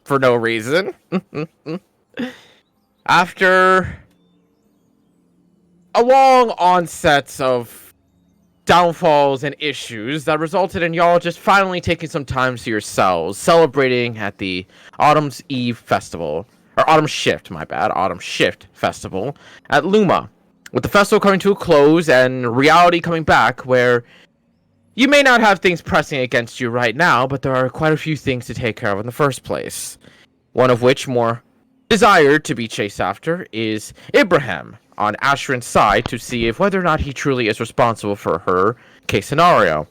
for no reason. After a long onset of downfalls and issues that resulted in y'all just finally taking some time to yourselves, celebrating at the Autumn's Eve Festival, or Autumn Shift, my bad, Autumn Shift Festival at Luma, with the festival coming to a close and reality coming back, where you may not have things pressing against you right now, but there are quite a few things to take care of in the first place. One of which, more desired to be chased after, is Ibrahim on Ashrin's side to see if whether or not he truly is responsible for her case scenario.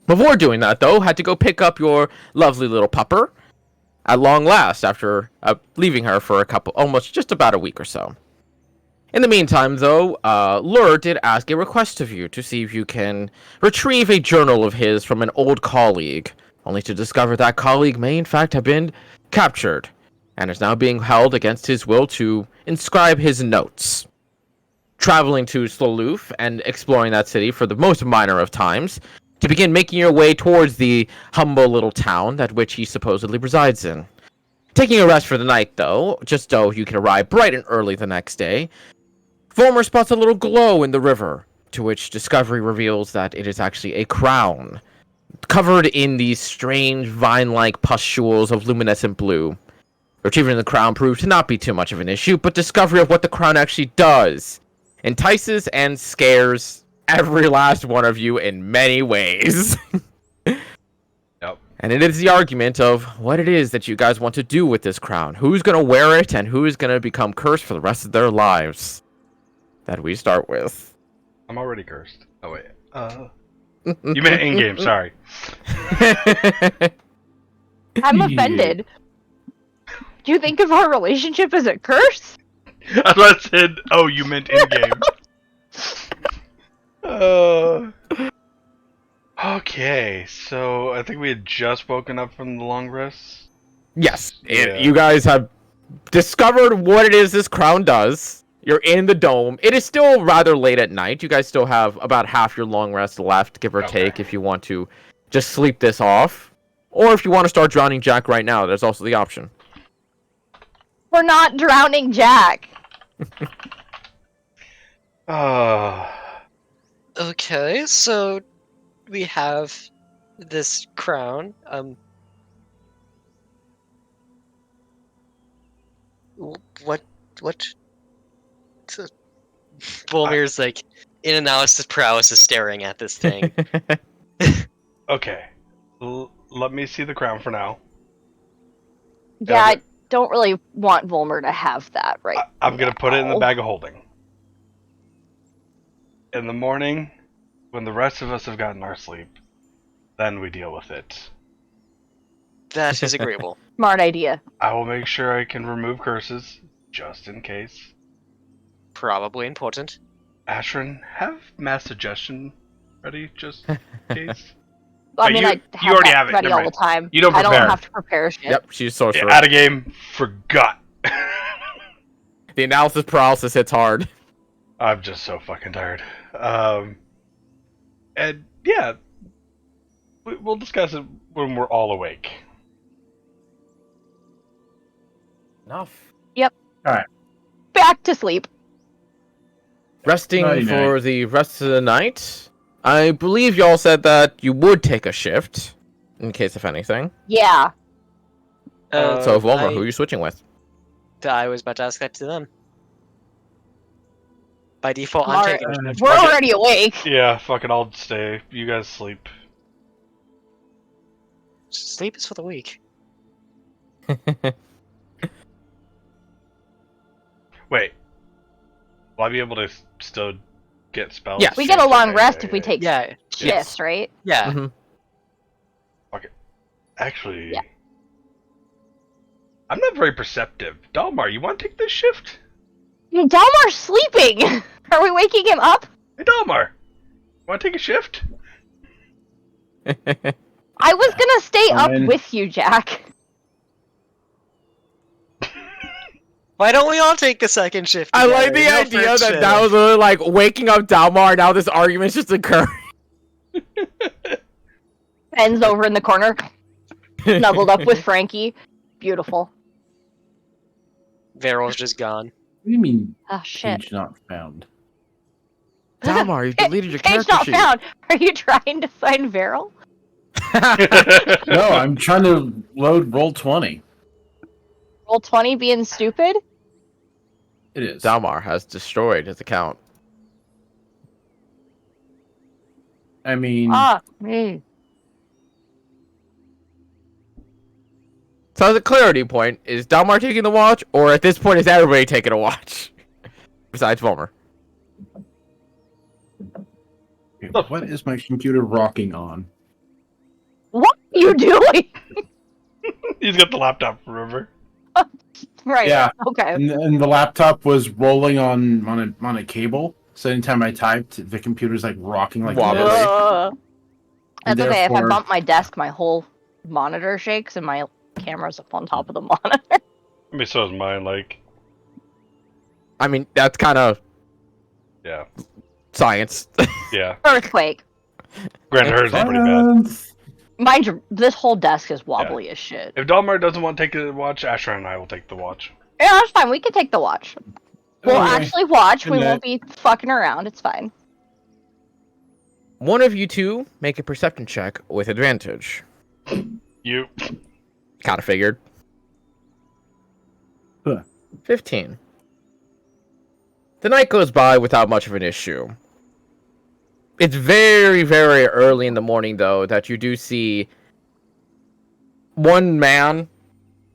Before doing that, though, had to go pick up your lovely little pupper at long last after leaving her for almost just about a week or so. In the meantime, though, Lur did ask a request of you to see if you can retrieve a journal of his from an old colleague, only to discover that colleague may in fact have been captured, and is now being held against his will to inscribe his notes. Traveling to Sloloof and exploring that city for the most minor of times, to begin making your way towards the humble little town that which he supposedly resides in. Taking a rest for the night, though, just so you can arrive bright and early the next day, Vollmer spots a little glow in the river, to which discovery reveals that it is actually a crown, covered in these strange vine-like pustules of luminescent blue. Retrieving the crown proved to not be too much of an issue, but discovery of what the crown actually does entices and scares every last one of you in many ways. Yep. And it is the argument of what it is that you guys want to do with this crown. Who's going to wear it and who is going to become cursed for the rest of their lives. That we start with. I'm already cursed. Oh, wait. You meant in-game, sorry. I'm offended. Do you think of our relationship as a curse? I thought I said, oh, you meant in-game. Okay, so I think we had just woken up from the long rest. Yes, Yeah. you guys have discovered what it is this crown does. You're in the dome. It is still rather late at night. You guys still have about half your long rest left, give or take, if you want to just sleep this off. Or if you want to start drowning Jack right now, there's also the option. We're not drowning Jack. Okay, so we have this crown. What? Volmir's like in analysis paralysis, staring at this thing. Okay. Let me see the crown for now. Yeah, I don't really want Volmer to have that I'm gonna put it in the now. bag of holding. In the morning, when the rest of us have gotten our sleep, then we deal with it. That is agreeable. Smart idea. I will make sure I can remove curses, just in case. Probably important. Ashrin, have mass suggestion ready, just in case. I But mean, you- I you have already that have it, ready never all the mind. time. You don't I don't prepare. have to prepare shit. Yep, she's sorcerer. Out of game, forgot. The analysis paralysis hits hard. I'm just so fucking tired. And yeah, we'll discuss it when we're all awake. Enough. Back to sleep. Resting Nighty for night. the rest of the night. I believe y'all said that you would take a shift, in case of anything. Yeah. So, Volmer, who are you switching with? I was about to ask that to them. By default, I'm Alright. taking a shift. We're already awake. Yeah, fucking, I'll stay. You guys sleep. Sleep is for the weak. Wait, will I be able to still get spells? Yes. We get a long Okay, rest yeah, if we yeah. take Yeah, shifts, right? yeah. Mhm. Actually, Yeah. I'm not very perceptive. Dalmar, you want to take this shift? Dalmar's sleeping! Are we waking him up? Hey, Dalmar, want to take a shift? I was gonna stay up Fine. with you, Jack. Why don't we all take a second shift? I like the together? No idea that friction. that was literally like waking up Dalmar, now this argument's just occurring. Ben's over in the corner, snuggled up with Frankie. Beautiful. Varyl's just gone. What do you mean, Oh shit. page not found? Dalmar, you deleted your Page character not sheet. found. Are you trying to find Veryl? No, I'm trying to load roll 20. Roll 20 being stupid? It is. Dalmar has destroyed his account. I mean, Me. So the clarity point, is Dalmar taking the watch, or at this point is everybody taking a watch? Besides Vollmer. what is my computer rocking on? What are you doing? He's got the laptop, remember? Right. Yeah. Okay. And the laptop was rolling on a cable. So anytime I typed, the computer's like rocking like Wobbly. this. That's And okay. If I therefore- bump my desk, my whole monitor shakes and my camera's up on top of the monitor. I mean, so is mine, like, I mean, that's kind of yeah. science. Yeah. Earthquake. Granted, hers is pretty bad. Mind you, this whole desk is wobbly as shit. If Dalmar doesn't want to take the watch, Asher and I will take the watch. Yeah, that's fine. We can take the watch. We'll Okay. actually watch. Good We night. won't be fucking around. It's fine. One of you two make a perception check with advantage. You. Kind of figured. Huh. 15. The night goes by without much of an issue. It's very, very early in the morning, though, that you do see one man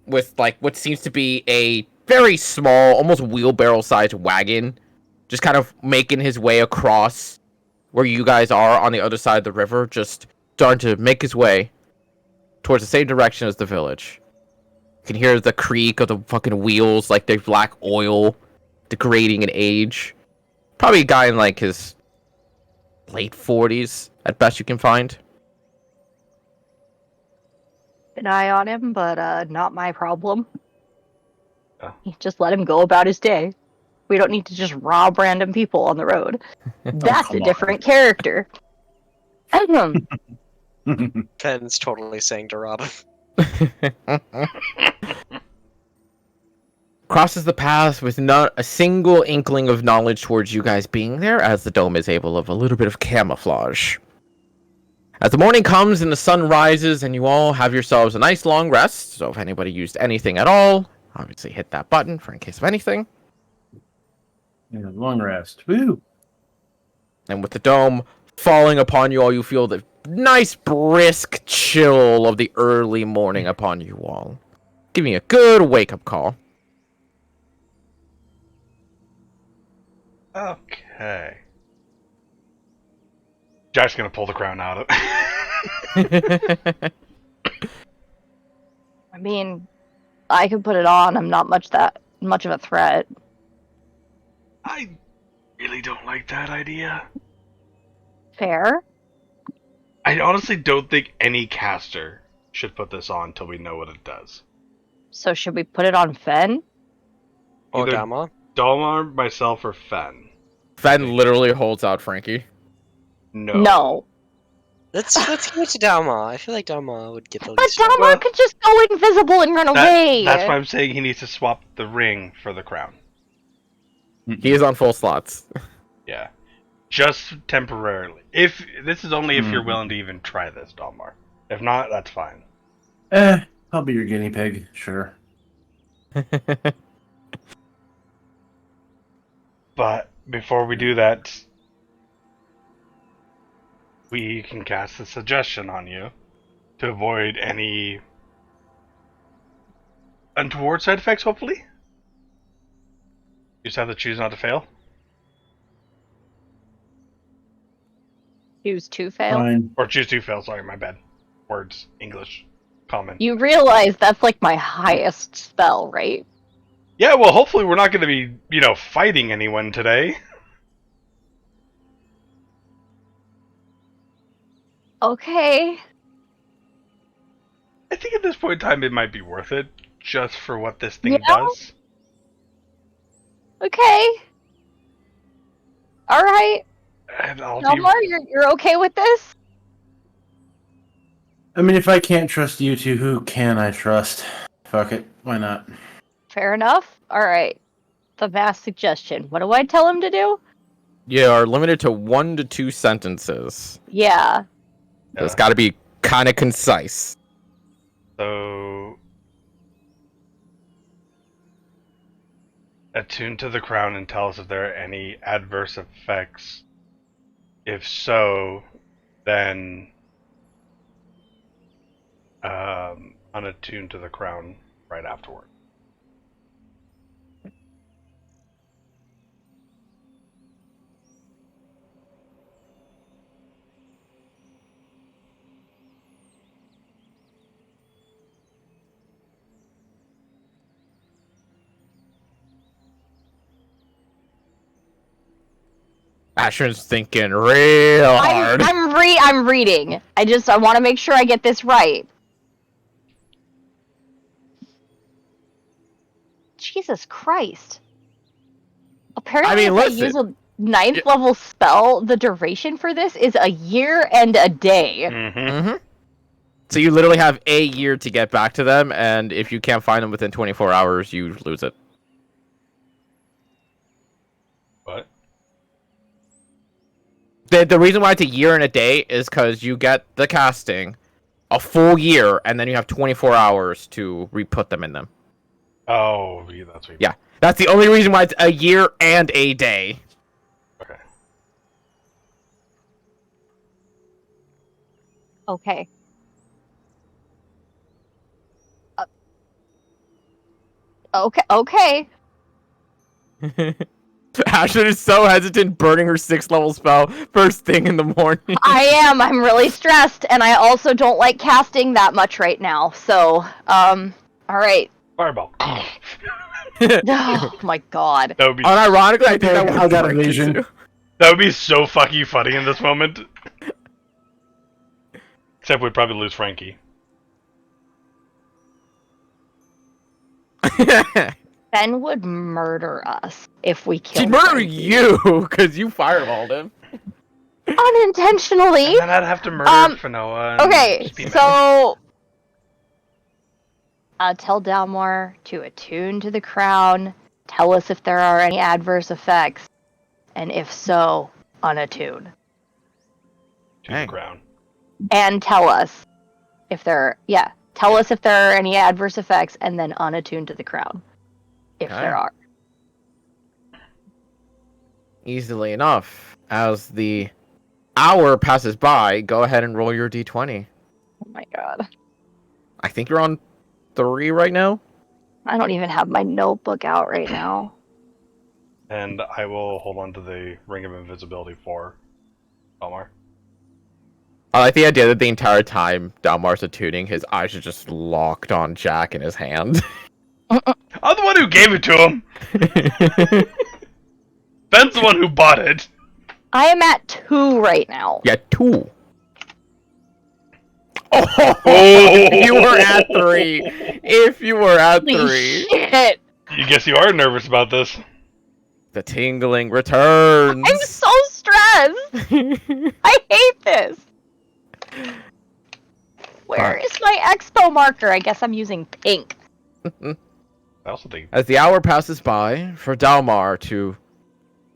with, like, what seems to be a very small, almost wheelbarrow-sized wagon, just kind of making his way across where you guys are on the other side of the river, just starting to make his way towards the same direction as the village. You can hear the creak of the fucking wheels, like they black oil, degrading in age. Probably a guy in, like, his late 40s, at best you can find. An eye on him, but not my problem. Oh. Just let him go about his day. We don't need to just rob random people on the road. That's come a on. different character. Ahem. Ken's totally saying to rob him. Crosses the path with not a single inkling of knowledge towards you guys being there, as the dome is able of a little bit of camouflage. As the morning comes and the sun rises and you all have yourselves a nice long rest, so if anybody used anything at all, obviously hit that button for in case of anything. Yeah, long rest. Woo! And with the dome falling upon you all, you feel the nice brisk chill of the early morning upon you all. Giving you a good wake-up call. Okay. Jack's gonna pull the crown out of I mean, I could put it on. I'm not much of a threat. I really don't like that idea. Fair. I honestly don't think any caster should put this on until we know what it does. So should we put it on Fen? Or Either- Dalmar. Dalmar, myself, or Fen. Fen literally holds out Frankie. No. No. Let's give it to Dalmar. I feel like Dalmar would get the But least. Dalmar Well, could just go invisible and run away. That's why I'm saying he needs to swap the ring for the crown. He is on full slots. Yeah. Just temporarily. If this is only if you're willing to even try this, Dalmar. If not, that's fine. I'll be your guinea pig, sure. But before we do that, we can cast a suggestion on you to avoid any untoward side effects, hopefully. You just have to choose not to fail. Choose to fail. Fine. Or choose to fail, sorry, my bad. Words, English, common. You realize that's like my highest spell, right? Yeah, well, hopefully we're not going to be, fighting anyone today. Okay. I think at this point in time it might be worth it, just for what this thing Yeah? does. Okay. All right. And I'll be... Dalmar, you're okay with this? I mean, if I can't trust you two, who can I trust? Fuck it. Why not? Fair enough. All right. The mass suggestion. What do I tell him to do? You are limited to 1 to 2 sentences. Yeah. So it's got to be kind of concise. So, attune to the crown and tell us if there are any adverse effects. If so, then unattune to the crown right afterward. Asher's thinking real hard. I'm reading. I want to make sure I get this right. Jesus Christ. Apparently, if I use a 9th level spell, the duration for this is a year and a day. Mm-hmm. So you literally have a year to get back to them, and if you can't find them within 24 hours, you lose it. What? The reason why it's a year and a day is because you get the casting a full year, and then you have 24 hours to re-put them in them. Oh, yeah, that's what you Yeah, that's the only reason why it's a year and a day. Okay. Okay. Okay. Asher is so hesitant burning her 6th level spell first thing in the morning. I am. I'm really stressed, and I also don't like casting that much right now. So, all right. Fireball. Oh my god. That would be Unironically, I think that would I got break evasion. you. that would be so fucking funny in this moment. Except we'd probably lose Frankie. Ben would murder us if we killed She'd murder Frankie. you because you fireballed him. Unintentionally. And then I'd have to murder Fanoa. And Okay, just be mad. so tell Dalmor to attune to the crown, tell us if there are any adverse effects, and if so, unattune. To the ground. And tell us if tell us if there are any adverse effects, and then unattune to the crown, if there are. Easily enough. As the hour passes by, go ahead and roll your d20. Oh my god. I think you're on 3 right now. I don't even have my notebook out right now. And I will hold on to the Ring of Invisibility for Omar. I like the idea that the entire time Dalmar's attuning, his eyes are just locked on Jack in his hand. I'm the one who gave it to him! Ben's the one who bought it! I am at 2 right now. Yeah, 2. If you were at 3. If you were at 3. Holy shit! You guess you are nervous about this. The tingling returns. I'm so stressed! I hate this! Where is my expo marker? I guess I'm using pink. I also think As the hour passes by, for Dalmar to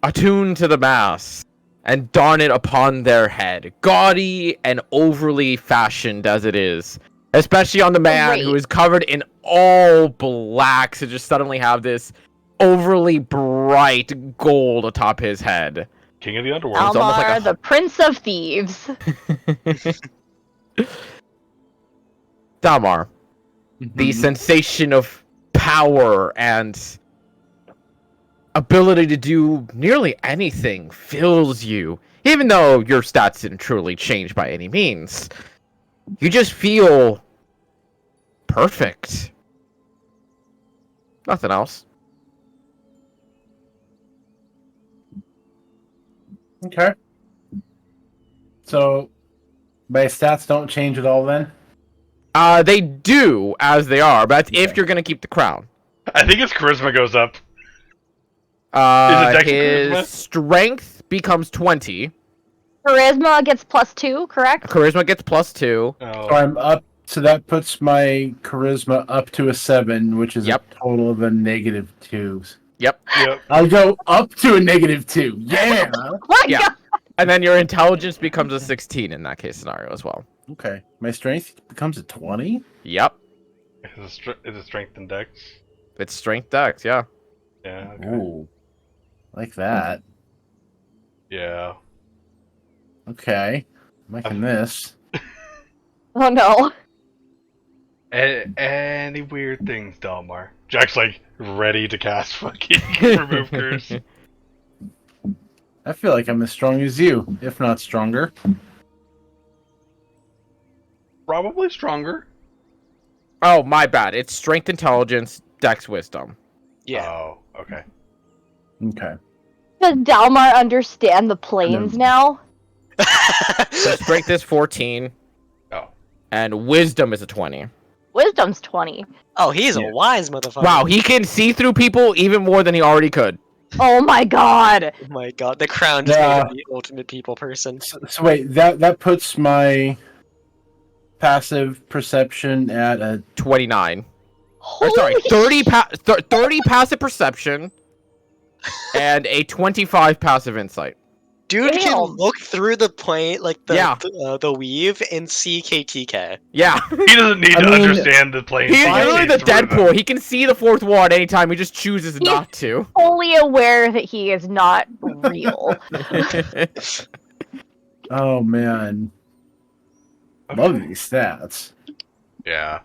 attune to the mass and don it upon their head, gaudy and overly fashioned as it is, especially on the man who is covered in all black, to just suddenly have this overly bright gold atop his head. King of the Underworld. It's almost Almar, like a- the Prince of Thieves. Dalmar, the sensation of power and ability to do nearly anything fills you. Even though your stats didn't truly change by any means, you just feel perfect. Nothing else. Okay. So, my stats don't change at all then? They do as they are, but that's if you're gonna keep the crown. I think his charisma goes up. Dex His charisma? strength becomes 20. Charisma gets +2, correct? Charisma gets +2. Oh. So I'm up So that puts my charisma up to a 7, which is Yep. a total of a -2. Yep. Yep. I'll go up to a -2. Yeah. Oh my Yeah. god. And then your intelligence becomes a 16 in that case scenario as well. Okay. My strength becomes a 20. Yep. Is it strength and dex? It's strength dex, yeah. Yeah. Okay. Ooh. Like that. Yeah. Okay. I'm liking this. Oh no. Any weird things, Delmar? Jack's like ready to cast fucking remove curse. I feel like I'm as strong as you, if not stronger. Probably stronger. Oh, my bad. It's strength, intelligence, dex, wisdom. Yeah. Oh, okay. Okay. Does Dalmar understand the planes now? So strength is 14. Oh. And wisdom is a 20. Wisdom's 20. Oh, he's Yeah. a wise motherfucker. Wow, he can see through people even more than he already could. Oh my god. Oh my god, the crown just made him the ultimate people person. So wait, that puts my passive perception at a 29. Or Holy sorry, 30 passive perception and a 25 passive insight. Dude can Damn. look through the plane, like Yeah. the weave, and see KTK. Yeah. He doesn't need to understand the plane. He's Fine, literally the he's through them. Deadpool. He can see the fourth wall at any time. He just chooses not to. fully aware that he is not real. oh man. Love these stats. Yeah.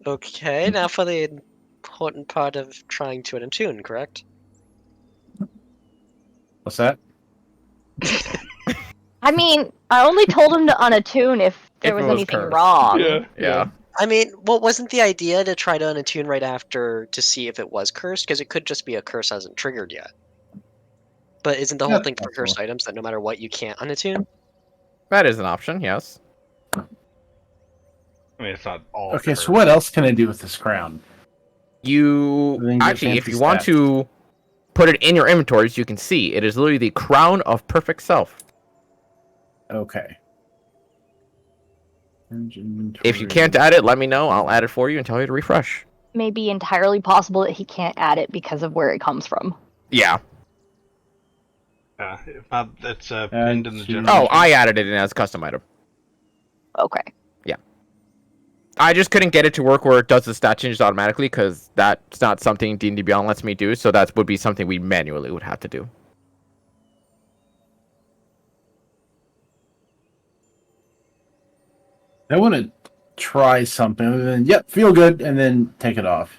Okay, now for the important part of trying to attune, correct? What's that? I mean, I only told him to unattune if there If was it was anything cursed. wrong. Yeah. I mean, well, wasn't the idea to try to unattune right after to see if it was cursed? Because it could just be a curse hasn't triggered yet. But isn't the whole That's thing for possible. cursed items that no matter what you can't unattune? That is an option, yes. I mean, it's not all. Okay, cursed. so what else can I do with this crown? You Then get actually, if fancy you want stats. to put it in your inventories, you can see it is literally the crown of perfect self. Okay. If you can't add it, let me know. I'll add it for you and tell you to refresh. May be entirely possible that he can't add it because of where it comes from. Yeah. Yeah, if not, it's pinned in the to- general. Oh, I added it in as custom item. Okay. I just couldn't get it to work where it does the stat changes automatically because that's not something D&D Beyond lets me do. So that would be something we manually would have to do. I want to try something other than yep, feel good, and then take it off.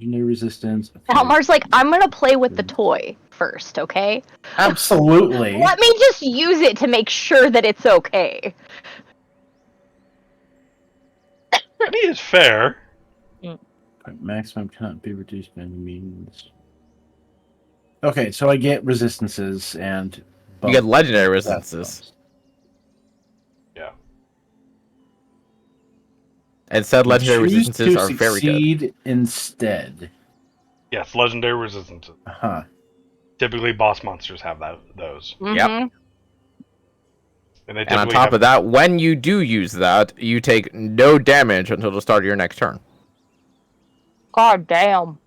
No resistance. Okay. Dalmar's like, I'm gonna play with the toy first, okay? Absolutely. Let me just use it to make sure that it's okay. I mean, it's fair. Maximum cannot be reduced by any means. Okay, so I get resistances and You get legendary stat resistances. bumps. Yeah. And said legendary Choose resistances to are very good. succeed instead. Yes, legendary resistances. Uh-huh. Typically, boss monsters have those. Mhm. And they And on typically top have, of that, when you do use that, you take no damage until the start of your next turn. God damn.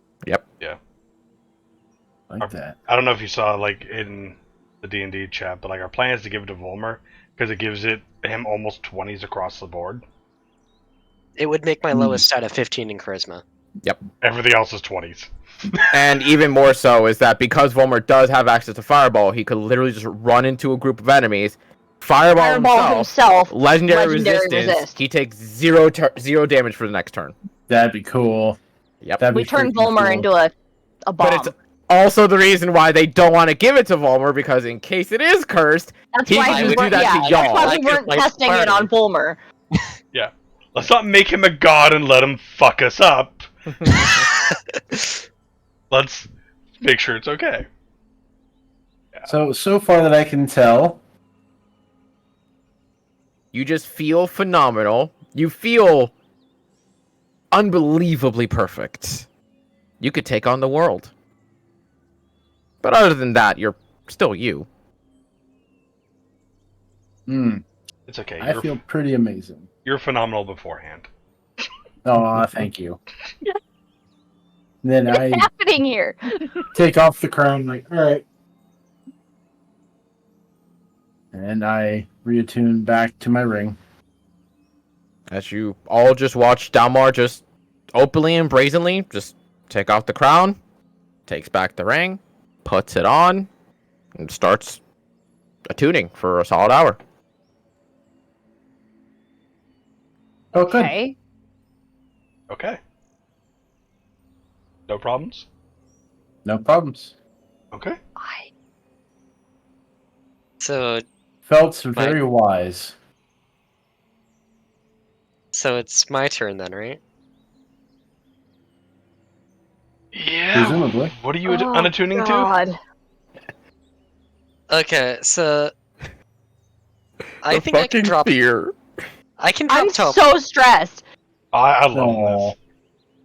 Like that. I don't know if you saw like in the D&D chat, but like our plan is to give it to Volmer because it gives him almost 20s across the board. It would make my lowest stat a 15 in charisma. Everything else is 20s. And even more so is that because Volmer does have access to Fireball, he could literally just run into a group of enemies, Fireball himself, legendary resistance, he takes zero damage for the next turn. That'd be cool. Yep. That'd We be turn freaking Volmer cool. into a bomb. But it's also the reason why they don't want to give it to Volmer, because in case it is cursed, That's he why can we just do weren't, that yeah, to that's y'all. why I we could weren't like testing it on Volmer. Let's not make him a god and let him fuck us up. Let's make sure it's okay. So far that I can tell, You just feel phenomenal. You feel unbelievably perfect. You could take on the world. But other than that, you're still you. It's okay. I feel pretty amazing. You're phenomenal beforehand. Oh, thank you. Then What's I happening here? take off the crown, like, all right. And I reattune back to my ring. As you all just watch Dalmar just openly and brazenly just take off the crown, takes back the ring, puts it on, and starts attuning for a solid hour. Oh, good. Okay. Okay. No problems? No problems. Okay. So Felt very wise. So it's my turn then, right? Yeah. Presumably. What are you unattuning to? Okay, so I The think I can fucking drop. fear. I can drop I'm teleport. so stressed. I love this.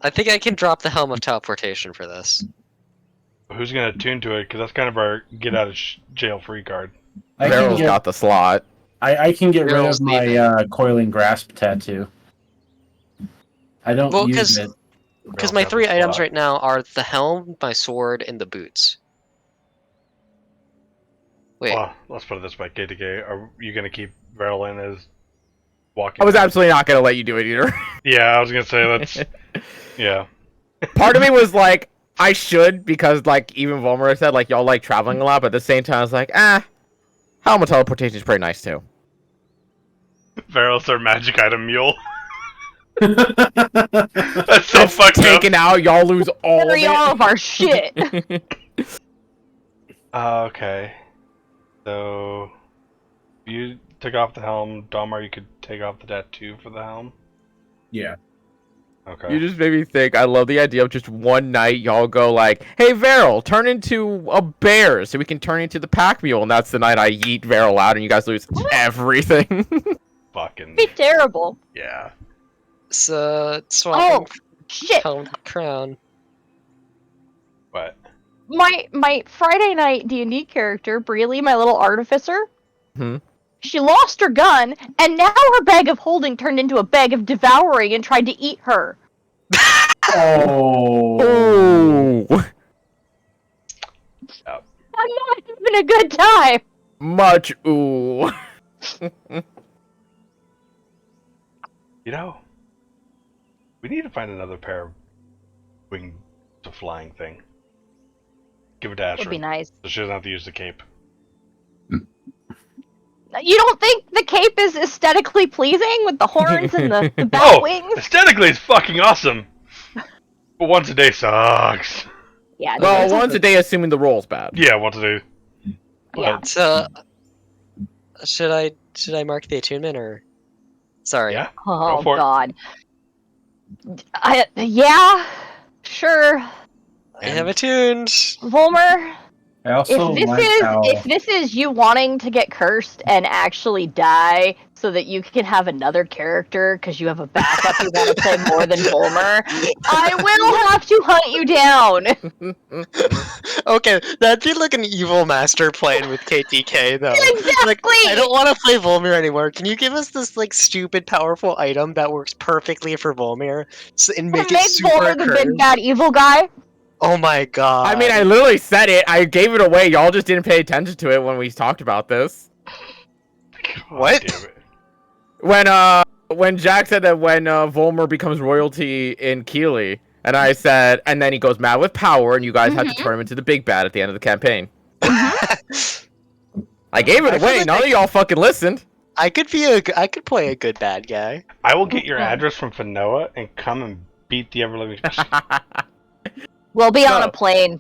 I think I can drop the helm of teleportation for this. Who's gonna attune to it? Because that's kind of our get out of jail free card. I can Veryl's got the slot. I can get rid Veryl's of my coiling grasp tattoo. I don't use it. Because my 3 items right now are the helm, my sword, and the boots. Wait. Well, let's put it this way, KTK. Are you gonna keep Veryl in as walking? I was absolutely not gonna let you do it either. Yeah, I was gonna say that's. Yeah. Part of me was like, I should, because like even Volmer said, like y'all like traveling a lot, but at the same time I was like, helm of teleportation is pretty nice too. Veryl's our magic item mule. That's so fucked up. Taken out, y'all lose all of Carry it. all of our shit. Okay. So, you took off the helm. Dalmar, you could take off the tattoo for the helm? Yeah. Okay. You just made me think. I love the idea of just one night y'all go like, "Hey Veryl, turn into a bear so we can turn into the pack mule," and that's the night I yeet Veryl out and you guys lose everything. Fucking. Be terrible. Yeah. So, swapping Shit. helm crown. What? My Friday night D&D character, Breely, my little artificer, Hmm? she lost her gun, and now her bag of holding turned into a bag of devouring and tried to eat her. Oh. Ooh. I'm not having a good time. Much ooh. You know, we need to find another pair of wing to flying thing. Give it to Asher. Would be nice. So she doesn't have to use the cape. You don't think the cape is aesthetically pleasing with the horns and the bat wings? Aesthetically, it's fucking awesome. But once a day sucks. Yeah. Well, once a day, assuming the roll's bad. Yeah, once a day. Yeah. So, should I mark the attunement or? Sorry. Yeah. Oh Go for it. God. Yeah. Sure. I have attuned. Volmer, I also if this is you wanting to get cursed and actually die so that you can have another character because you have a backup you want to play more than Volmer, I will have to hunt you down. Okay, that'd be like an evil master plan with KTK though. Exactly. Like, I don't want to play Volmir anymore. Can you give us this like stupid powerful item that works perfectly for Volmir and make it super Volmer the big cursed? bad evil guy. Oh my god. I mean, I literally said it. I gave it away. Y'all just didn't pay attention to it when we talked about this. What? God damn it. When Jack said that when Volmer becomes royalty in Keeley, and I said, and then he goes mad with power, and you guys have to turn him into the big bad at the end of the campaign. I gave it away. None of y'all fucking listened. I could play a good bad guy. I will get your address from Fanoa and come and beat the ever living. We'll be on So- a plane.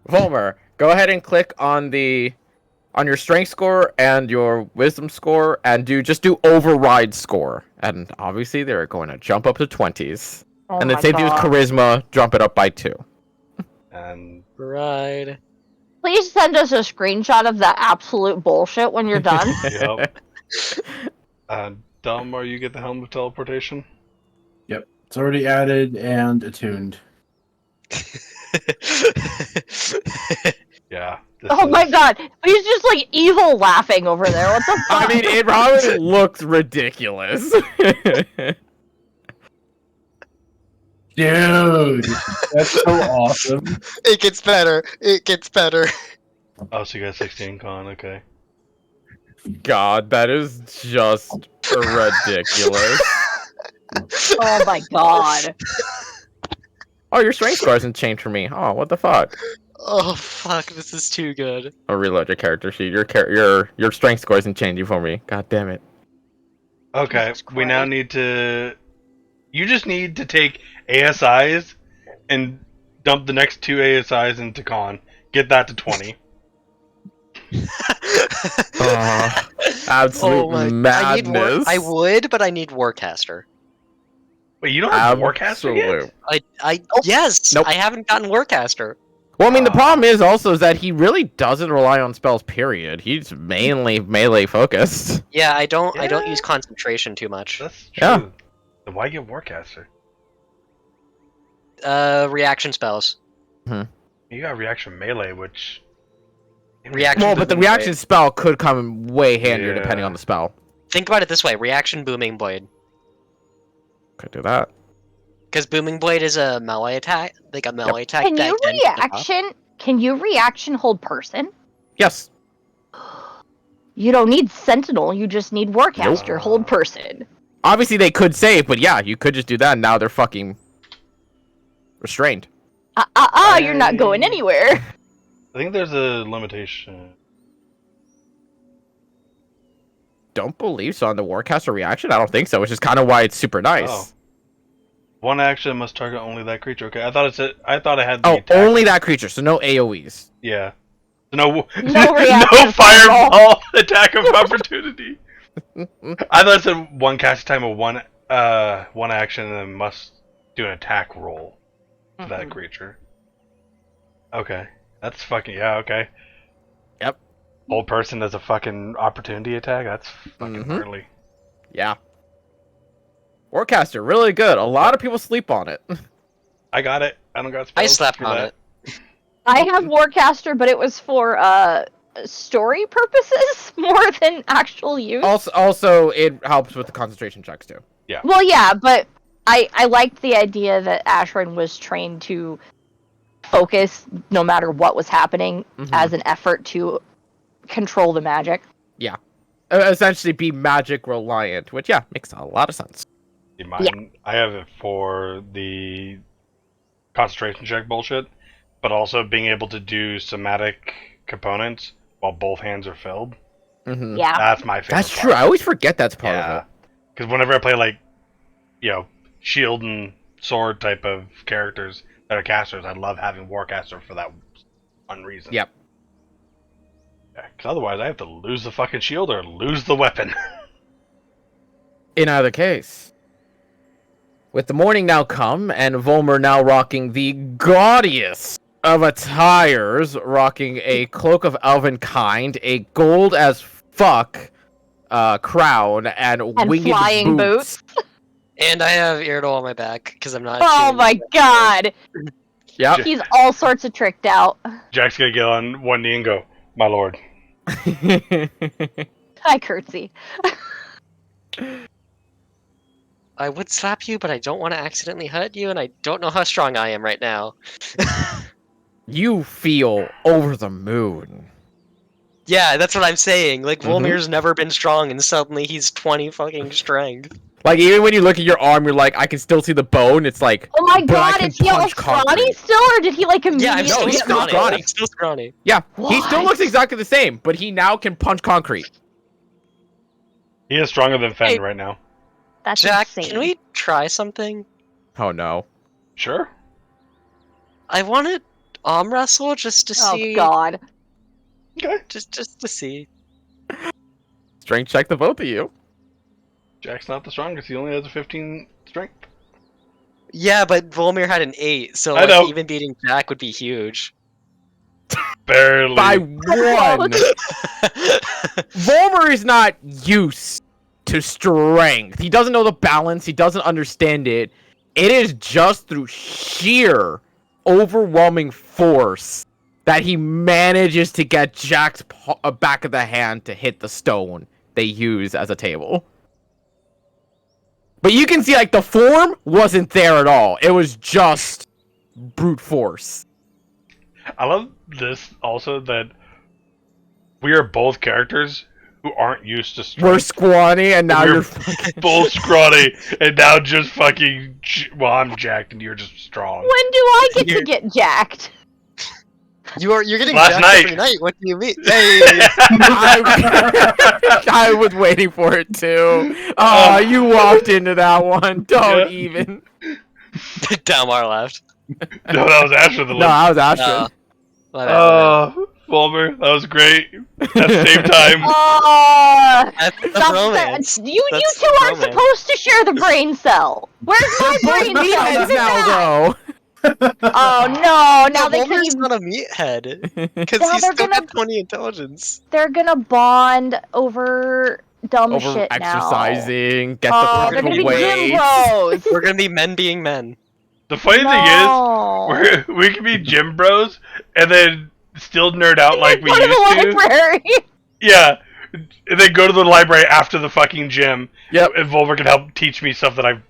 Volmer, go ahead and click on your strength score and your wisdom score, and just do override score. And obviously, they're going to jump up to 20s. Oh And then my same thing with God. charisma, jump it up by 2. And Ride. Please send us a screenshot of that absolute bullshit when you're done. yep. Dalmar, you get the helm of teleportation. Yep. It's already added and attuned. Yeah. Oh my god, he's just like evil laughing over there. What the fuck? I mean, it probably looks ridiculous. Dude, that's so awesome. It gets better. It gets better. Oh, so you got 16 con, okay. God, that is just ridiculous. Oh my god. Oh, your strength score hasn't changed for me. Oh, what the fuck? Oh fuck, this is too good. I'll reload your character sheet. Your strength score isn't changing for me. God damn it. Okay, Jesus we now Christ. need to... You just need to take ASIs and dump the next 2 ASIs into con. Get that to 20. Absolute Oh my! madness. I would, but I need Warcaster. Wait, you don't have Warcaster yet? Yes, Nope. I haven't gotten Warcaster. Well, I mean, the problem is that he really doesn't rely on spells. Period. He's mainly melee focused. Yeah, I don't Yeah. use concentration too much. That's true. Yeah. Then why get Warcaster? Reaction spells. You got reaction melee, which... Reaction. Well, but the booming reaction spell could come way handier Yeah. depending on the spell. blade. Think about it this way: reaction booming blade, Could do that. because booming blade is a melee attack, like a melee attack. Can that you can pick up. reaction? Can you reaction hold person? Yes. You don't need sentinel. You just need warcaster Nope. hold person. Obviously, they could save, but yeah, you could just do that. And now they're fucking restrained. You're not going anywhere. I think there's a limitation. Don't believe so on the Warcaster reaction. I don't think so, which is kind of why it's super nice. Oh. One action must target only that creature. Okay, I thought it said. I thought I had the Oh, attack. only that creature, so no AoEs. Yeah. No. No no reaction fireball attack of opportunity. I thought it said one cast time of one action and then must do an attack roll for that creature. Okay, that's fucking okay. Yep. Whole person does a fucking opportunity attack. That's fucking Mhm. early. Yeah. Warcaster, really good. A lot of people sleep on it. I got it. I don't got I spells. slept for on that. it. I have warcaster, but it was for story purposes more than actual use. Also, it helps with the concentration checks too. Well, yeah, but I liked the idea that Ashrin was trained to focus no matter what was happening Mhm. as an effort to control the magic. Essentially, be magic reliant, which makes a lot of sense. See, mine, I have it for the concentration check bullshit, but also being able to do somatic components while both hands are filled. Mm-hmm. Yeah. That's my favorite. That's true. I always forget that's part of Yeah, it. because whenever I play shield and sword type of characters that are casters, I love having Warcaster for that one reason. Yep. Yeah, because otherwise I have to lose the fucking shield or lose the weapon. In either case, with the morning now come, and Volmer now rocking the gaudiest of attires, rocking a cloak of elven kind, a gold as fuck crown, and winged flying boots. And I have Eardol on my back because I'm not. Oh attuned. my god! Yep. He's all sorts of tricked out. Jack's gonna get on one knee and go, "My lord." Hi, curtsy. I would slap you, but I don't want to accidentally hurt you, and I don't know how strong I am right now. You feel over the moon. Yeah, that's what I'm saying. Like, Mhm. Volmir's never been strong, and suddenly he's 20 fucking strength. Like, even when you look at your arm, you're like, I can still see the bone. It's like, Oh my but I god, can is he all punch scrawny concrete. still, or did he like Yeah, immediately I'm still he's still scrawny. scrawny. I'm still scrawny. Yeah, he still What? looks exactly the same, but he now can punch concrete. He is stronger than Fen Hey. right now. That's Jack, insane. can we try something? Oh no. Sure. I want to arm wrestle just to Oh see. god. Okay. Just to see. Strength check the both of you. Jack's not the strongest. He only has a 15 strength. Yeah, but Volmir had an 8, so I like, know. even beating Jack would be huge. Barely. By one. Volmer is not used to strength. He doesn't know the balance. He doesn't understand it. It is just through sheer overwhelming force that he manages to get Jack's back of the hand to hit the stone they use as a table. But you can see, like, the form wasn't there at all. It was just brute force. I love this also that we are both characters who aren't used to strength. We're scrawny, and now We're you're fucking... both scrawny, and now just fucking. Well, I'm jacked, and you're just strong. When do I get to get jacked? You're getting Last jacked night. every night. What do you mean? Hey, I was waiting for it too. Oh, you walked into that one. Don't even. Delmar left. No, that was after the No, I was Astrid. Fulmer, that was great. At the same time. That's romance. You That's two aren't romance. supposed to share the brain cell. Where's my brain cell? Meatheads now, though. Oh no! Now they Homer's can. not a meathead because Now he's they're still gonna- got 20 intelligence. They're gonna bond over dumb Over shit exercising, get now. the They're gonna be weight. gym bros. We're gonna be men being men. The funny thing is, we can be gym bros and then still nerd out like we go to used the to. library. Yeah. And then go to the library after the fucking gym. Yep. And Volver can help teach me stuff that I,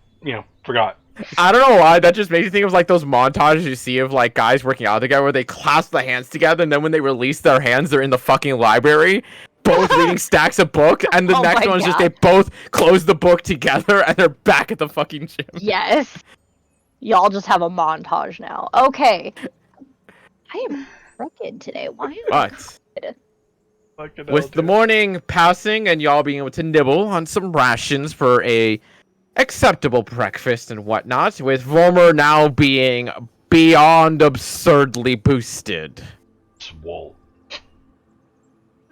forgot. I don't know why, that just makes me think of like those montages you see of like guys working out together where they clasp the hands together and then when they release their hands they're in the fucking library both reading stacks of books and the Oh next my one is just God. they both close the book together and they're back at the fucking gym. Yes. Y'all just have a montage now. Okay. I am crooked today. Why am I But Fucking hell, with the dude. morning passing and y'all being able to nibble on some rations for a acceptable breakfast and whatnot, with Volmer now being beyond absurdly boosted. Swole.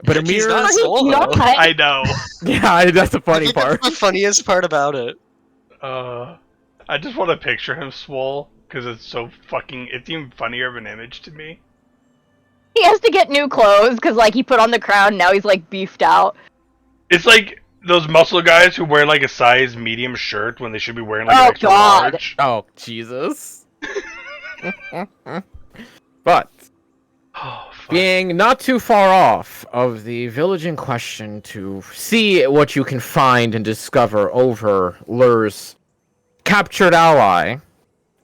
But He's Amir, not swole, You know though. what? I know. yeah, that's the I funny think part. that's the funniest part about it. I just want to picture him swole because it's so fucking. It's even funnier of an image to me. He has to get new clothes because, like, he put on the crown. Now he's like beefed out. It's like those muscle guys who wear like a size medium shirt when they should be wearing like Oh, an extra God. large. Oh, Jesus. But, Oh, fuck. being not too far off of the village in question to see what you can find and discover over Lur's captured ally,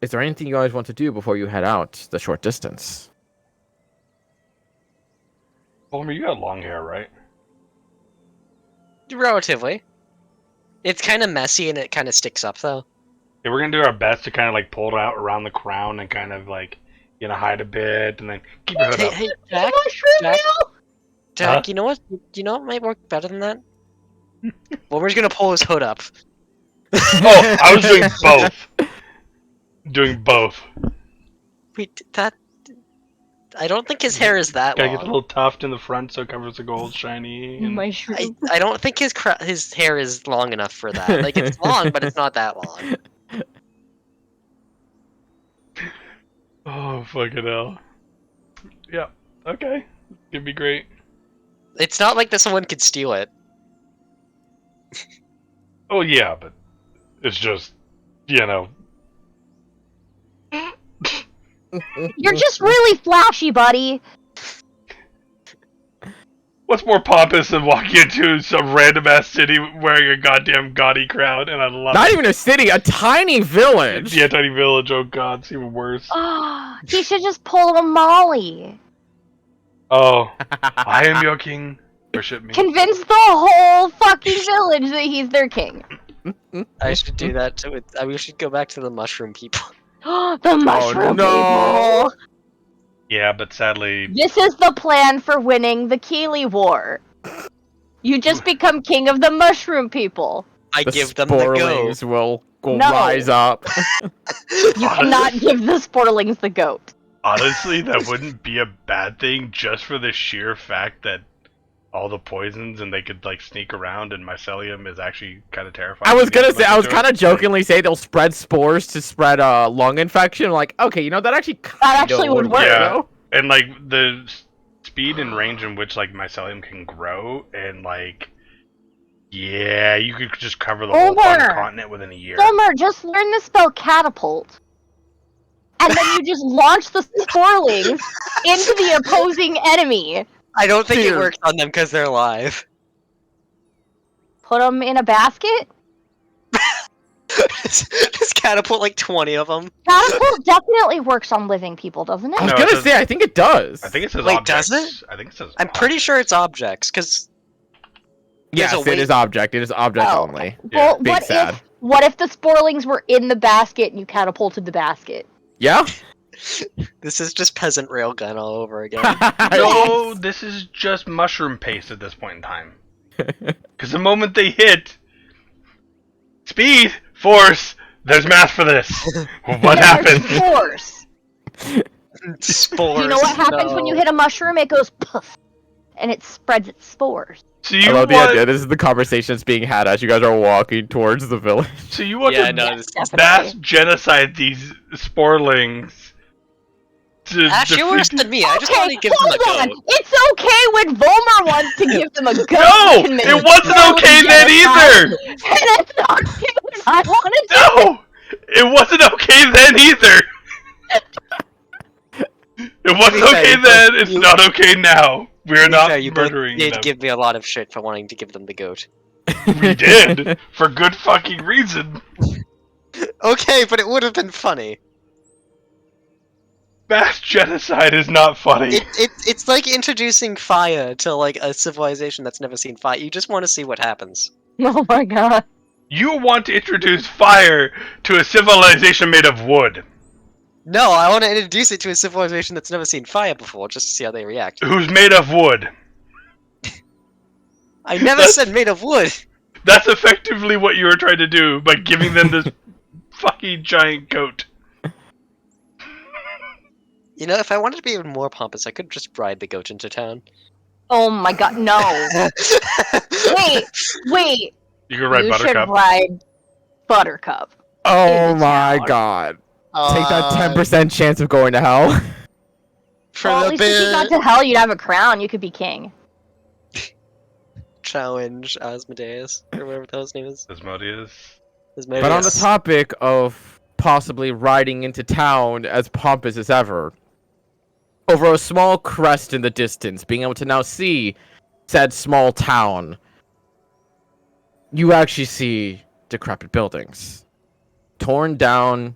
is there anything you guys want to do before you head out the short distance? Fulmer, you got long hair, right? Relatively. It's kind of messy and it kind of sticks up, though. Yeah, we're gonna do our best to kind of like pull it out around the crown and kind of like, hide a bit and then keep your hood Hey, up. hey, Jack, Mushroom Jack? now? Jack, Huh? you know what? You know what might work better than that? Wilmer's gonna pull his hood up. Oh, I was doing both. Doing both. Wait, that... I don't think his hair is that Gotta get the long. little tuft in the front so it covers the gold shiny. And... Mushroom. I don't think his hair is long enough for that. Like, it's long, but it's not that long. Oh, fucking hell. Yeah, okay. It'd be great. It's not like that someone could steal it. Oh, yeah, but it's just, You're just really flashy, buddy. What's more pompous than walking into some random ass city wearing a goddamn gaudy crown? And I love Not it. even a city, a tiny village! Yeah, tiny village. Oh god, it's even worse. Oh, he should just pull a Molly. Oh, I am your king. Worship me. Convince the whole fucking village that he's their king. I should do that too. We should go back to the mushroom people. The mushroom no. people. Yeah, but sadly, This is the plan for winning the Keeley War. You just become king of the mushroom people. I The give them the go. sporlings will No. rise up. You cannot give the sporlings the goat. honestly, that wouldn't be a bad thing just for the sheer fact that all the poisons and they could like sneak around and mycelium is actually kind of terrifying. I was to me gonna as say, much I was as kind of it- jokingly say they'll spread spores to spread lung infection. Like, okay, that actually actually would work. Yeah. And like the speed and range in which like mycelium can grow and like yeah, you could just cover the whole Over. fucking continent within a year. Fulmer, just learn the spell catapult. and then you just launch the sporelings into the opposing enemy. I don't think Dude. it works on them because they're alive. Put them in a basket. Just catapult like 20 of them. Catapult definitely works on living people, doesn't I it? was No, it gonna says- say, I think it does. I think it says Wait, objects. does it? I think it says. I'm pretty sure it's objects, because Yes, there's a it is object. It is object Oh, only. Well, Big sad. what if the sporelings were in the basket and you catapulted the basket? Yeah? this is just peasant railgun all over again. No, this is just mushroom paste at this point in time. Because the moment they hit, speed, force, there's math for this. What happens? Spores. Spores. Do you know what happens when you hit a mushroom? It goes poof, and it spreads its spores. So I you love the want, idea. This is the conversation that's being had as you guys are walking towards the village. so you want Yeah, to no, Yes, this mass genocide these sporelings to Actually, worse defeat- than me. I just Okay, want to give them a hold on. go. It's okay when Volmer wants to give them a go. No! to commit It wasn't sporelings okay then genocide, either! And it's not okay when I want to do it. No! It wasn't okay then either! It wasn't To be fair, okay you then, both- it's you- not okay now. We're not Yeah, you both murdering did them. give me a lot of shit for wanting to give them the goat. We did! For good fucking reason. Okay, but it would have been funny. Mass genocide is not funny. It's like introducing fire to like a civilization that's never seen fire. You just want to see what happens. Oh my god. You want to introduce fire to a civilization made of wood. No, I want to introduce it to a civilization that's never seen fire before, just to see how they react. Who's made of wood. I never That's- said made of wood. That's effectively what you were trying to do by giving them this fucking giant goat. You know, if I wanted to be even more pompous, I could just ride the goat into town. Oh my god, no. Wait. You can ride You Buttercup. should ride Buttercup. Oh In the my town. god. Take that 10% chance of going to hell. For Well, at the least if you got bit. to hell, you'd have a crown. You could be king. Challenge Asmodeus, or whatever the hell his name is. Asmodeus. Asmodeus. But on the topic of possibly riding into town as pompous as ever, over a small crest in the distance, being able to now see said small town, you actually see decrepit buildings. Torn down,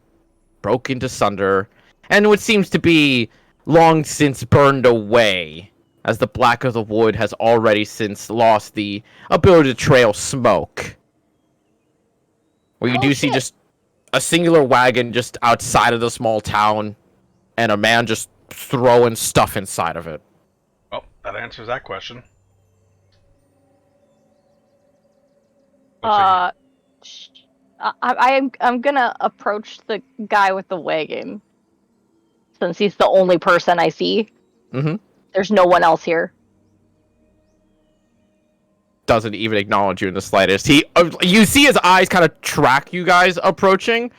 broken to sunder, and what seems to be long since burned away, as the black of the wood has already since lost the ability to trail smoke. Where you Oh, do see shit. just a singular wagon just outside of the small town, and a man just throwing stuff inside of it. Oh, that answers that question. Looks like- I'm gonna approach the guy with the wagon, since he's the only person I see. Mm-hmm. There's no one else here. Doesn't even acknowledge you in the slightest. You see his eyes kind of track you guys approaching.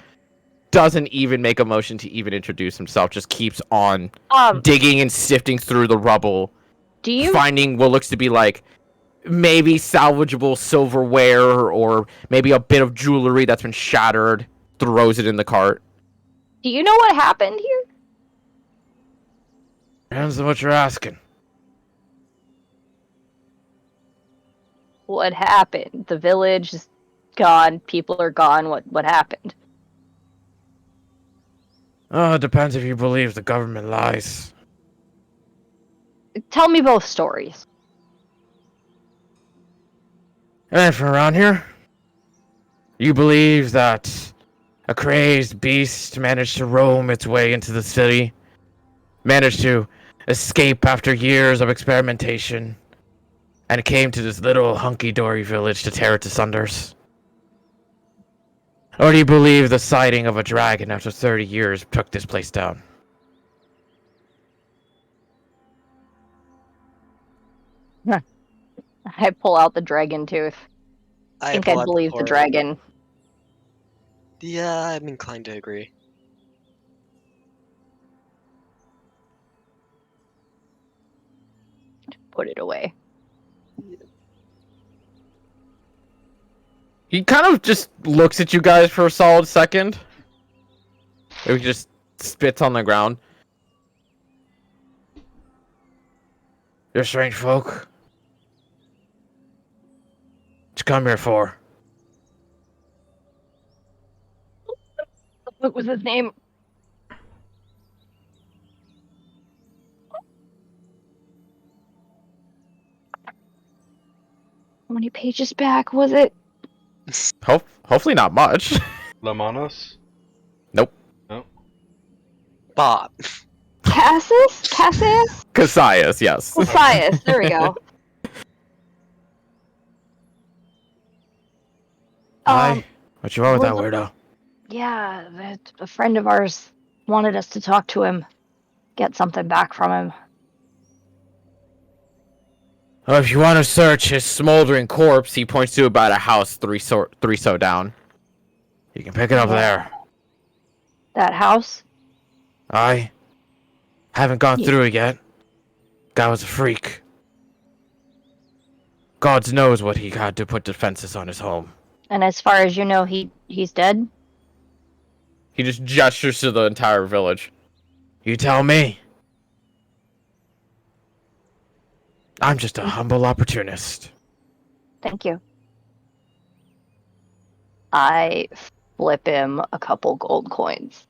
Doesn't even make a motion to even introduce himself. Just keeps on digging and sifting through the rubble, Do you finding what looks to be like maybe salvageable silverware or maybe a bit of jewelry that's been shattered. Throws it in the cart. do you know what happened here? Depends on what you're asking. What happened? The village is gone. People are gone. What happened? Oh, it depends if you believe the government lies. Tell me both stories. And from around here, you believe that a crazed beast managed to roam its way into the city, managed to escape after years of experimentation, and came to this little hunky-dory village to tear it to sunders? Or do you believe the sighting of a dragon after 30 years took this place down? I pull out the dragon tooth. I think I believe the dragon. Yeah, I'm inclined to agree. Put it away. He kind of just looks at you guys for a solid second. He just spits on the ground. You're strange folk. What you come here for? What was his name? How many pages back was it? Hopefully not much. Lamanos? Nope. No. Bob. Cassius? Cassius? Cassius, yes. Cassius. There we go. Hi. What you want with that was- weirdo? Yeah, a friend of ours wanted us to talk to him, get something back from him. Oh, if you want to search his smoldering corpse, he points to about a house three so down. You can pick it up there. That house? I haven't gone Yeah. through it yet. Guy was a freak. God knows what he had to put defenses on his home. And as far as you know, he's dead? He just gestures to the entire village. You tell me. I'm just a humble opportunist. Thank you. I flip him a couple gold coins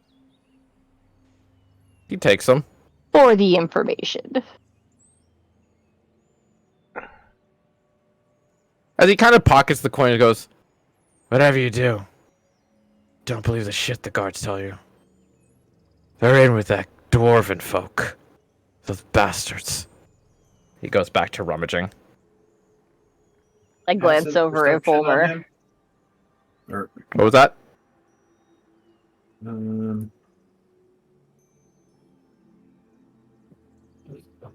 He takes them. for the information. As he kind of pockets the coin and goes, whatever you do, don't believe the shit the guards tell you. They're in with that dwarven folk. Those bastards. He goes back to rummaging. I glance Passive over at perception on Fulmer. him? Or, What was that?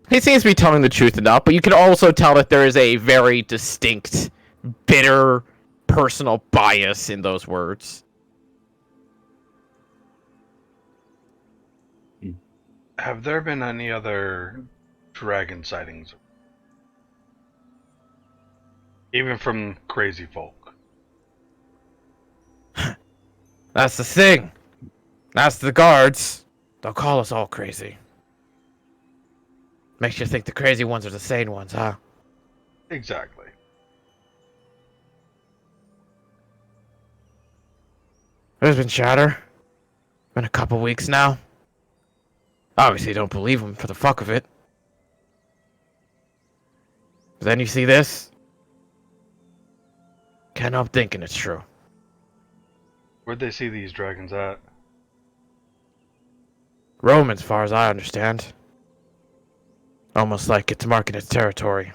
He seems to be telling the truth enough, but you can also tell that there is a very distinct, bitter, personal bias in those words. Have there been any other dragon sightings? Even from crazy folk? That's the thing. That's the guards. They'll call us all crazy. Makes you think the crazy ones are the sane ones, huh? Exactly. There's been chatter. Been a couple weeks now. Obviously don't believe them for the fuck of it. But then you see this. Can't help thinking it's true. Where'd they see these dragons at? Rome, as far as I understand. Almost like it's marking its territory.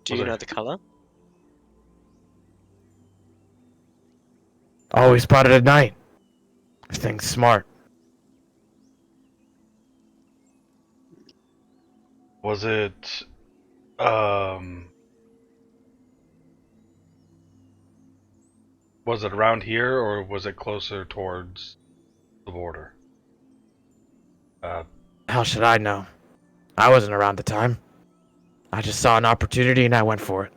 Do Was you it- know the color? Always spotted at night. This thing's smart. Was it, was it around here, or was it closer towards the border? How should I know? I wasn't around the time. I just saw an opportunity and I went for it.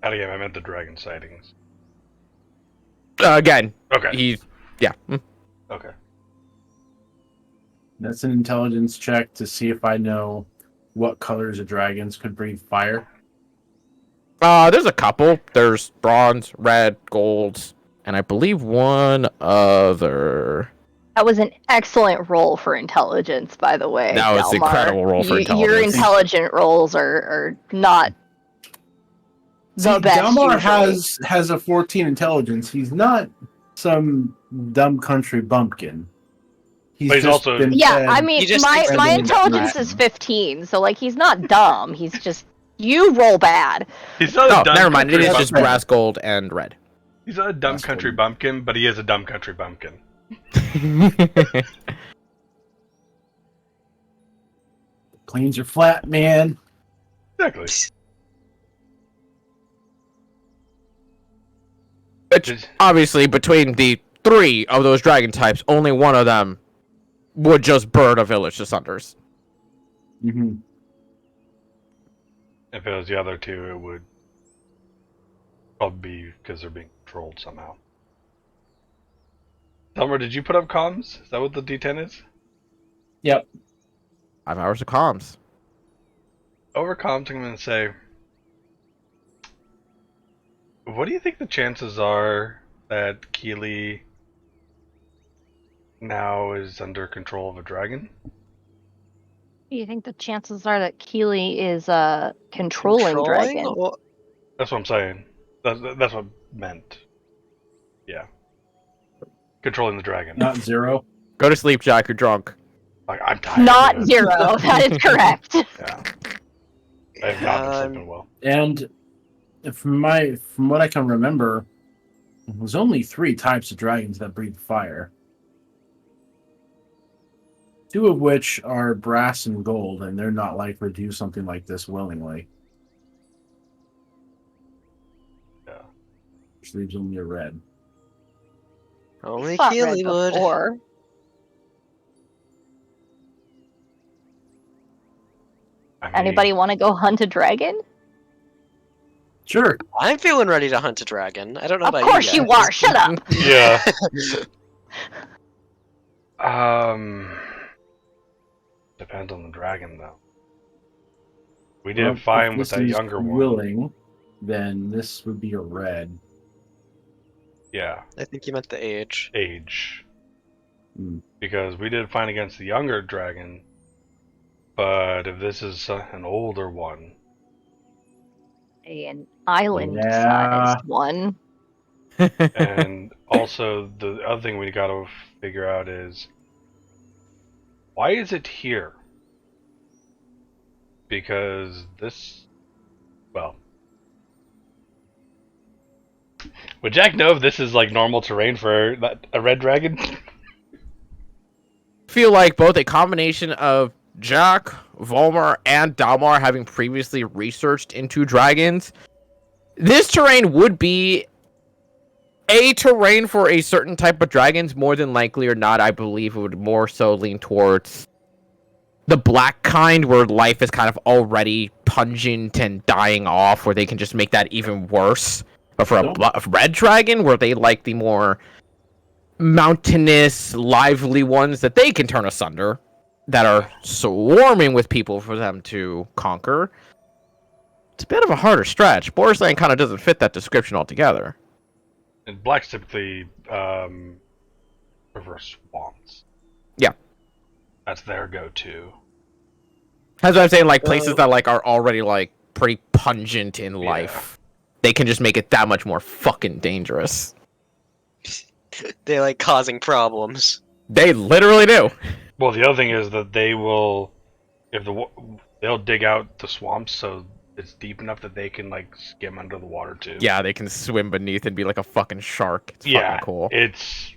Again, I meant the dragon sightings. Again, Okay. yeah. Okay. that's an intelligence check to see if I know what colors of dragons could breathe fire. There's a couple. There's bronze, red, gold, and I believe one other. That was an excellent roll for intelligence, by the way. That was an Dalmar. incredible roll for Your intelligence. intelligent rolls are not the See, best. Delmar usually. has a 14 intelligence. He's not some dumb country bumpkin. But he's just also- been Yeah, fed- I mean, You just my think Rather than intelligence Latin. is 15, so like he's not dumb. He's just you roll bad. He's not a Oh, dumb never mind. It country is That's just fair. brass, gold, and red. He's not a dumb That's country cool. bumpkin, but he is a dumb country bumpkin. plains are flat, man. Exactly. Which, obviously, between the 3 of those dragon types, only one of them would just burn a village to sunders. Mm-hmm. If it was the other two, it would probably be because they're being controlled somehow. Elmer, did you put up comms? Is that what the D10 is? Yep. 5 hours of comms. Over comms, I'm going to say, what do you think the chances are that Keely now is under control of a dragon? Do you think the chances are that Keely is controlling dragon? Or- That's what I'm saying. That's what I meant. Yeah. Controlling the dragon. Not 0. Go to sleep, Jack. You're drunk. Like, I'm tired. Not dude. 0. That is correct. Yeah. I have not been sleeping well. And from what I can remember, there's only 3 types of dragons that breathe fire. 2 of which are brass and gold, and they're not likely to do something like this willingly. Yeah. Which leaves only a red. Only Fought Keely red would. before. I mean, Anybody want to go hunt a dragon? Sure. I'm feeling ready to hunt a dragon. I don't know Of about course you you guys. are. Shut up. Yeah. Depends on the dragon, though. We did Well, fine if with this that is younger one. willing, then this would be a red. Yeah, I think you meant the age. age. Hmm. Because we did fine against the younger dragon, but if this is an older one, An island Yeah. sized one. and also the other thing we gotta figure out is, why is it here? Because this, well, would Jack know if this is like normal terrain for a red dragon? Feel like both a combination of Jack, Volmar, and Dalmar having previously researched into dragons, this terrain would be a terrain for a certain type of dragons. More than likely or not, I believe it would more so lean towards the black kind, where life is kind of already pungent and dying off, where they can just make that even worse. But for a red dragon, where they like the more mountainous, lively ones that they can turn asunder, that are swarming with people for them to conquer, it's a bit of a harder stretch. Boris Lane kind of doesn't fit that description altogether. And black's typically reverse swamps. Yeah. That's their go-to. That's what I'm saying, like places that like are already like pretty pungent in life. They can just make it that much more fucking dangerous. They like causing problems. They literally do. Well, the other thing is that they will, they'll dig out the swamps so it's deep enough that they can like skim under the water too. Yeah, they can swim beneath and be like a fucking shark. It's fucking cool. It's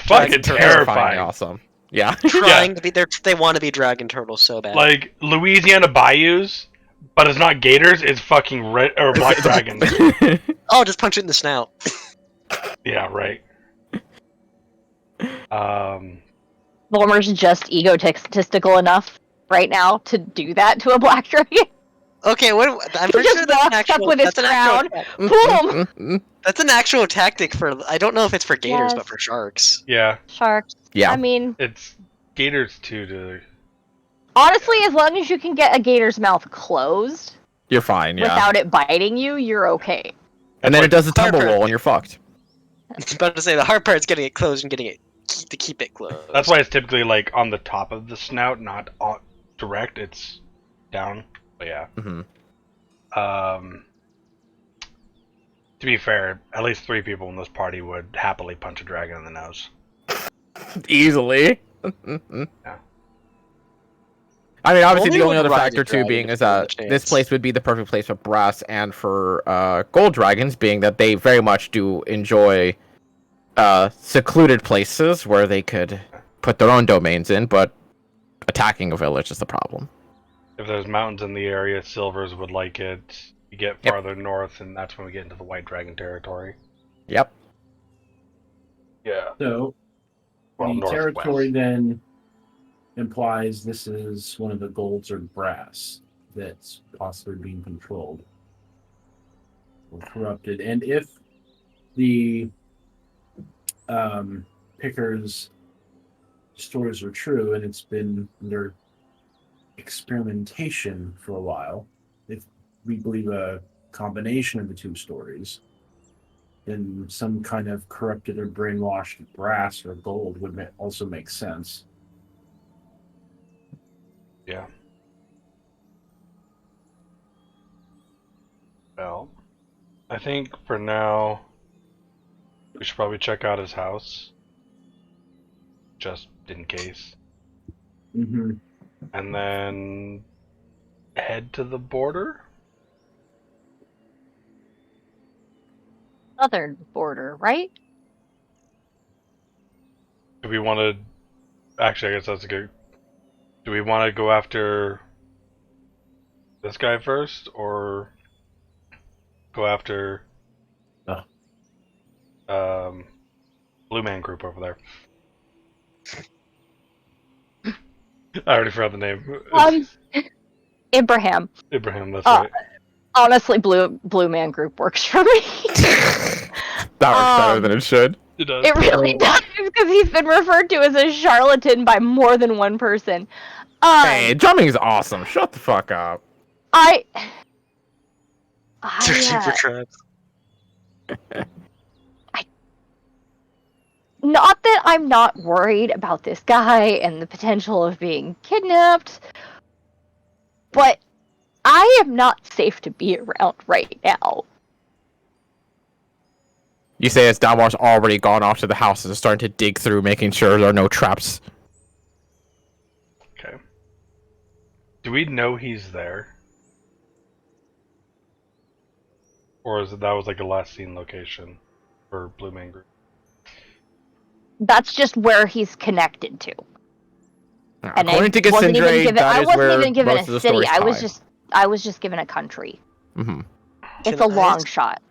fucking terrifying. Awesome. Yeah. Trying to be they want to be dragon turtles so bad. Like Louisiana bayous, but it's not gators. It's fucking red or black dragons. Oh, just punch it in the snout. Yeah, right. Volmer's just egotistical enough right now to do that to a black dragon. Okay, I'm He pretty just sure that's an walks up actual. with his That's an actual. crown. Boom! That's an actual tactic for. I don't know if it's for gators, Yes. but for sharks. Yeah, Sharks. Yeah. I mean, it's gators too. To honestly, as long as you can get a gator's mouth closed You're fine, yeah. without it biting you, you're okay. And then it does a tumble Harper. roll and you're fucked. I was about to say the hard part's getting it closed and getting it to keep it closed. that's why it's typically like on the top of the snout, not on direct. It's down. But yeah. Hmm. To be fair, at least 3 people in this party would happily punch a dragon in the nose. Easily. Yeah. I mean, obviously, Only the only would other ride factor a too dragon being if is given the that chance. this place would be the perfect place for brass and for gold dragons, being that they very much do enjoy secluded places where they could put their own domains in, but attacking a village is the problem. If there's mountains in the area, silvers would like it. You get Yep. farther north, and that's when we get into the white dragon territory. Yep. Yeah. So Well, the northwest. territory then implies this is one of the golds or brass that's possibly being controlled or corrupted. And if the Picker's stories are true, and it's been under experimentation for a while, if we believe a combination of the two stories, then some kind of corrupted or brainwashed brass or gold would also make sense. Yeah. Well, I think for now, we should probably check out his house. Just in case. Mm-hmm. And then head to the border? Southern border, right? Do we want to... Actually, I guess that's a good... Do we want to go after this guy first, or go after Blue Man Group over there? I already forgot the name. Abraham. Ibrahim, that's right. Honestly, Blue Man Group works for me. That works better than it should. It does. It really does, because he's been referred to as a charlatan by more than one person. Hey, drumming is awesome. Shut the fuck up. 13 for traps. Not that I'm not worried about this guy and the potential of being kidnapped, but I am not safe to be around right now. You say as Dalmar's already gone off to the house and is starting to dig through, making sure there are no traps. Okay. Do we know he's there? Or is it that was like a last seen location for Blue Man Group? That's just where he's connected to. And According to I wasn't even Cassandra, given, that I is wasn't where even given most a of the city. stories I was just given a country. Mm-hmm. It's Can a long I- shot.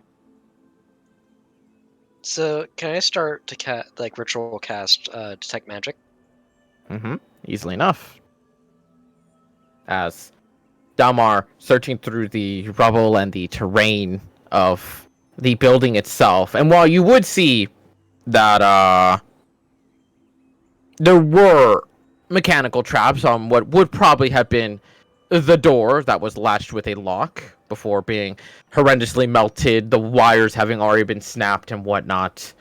So, can I start to ritual cast detect magic? Mm-hmm. Easily enough. As Dalmar, searching through the rubble and the terrain of the building itself, and while you would see that there were mechanical traps on what would probably have been the door that was latched with a lock before being horrendously melted, the wires having already been snapped and whatnot.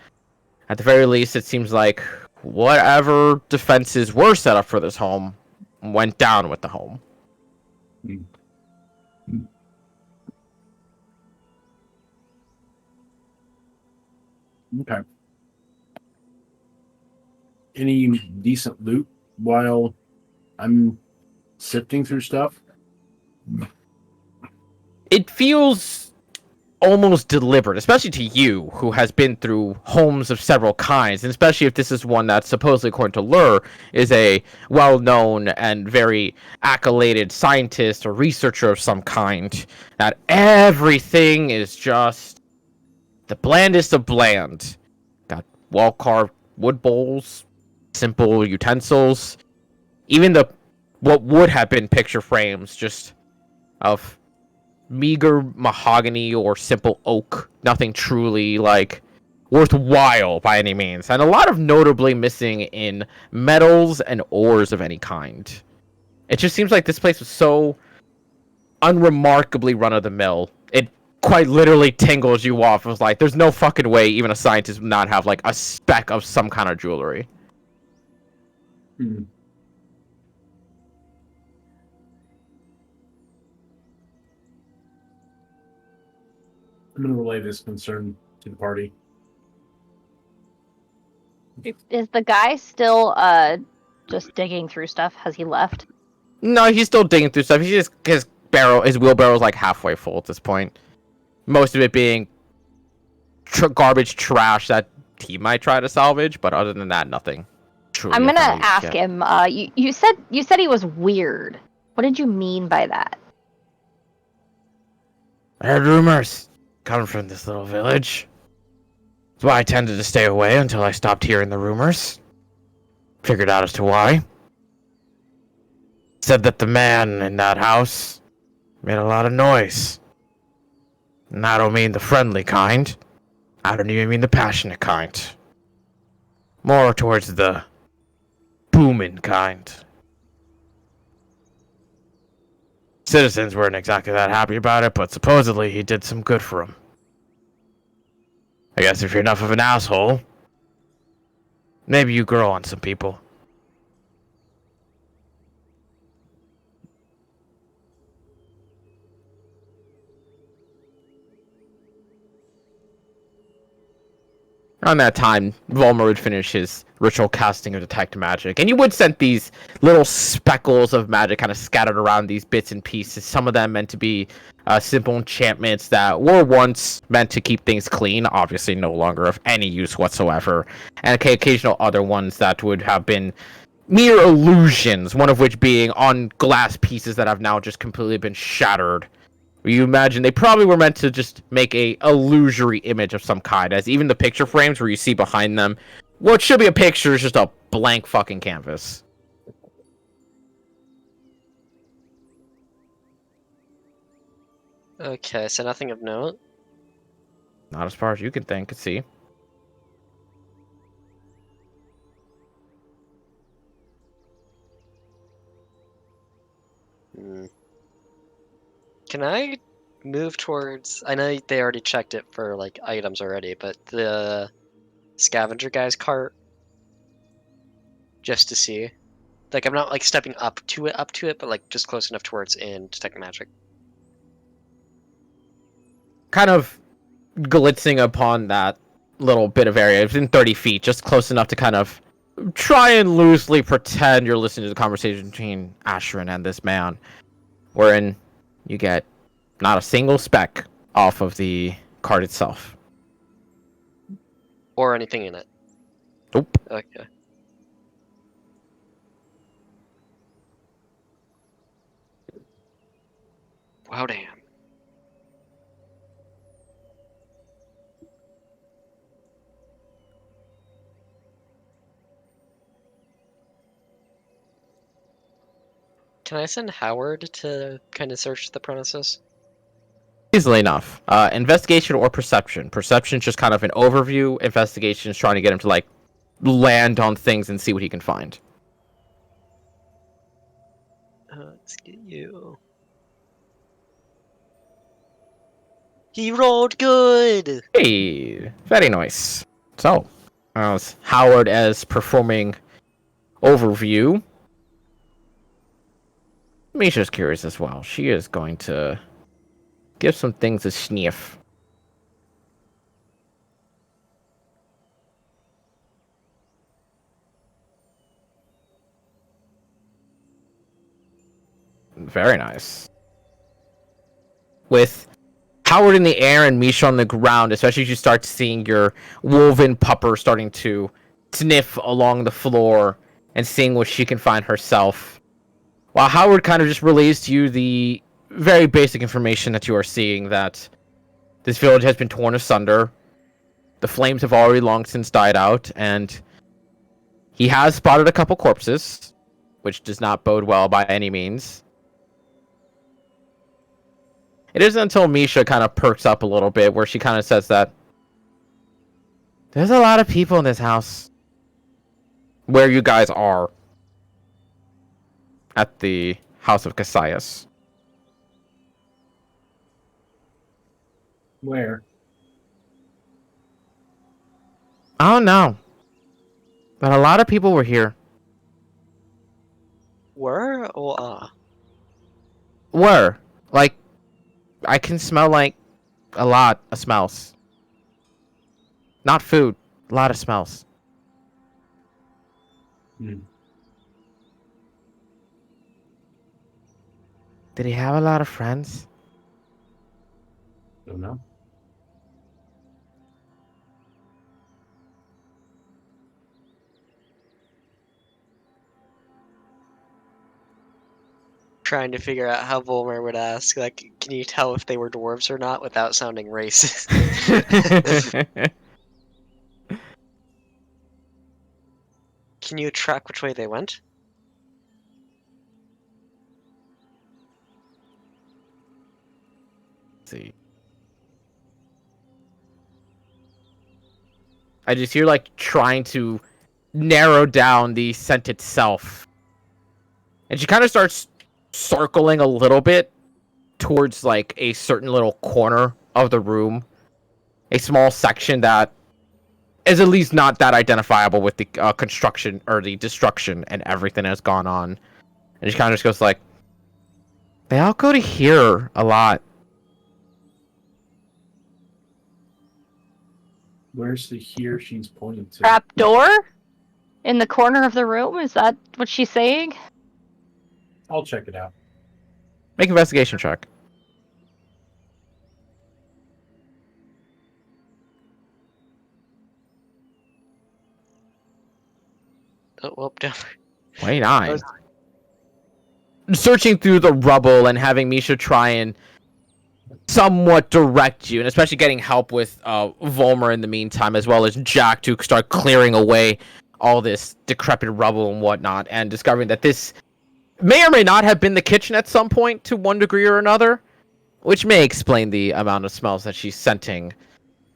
At the very least, it seems like whatever defenses were set up for this home went down with the home. Okay. Any decent loot while I'm sifting through stuff? It feels almost deliberate, especially to you, who has been through homes of several kinds, and especially if this is one that supposedly, according to Lur, is a well-known and very accoladed scientist or researcher of some kind, that everything is just the blandest of bland. Got wall-carved wood bowls, simple utensils, even what would have been picture frames just of meager mahogany or simple oak, nothing truly like worthwhile by any means, and a lot of notably missing in metals and ores of any kind. It just seems like this place was so unremarkably run-of-the-mill. It quite literally tingles you off. It was like, there's no fucking way even a scientist would not have like a speck of some kind of jewelry. Hmm. I'm going to relay this concern to the party. Is the guy still just digging through stuff? Has he left? No, he's still digging through stuff. He's just his wheelbarrow is like halfway full at this point. Most of it being garbage trash that he might try to salvage, but other than that, nothing. Truly I'm gonna of value ask yet. him. You said he was weird. What did you mean by that? I heard rumors coming from this little village. That's why I tended to stay away until I stopped hearing the rumors. Figured out as to why. Said that the man in that house made a lot of noise. And I don't mean the friendly kind. I don't even mean the passionate kind. More towards the booming kind. Citizens weren't exactly that happy about it, but supposedly he did some good for them. I guess if you're enough of an asshole, maybe you grow on some people. Around that time, Volmer would finish his ritual casting of detect magic, and you would send these little speckles of magic kind of scattered around these bits and pieces. Some of them meant to be simple enchantments that were once meant to keep things clean, obviously no longer of any use whatsoever, and occasional other ones that would have been mere illusions, one of which being on glass pieces that have now just completely been shattered. You imagine they probably were meant to just make a illusory image of some kind, as even the picture frames where you see behind them, what should be a picture is just a blank fucking canvas. Okay, so nothing of note. Not as far as you can think and see. Hmm. Can I move towards? I know they already checked it for like items already, but the scavenger guy's cart, just to see. Like I'm not like stepping up to it, but like just close enough towards and detect magic. Kind of glitzing upon that little bit of area, within 30 feet, just close enough to kind of try and loosely pretend you're listening to the conversation between Asherin and this man, wherein you get not a single speck off of the card itself. Or anything in it. Nope. Okay. Wow, damn. Can I send Howard to kind of search the premises? Easily enough. Investigation or perception. Perception's just kind of an overview. Investigation's trying to get him to like land on things and see what he can find. Let's get you. He rolled good! Hey, very nice. So, as Howard as performing overview, Misha's curious as well. She is going to give some things a sniff. Very nice. With Howard in the air and Misha on the ground, especially as you start seeing your woven pupper starting to sniff along the floor and seeing what she can find herself. While Howard kind of just relays to you the very basic information that you are seeing, that this village has been torn asunder. The flames have already long since died out, and he has spotted a couple corpses, which does not bode well by any means. It isn't until Misha kind of perks up a little bit where she kind of says that there's a lot of people in this house. Where you guys are. At the House of Cassius. Where? I don't know. But a lot of people were here. Were or Were. Like, I can smell like a lot of smells. Not food. A lot of smells. Hmm. Did he have a lot of friends? Don't know. trying to figure out how Volmer would ask, like, can you tell if they were dwarves or not without sounding racist? Can you track which way they went? See. I just hear like trying to narrow down the scent itself. And she kind of starts circling a little bit towards like a certain little corner of the room. A small section that is at least not that identifiable with the construction or the destruction and everything that's gone on. And she kind of just goes like, they all go to here a lot. Where's the here she's pointing to? Trap door in the corner of the room. Is that what she's saying? I'll check it out. Make an investigation check. Oh, well, down. 29. Searching through the rubble and having Misha try and somewhat direct you, and especially getting help with Volmer in the meantime, as well as Jack to start clearing away all this decrepit rubble and whatnot, and discovering that this may or may not have been the kitchen at some point to one degree or another, which may explain the amount of smells that she's scenting.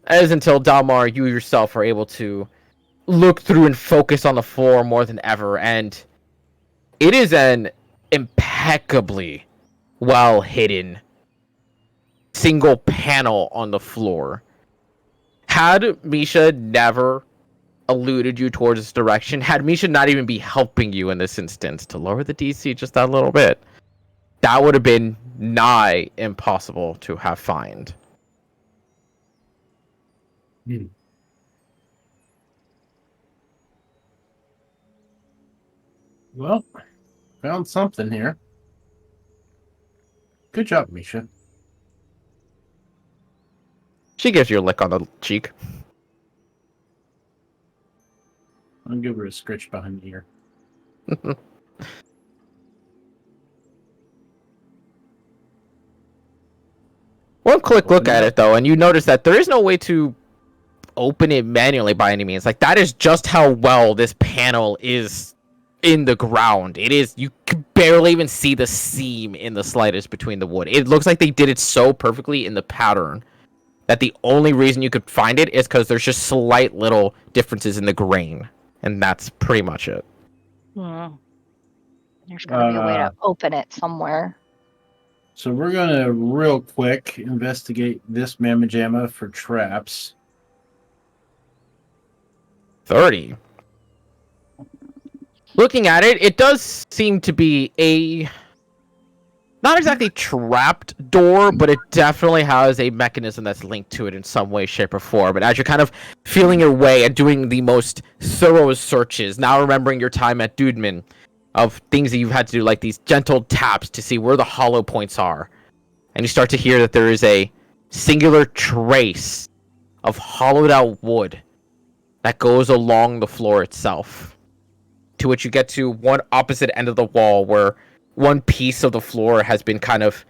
As until Dalmar, you yourself are able to look through and focus on the floor more than ever, and it is an impeccably well hidden single panel on the floor. Had Misha never alluded you towards this direction, had Misha not even be helping you in this instance to lower the DC just that little bit, that would have been nigh impossible to have find. Well, found something here. Good job, Misha. She gives you a lick on the cheek. I'll give her a scratch behind the ear. One quick look at it, though, and you notice that there is no way to open it manually by any means. Like, that is just how well this panel is in the ground. It is, you can barely even see the seam in the slightest between the wood. It looks like they did it so perfectly in the pattern that the only reason you could find it is because there's just slight little differences in the grain. And that's pretty much it. There's gotta be a way to open it somewhere. So we're gonna real quick investigate this mamma jamma for traps. 30. Looking at it, it does seem to be a not exactly trapped door, but it definitely has a mechanism that's linked to it in some way, shape, or form. And as you're kind of feeling your way and doing the most thorough searches, now remembering your time at Dudeman, of things that you've had to do, like these gentle taps to see where the hollow points are. And you start to hear that there is a singular trace of hollowed out wood that goes along the floor itself. To which you get to one opposite end of the wall where one piece of the floor has been kind of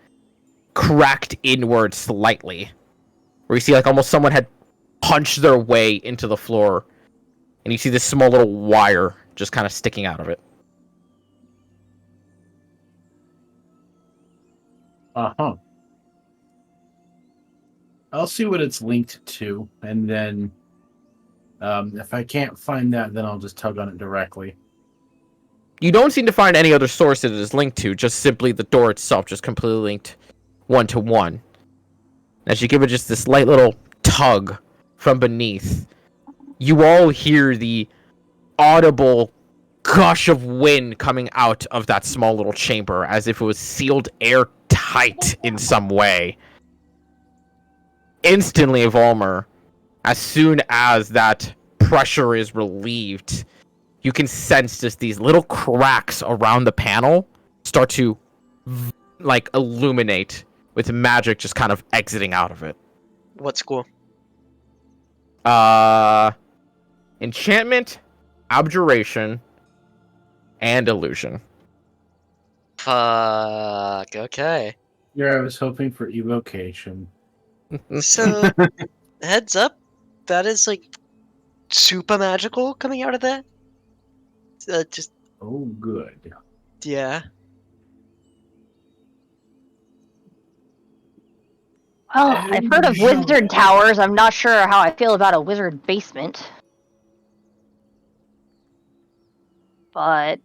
cracked inward slightly. Where you see like almost someone had punched their way into the floor. And you see this small little wire just kind of sticking out of it. Uh-huh. I'll see what it's linked to, and then if I can't find that, then I'll just tug on it directly. You don't seem to find any other source that it is linked to, just simply the door itself, just completely linked one-to-one. As you give it just this light little tug from beneath, you all hear the audible gush of wind coming out of that small little chamber, as if it was sealed airtight in some way. Instantly, Volmer, as soon as that pressure is relieved, you can sense just these little cracks around the panel start to, like, illuminate with magic just kind of exiting out of it. What school? Enchantment, Abjuration, and Illusion. Fuck, okay. Yeah, I was hoping for evocation. So, heads up, that is, like, super magical coming out of that. Just, Oh, good. yeah. Well, I've heard of wizard towers. I'm not sure how I feel about a wizard basement. but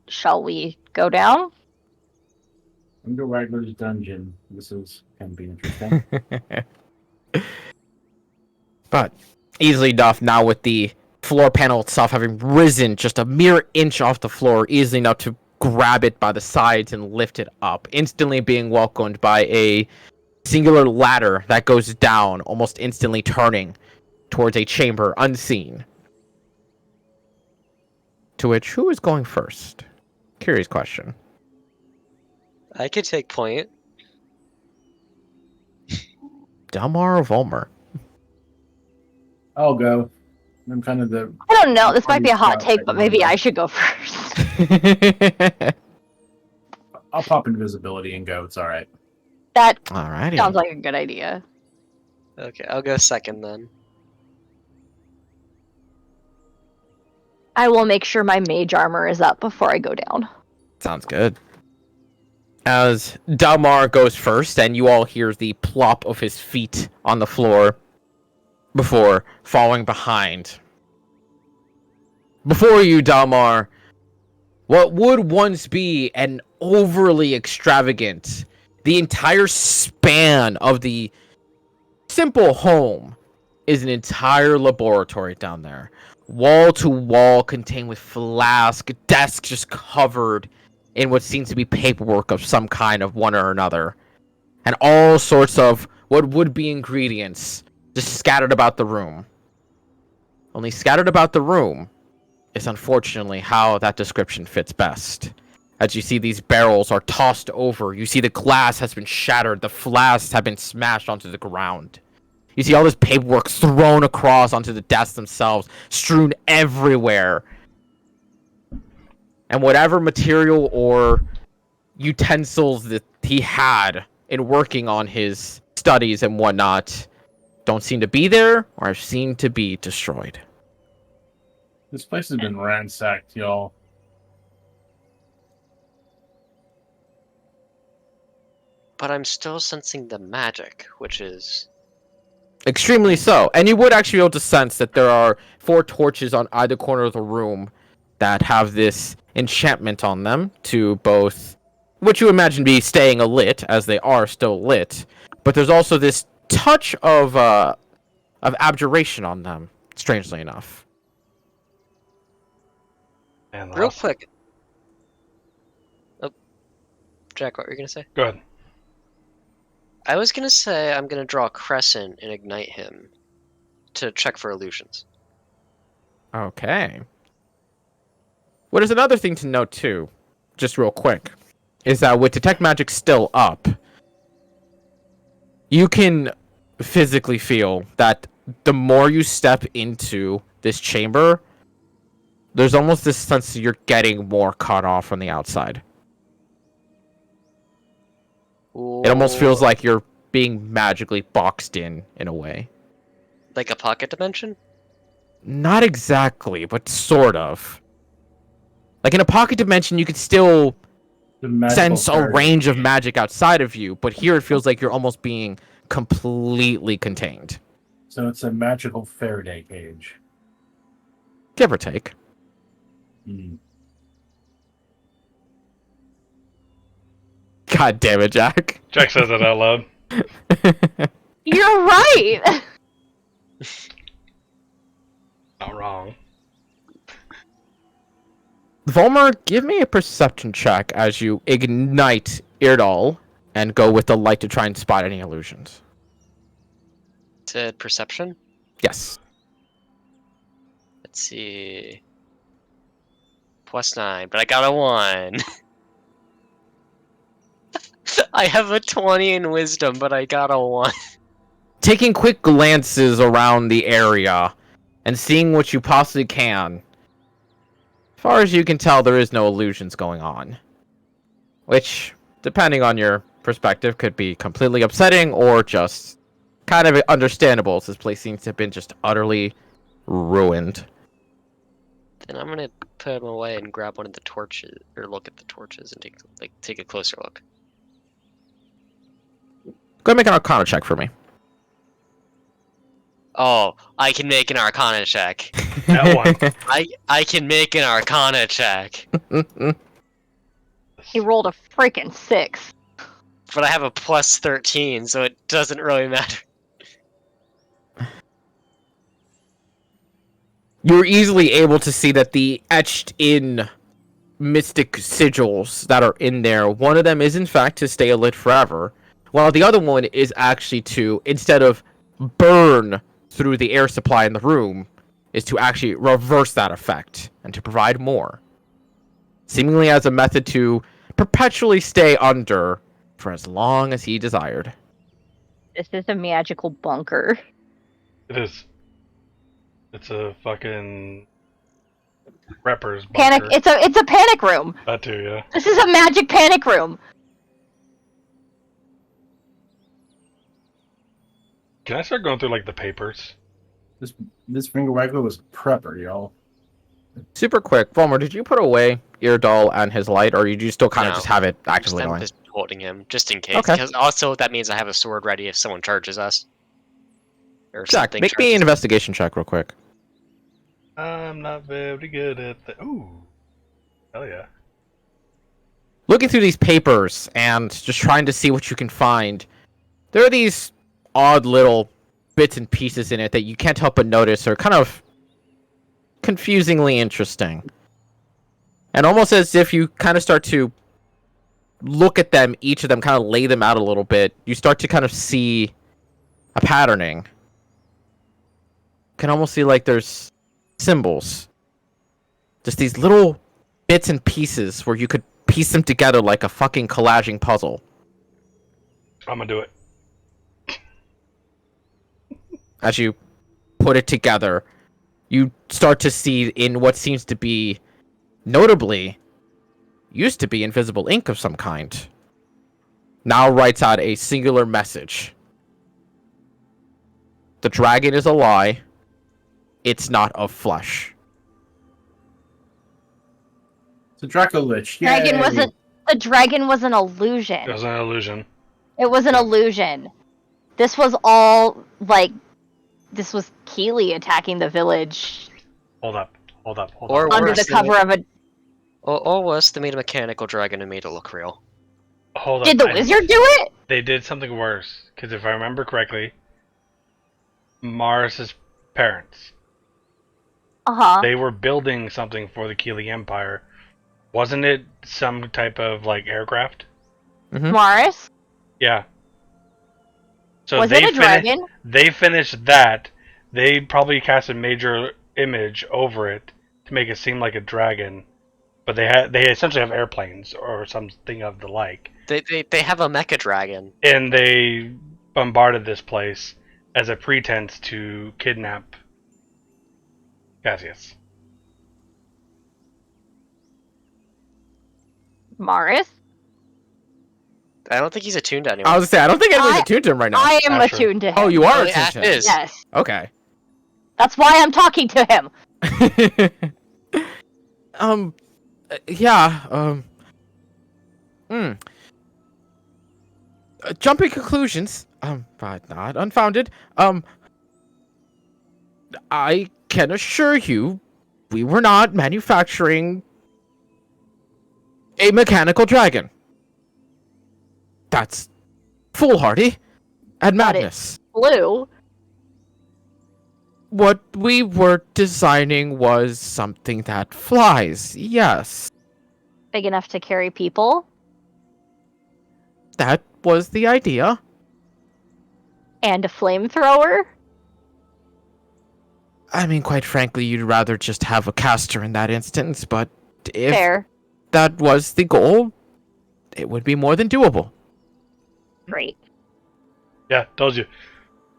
shall we go down? Under Wagner's dungeon. This is can be interesting. But easily enough, now with the floor panel itself having risen just a mere inch off the floor, easily enough to grab it by the sides and lift it up, instantly being welcomed by a singular ladder that goes down, almost instantly turning towards a chamber unseen. To which, who is going first? Curious question. I could take point. Delmar or Volmer? I'll go. I'm kind of the. I don't know. This might be a hot Scout take, right but now, maybe though. I should go first. I'll pop invisibility and go. It's all right. That Alrighty. sounds like a good idea. Okay, I'll go second then. I will make sure my mage armor is up before I go down. Sounds good. As Dalmar goes first, and you all hear the plop of his feet on the floor before falling behind. Before you, Dalmar, what would once be an overly extravagant, the entire span of the simple home is an entire laboratory down there. Wall to wall contained with flask, desks just covered in what seems to be paperwork of some kind of one or another. And all sorts of what would be ingredients just scattered about the room. Only scattered about the room is unfortunately how that description fits best. As you see, these barrels are tossed over. You see the glass has been shattered. The flasks have been smashed onto the ground. You see all this paperwork thrown across onto the desks themselves, strewn everywhere. And whatever material or utensils that he had in working on his studies and whatnot don't seem to be there or seem to be destroyed. This place has been ransacked, y'all. But I'm still sensing the magic, which is... Extremely so. And you would actually be able to sense that there are 4 torches on either corner of the room that have this enchantment on them to both, what you imagine be staying lit, as they are still lit, but there's also this touch of abjuration on them, strangely enough. And Real quick. Oh, Jack, what were you going to say? Go ahead. I was going to say I'm going to draw a crescent and ignite him to check for illusions. Okay. What is another thing to note, too, just real quick, is that with Detect Magic still up, you can physically feel that the more you step into this chamber, there's almost this sense that you're getting more cut off from the outside. It almost feels like you're being magically boxed in a way. Like a pocket dimension? Not exactly, but sort of. Like in a pocket dimension, you could still The magical sense a fairy range of cage. magic outside of you, but here it feels like you're almost being completely contained. So it's a magical Faraday cage. Give or take. Hmm. God damn it, Jack. Jack says it out loud. You're right! Not wrong. Volmer, give me a perception check as you ignite Irdal and go with the light to try and spot any illusions. To perception? Yes. Let's see. +9, but I got a 1. I have a 20 in wisdom, but I got a 1. Taking quick glances around the area and seeing what you possibly can, as far as you can tell, there is no illusions going on. Which, depending on your perspective, could be completely upsetting or just kind of understandable, as this place seems to have been just utterly ruined. Then I'm gonna put him away and grab one of the torches, or look at the torches and take a closer look. Go ahead and make an Arcana check for me. Oh, I can make an Arcana check. That one. I can make an Arcana check, He rolled a freaking 6. but I have a plus 13, so it doesn't really matter. You're easily able to see that the etched in mystic sigils that are in there, one of them is in fact to stay lit forever, while the other one is actually to, instead of burn through the air supply in the room, is to actually reverse that effect and to provide more. Seemingly as a method to perpetually stay under for as long as he desired. This is a magical bunker. It is. It's a fucking rapper's Panic. bunker. It's a panic room. That too, yeah. This is a magic panic room. Can I start going through like the papers? This finger waggler was a prepper, y'all. Super quick, Vollmer, did you put away Eardoll and his light, or you still kind of No. just have it actively I'm going? just holding him, just in case. Okay. Because also that means I have a sword ready if someone charges us. Or Jack, something make me an charges. investigation check real quick. I'm not very good at the. Ooh. Hell yeah. Looking through these papers and just trying to see what you can find, there are these odd little bits and pieces in it that you can't help but notice are kind of confusingly interesting. And almost as if you kind of start to look at them, each of them, kind of lay them out a little bit, you start to kind of see a patterning. You can almost see like there's symbols. Just these little bits and pieces where you could piece them together like a fucking collaging puzzle. I'm gonna do it. As you put it together, you start to see in what seems to be, notably, used to be invisible ink of some kind. Now writes out a singular message. The dragon is a lie. It's not of flesh. It's a Draco Lich. Dragon Yay. wasn't. The dragon was an illusion. It was an illusion. It was an illusion. This was all like. This was Keeley attacking the village Hold up. Hold up. Hold Or up. under worse, the cover of a. Or worse, they made a mechanical dragon and made it look real. Hold up. Did the wizard do it? They did something worse. Because if I remember correctly, Mars's parents, Uh-huh. they were building something for the Keeley Empire. Wasn't it some type of like aircraft? Morris? Yeah. So Was they it a dragon? They finished that. They probably cast a major image over it to make it seem like a dragon. But they essentially have airplanes or something of the like. They have a mecha dragon. And they bombarded this place as a pretense to kidnap Cassius. Morris? I don't think he's attuned to I anyone. was gonna say, I don't think anyone's I- attuned to him right now. I am Asher. attuned to him. Oh, you are Oh, attuned Ash to him. is. Yes. Okay. That's why I'm talking to him. Yeah, jumping conclusions, but not unfounded. I can assure you, we were not manufacturing a mechanical dragon. That's foolhardy and But madness. Blue. What we were designing was something that flies, yes. Big enough to carry people. That was the idea. And a flamethrower. I mean, quite frankly, you'd rather just have a caster in that instance, but if Fair. that was the goal, it would be more than doable. Great. Yeah, told you.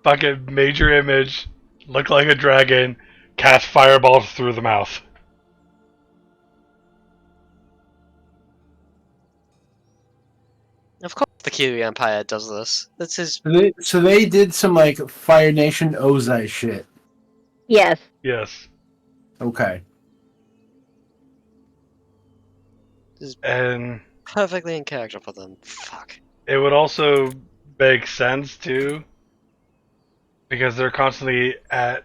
Fucking major image, look like a dragon, cast fireballs through the mouth. Of course, the Kiwi Empire does this. That's his. So they did some like Fire Nation Ozai shit. Yes. Yes. Okay. And Perfectly in character for them. Fuck. it would also make sense too, because they're constantly at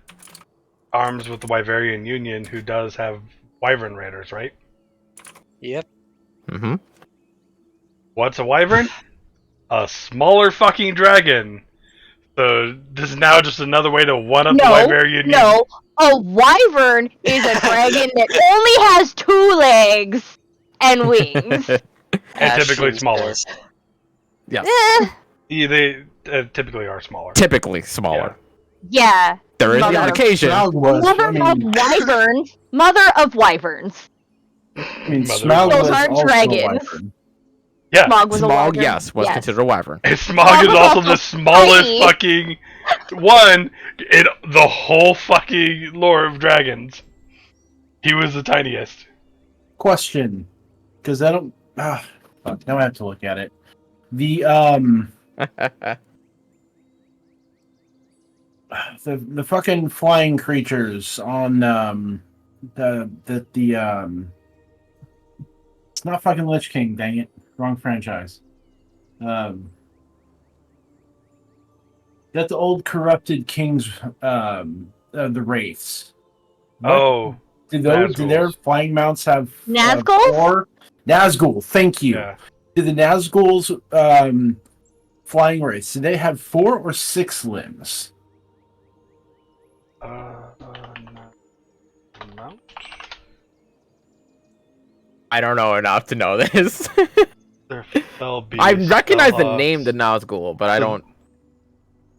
arms with the Wyverian Union, who does have Wyvern Raiders, right? Yep. Mm-hmm. What's a Wyvern? A smaller fucking dragon. So this is now just another way to one-up the Wyverian Union. No, a wyvern is a dragon that only has 2 legs and wings. And typically Ashen smaller. says. Yes. Eh, Yeah, they typically are smaller. Typically smaller. yeah. There is Mother the of- occasion. Smaug was, Mother I mean, of wyverns. Mother of wyverns. I mean, Mother Smaug of Those was aren't also a dragons. wyvern. Yeah, Smog was a Smog, wyvern. yes, was considered a wyvern. and Smog is was also also the smallest tiny. fucking one in the whole fucking lore of dragons. He was the tiniest. Question, because I don't. Fuck, now I have to look at it. The the fucking flying creatures on the it's not fucking Lich King, dang it, wrong franchise. That's the old corrupted kings, the wraiths. What Oh, did Nazguls. their flying mounts have? Nazguls? 4? Nazgul, thank you. yeah. Did the Nazgul's flying wraiths? Did they have 4 or 6 limbs? Mount? I don't know enough to know this. They're fell beasts. I recognize the Hellhawks. name the Nazgul, but I don't.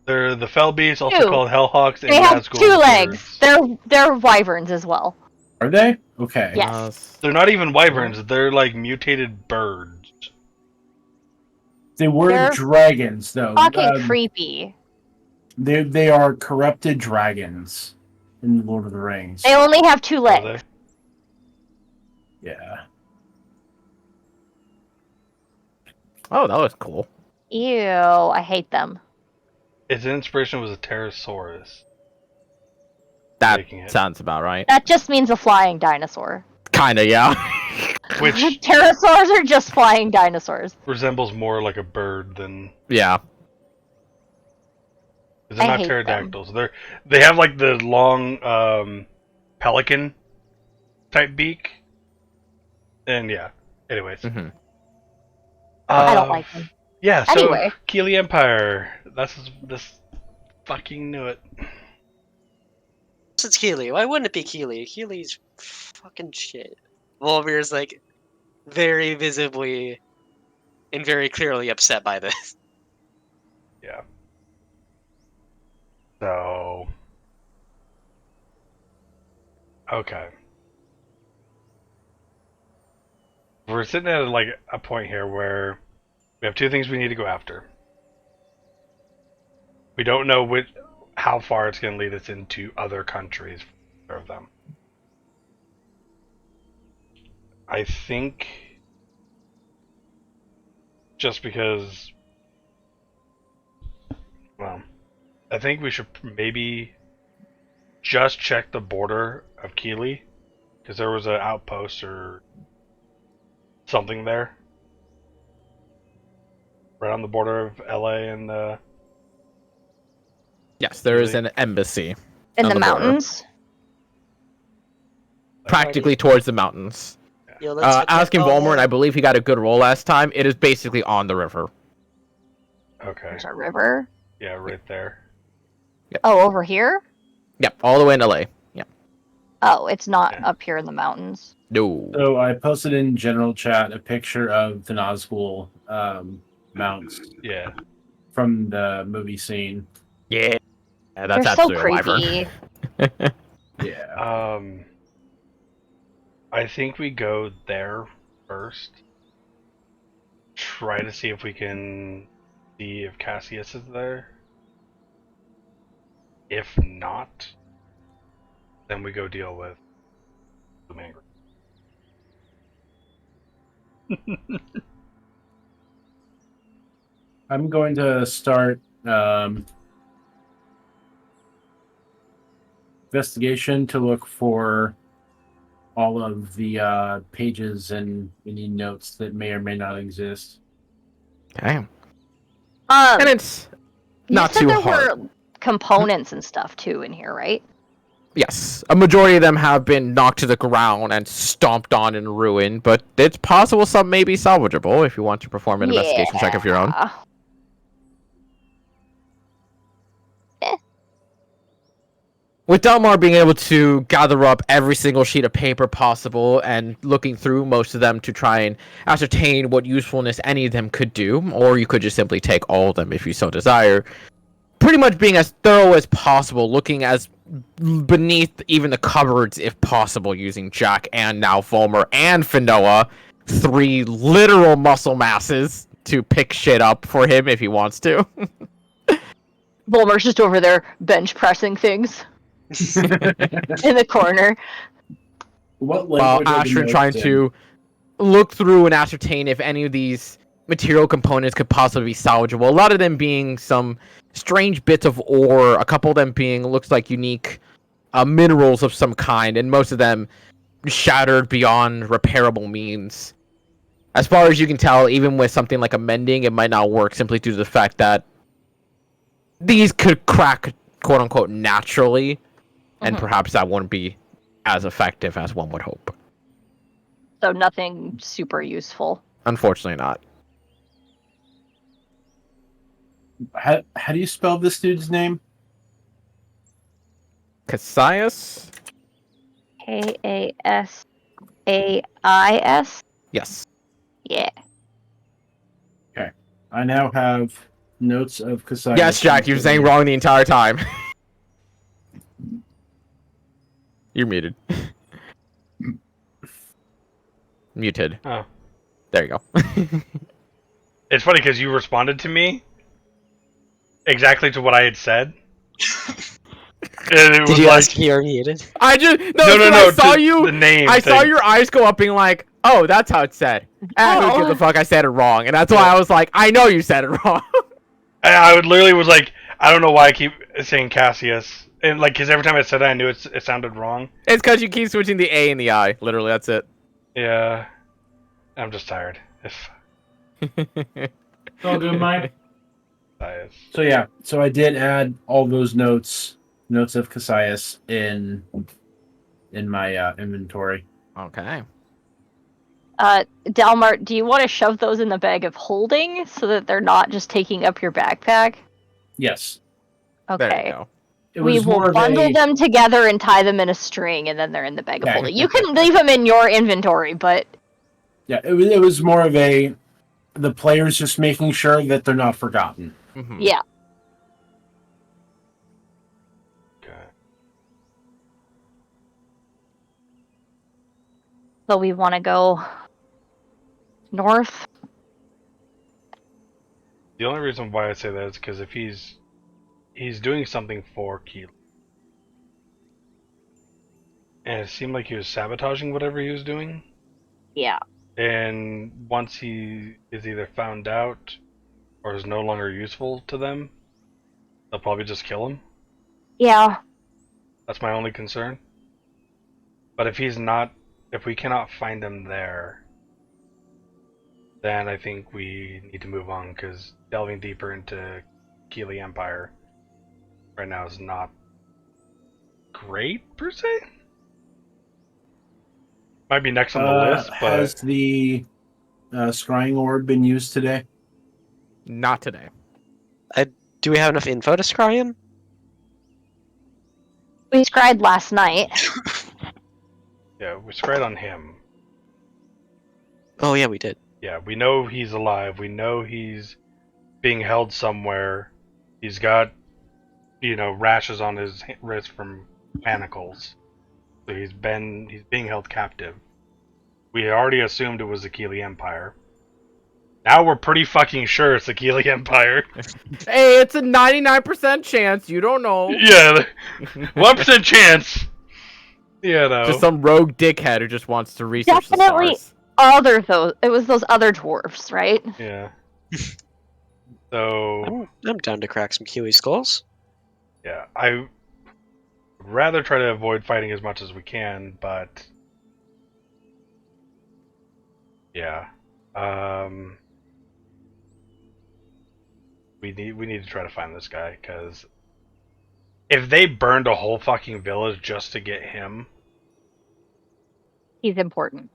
They're the fell beasts, also 2. called Hellhawks, and They have Nazgul 2 legs. birds. They're wyverns as well. Are they? Okay. Yes. They're not even wyverns. They're like mutated birds. They were They're dragons, though. Fucking creepy. They are corrupted dragons in Lord of the Rings. They only have 2 Are legs. they? Yeah. Oh, that was cool. Ew, I hate them. Its inspiration was a pterosaurus. That Making it. sounds about right. That just means a flying dinosaur. Kinda, yeah. Which Pterosaurs are just flying dinosaurs. resembles more like a bird than... Yeah. They're I not hate pterodactyls. They have like the long pelican type beak. And yeah. Anyways. hmm I don't like them. Yeah, so Anyway. Keeley Empire. This fucking knew it. It's Keely. Why wouldn't it be Keely? Keely's fucking shit. Volmir's like very visibly and very clearly upset by this. Yeah. So okay. We're sitting at like a point here where we have 2 things we need to go after. We don't know how far it's going to lead us into other countries of them. I think just because, well, I think we should maybe just check the border of Keeley, because there was an outpost or something there, right on the border of LA and Yes, there is an embassy In on the the border. mountains. practically towards the mountains. Yo, let's look at Asking all Volmer, and the- I believe he got a good roll last time. It is basically on the river. Okay, There's a river. yeah, right there. Oh, over here? Yep, all the way in LA. Yep. Oh, it's not Yeah. up here in the mountains. No. So I posted in general chat a picture of the Nazgul mounts Yeah, from the movie scene. Yeah. They're That's so absolutely a creepy. wyvern. Yeah. I think we go there first. Try to see if we can see if Cassius is there. If not, then we go deal with the Mangre. I'm going to start investigation to look for all of the pages and any notes that may or may not exist. Okay. And it's you not said too there hard. were components and stuff too in here, right? Yes, a majority of them have been knocked to the ground and stomped on and ruined, but it's possible some may be salvageable if you want to perform an investigation check of your own. Yeah. With Delmar being able to gather up every single sheet of paper possible and looking through most of them to try and ascertain what usefulness any of them could do, or you could just simply take all of them if you so desire, pretty much being as thorough as possible, looking as beneath even the cupboards if possible, using Jack and now Volmer and Finoa, 3 literal muscle masses to pick shit up for him if he wants to. Volmer's just over there bench pressing things in the corner. What While language are the Ashrin notes trying in? to look through and ascertain if any of these material components could possibly be salvageable. A lot of them being some strange bits of ore, a couple of them being looks like unique minerals of some kind, and most of them shattered beyond repairable means. As far as you can tell, even with something like a mending, it might not work simply due to the fact that these could crack, quote unquote, naturally, and Mhm. perhaps that wouldn't be as effective as one would hope. So nothing super useful. Unfortunately, not. How do you spell this dude's name? Cassius? Kasais. Yes. Yeah. I now have notes of Cassius. Yes, Jack, you're saying wrong the entire time. You're muted. Muted. Oh. There you go. It's funny because you responded to me exactly to what I had said. And it Did was you like, ask me or muted? I just no, I saw to you. the name I saw thing. your eyes go up, being like, "Oh, that's how it's said." And I don't give Oh. the fuck. I said it wrong, and that's why I was like, "I know you said it wrong." I would literally was like, I don't know why I keep saying Cassius, and like, because every time I said it, I knew it sounded wrong. It's because you keep switching the A and the I. Literally, that's it. Yeah, I'm just tired. If It's all good, Mike. Cassius. So yeah, so I did add all those notes of Cassius in my inventory. Okay. Dalmart, do you want to shove those in the bag of holding so that they're not just taking up your backpack? Yes, There you Okay. go. it We was more will of bundle a them together and tie them in a string, and then they're in the bag of Okay. holding. You can leave them in your inventory, but yeah. It was more of a the players just making sure that they're not forgotten. Mhm. yeah. Okay. So we want to go north. The only reason why I say that is because if he's doing something for Keely, and it seemed like he was sabotaging whatever he was doing. Yeah. And once he is either found out or is no longer useful to them, they'll probably just kill him. Yeah. That's my only concern. But if we cannot find him there, then I think we need to move on, because delving deeper into Keely Empire right now is not great, per se. Might be next on the list, but Has the scrying orb been used today? Not today. Do we have enough info to scry him? We scried last night. yeah, we scryed on him. Oh yeah, we did. Yeah, we know he's alive. We know he's being held somewhere. He's got, rashes on his wrist from manacles. So he's being held captive. We already assumed it was the Keely Empire. Now we're pretty fucking sure it's the Keely Empire. Hey, it's a 99% chance. You don't know. Yeah, 1% chance. Yeah, Just some rogue dickhead who just wants to research Definitely. the stars. It was those other dwarfs, right? Yeah. So I'm down to crack some Kiwi skulls. yeah, I would rather try to avoid fighting as much as we can, but yeah, we need to try to find this guy, because if they burned a whole fucking village just to get him, He's important.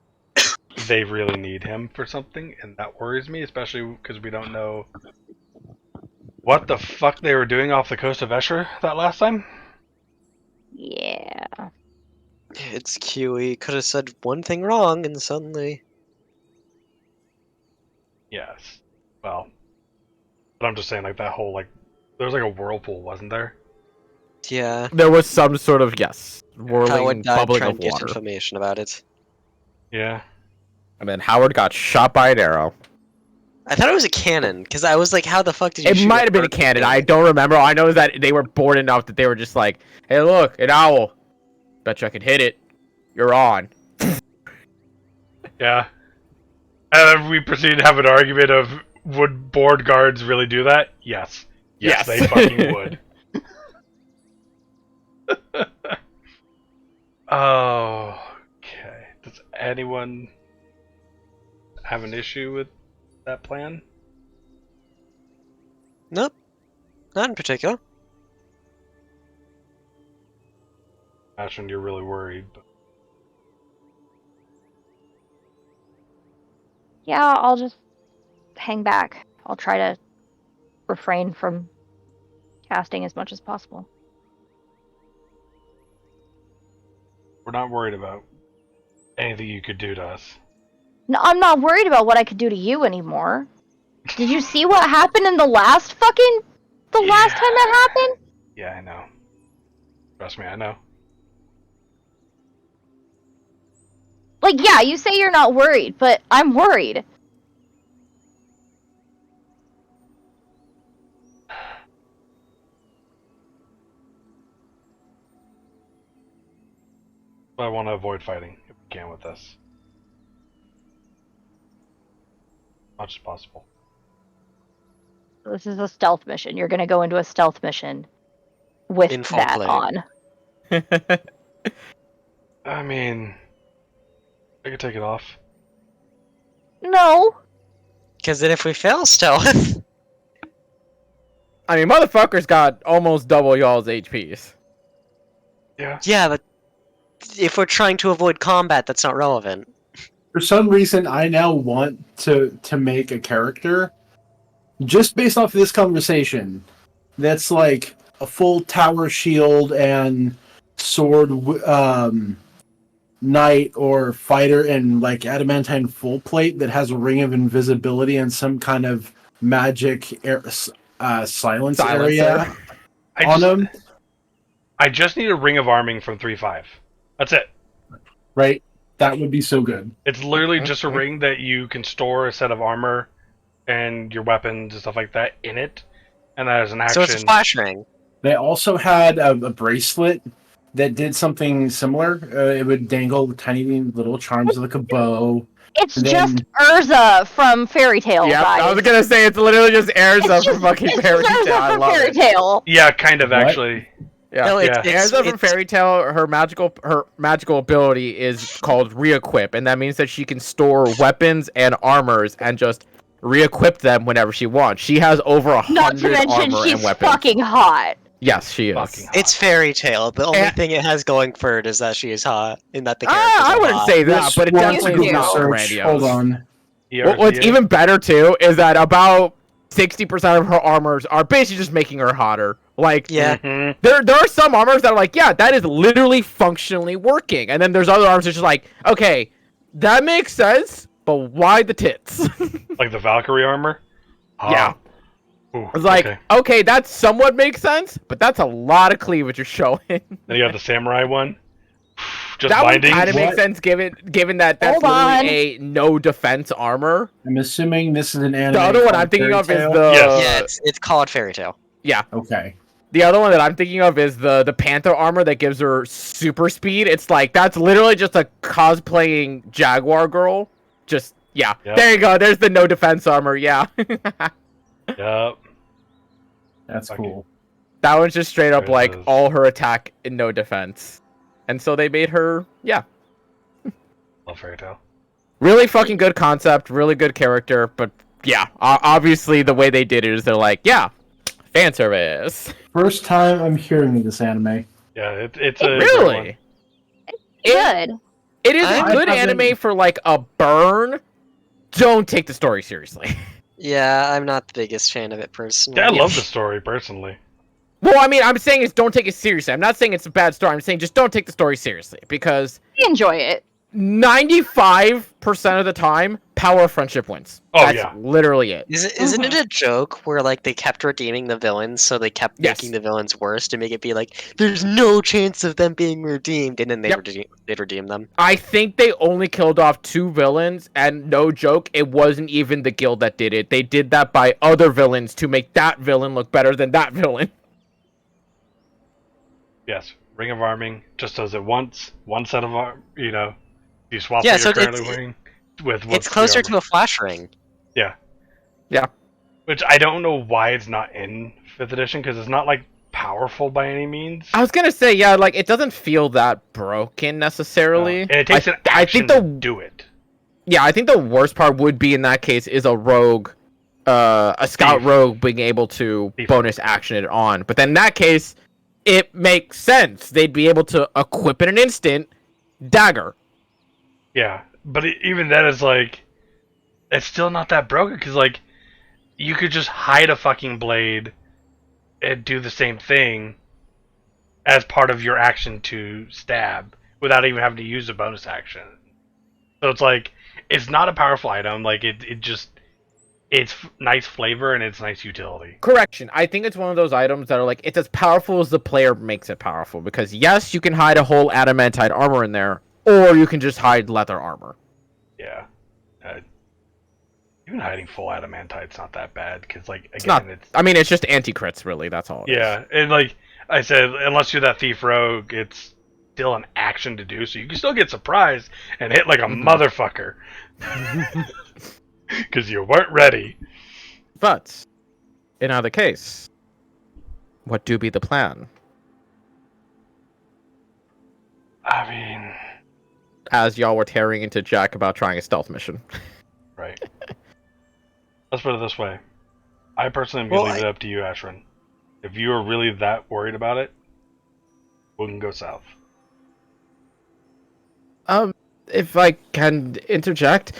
they really need him for something, and that worries me, especially because we don't know what the fuck they were doing off the coast of Escher that last time. Yeah. It's QE. Could have said one thing wrong and suddenly. Yes. Well, but I'm just saying, like, that whole, like, there was like a whirlpool, wasn't there? Yeah. There was some sort of Howard whirling died bubbling trying of to get water, information about it. Yeah. and then Howard got shot by an arrow. I thought it was a cannon, because I was like, how the fuck did you It shoot might have been a bird with cannon. I don't remember. All I know is that they were bored enough that they were just like, "Hey, look, an owl. Bet you I can hit it. You're on." Yeah. And then we proceeded to have an argument of, would board guards really do that? Yes. Yes, Yes. they fucking would. Oh, okay. Does anyone have an issue with that plan? Nope. Not in particular. Ashton, you're really worried. But... Yeah, I'll just hang back. I'll try to refrain from casting as much as possible. We're not worried about anything you could do to us. No, I'm not worried about what I could do to you anymore. Did you see what happened in the last time that happened? Yeah, I know. Trust me, I know. Like, yeah, you say you're not worried, but I'm worried. But I want to avoid fighting if we can with this. As much as possible. This is a stealth mission. You're gonna go into a stealth mission with In full that play. on. I mean, I could take it off. No. Because then if we fail stealth... I mean, motherfucker's got almost double y'all's HPs. Yeah. yeah, but if we're trying to avoid combat, that's not relevant. For some reason, I now want to make a character just based off of this conversation. That's like a full tower shield and sword, knight or fighter in like adamantine full plate that has a ring of invisibility and some kind of magic silence area on them. I just need a ring of arming from 3.5. That's it. Right? That would be so good. It's literally just a ring that you can store a set of armor and your weapons and stuff like that in it, and that is an action. So it's a flash ring. They also had a bracelet that did something similar. It would dangle tiny little charms like a bow. It's And just then- Urza from Fairy Tail, Yep, guys. I was gonna say it's literally just Erza It's from fucking it's Fairy just Tail. Urza I from love Fairy it. Tail. Yeah, kind of What? actually. Yeah. No, Yeah. Erza from Fairy Tail, her magical ability is called re-equip, and that means that she can store weapons and armors and just re-equip them whenever she wants. She has over Not to 100 mention armor she's and weapons. fucking hot. Yes, she is. Fucking hot. It's Fairy Tale. The only And- thing it has going for it is that she is hot, and that the characters I are wouldn't hot. say that, This but it wants definitely Google is not search. grandiose. Hold on. What's ERCA? even better too is that about 60% of her armors are basically just making her hotter. Like, Yeah. Mhm. there are some armors that are like, yeah, that is literally functionally working, and then there's other armors that's just like, okay, that makes sense, but why the tits? Like the Valkyrie armor? Yeah. Ooh, It's like, okay. okay, that somewhat makes sense, but that's a lot of cleavage you're showing. Then you got the samurai one. Just That one binding. kind of makes What? sense given that that's Hold on. literally a no defense armor. I'm assuming this is an anime. The other one I'm called thinking Fairy of is Tail? the Yeah, it's called Fairy Tale. Okay. The other one that I'm thinking of is the Panther armor that gives her super speed. It's like, that's literally just a cosplaying Jaguar girl. Just, yeah. Yep. There you go. There's the no defense armor, yeah. Yup. That's Okay. cool. That one's just straight up There it like is. all her attack and no defense. And so they made her, yeah. Love Fairy Tale. Really fucking good concept, really good character, but yeah, obviously the way they did it is they're like, yeah, Fan service. First time I'm hearing of this anime. Yeah, it's a great one. Really? Good. It is I a good haven't- anime for like a burn. Don't take the story seriously. Yeah, I'm not the biggest fan of it personally. Yeah, I love the story personally. Well, I mean, I'm saying is don't take it seriously. I'm not saying it's a bad story. I'm saying just don't take the story seriously because I enjoy it. 95% of the time, power of friendship wins. Oh, That's yeah. literally it. Isn't it a joke where like they kept redeeming the villains, so they kept Yes. making the villains worse to make it be like there's no chance of them being redeemed, and then they Yep. they'd redeem them. I think they only killed off 2 villains, and no joke, it wasn't even the guild that did it. They did that by other villains to make that villain look better than that villain. Yes, Ring of Arming just does it once. One set of you swap Yeah, what so you're currently it's- wearing with what's It's closer the to a flash ring. which I don't know why it's not in 5th edition because it's not like powerful by any means. I was gonna say, yeah, like, it doesn't feel that broken necessarily. And it takes an I action think to the do it. Yeah, I think the worst part would be in that case is a rogue, a scout Thief. rogue being able to Thief. bonus action it on. But then in that case, it makes sense. They'd be able to equip in an instant, dagger. Yeah, but even that is like, it's still not that broken because like, you could just hide a fucking blade and do the same thing as part of your action to stab without even having to use a bonus action. So it's like, it's not a powerful item. Like it's nice flavor and it's nice utility. Correction, I think it's one of those items that are like, it's as powerful as the player makes it powerful. Because yes, you can hide a whole adamantite armor in there, or you can just hide leather armor. Yeah. Even hiding full adamantite's not that bad because like again not- it's I mean, it's just anti-crits, really, that's all it is. yeah, and like I said, unless you're that thief rogue, it's still an action to do, so you can still get surprised and hit like a motherfucker because you weren't ready. But, in either case, what do be the plan? I mean, As y'all were tearing into Jack about trying a stealth mission. right. Let's put it this way. I personally am going to Well, leave it up to you, Ashrin. If you are really that worried about it, we can go south. If I can interject,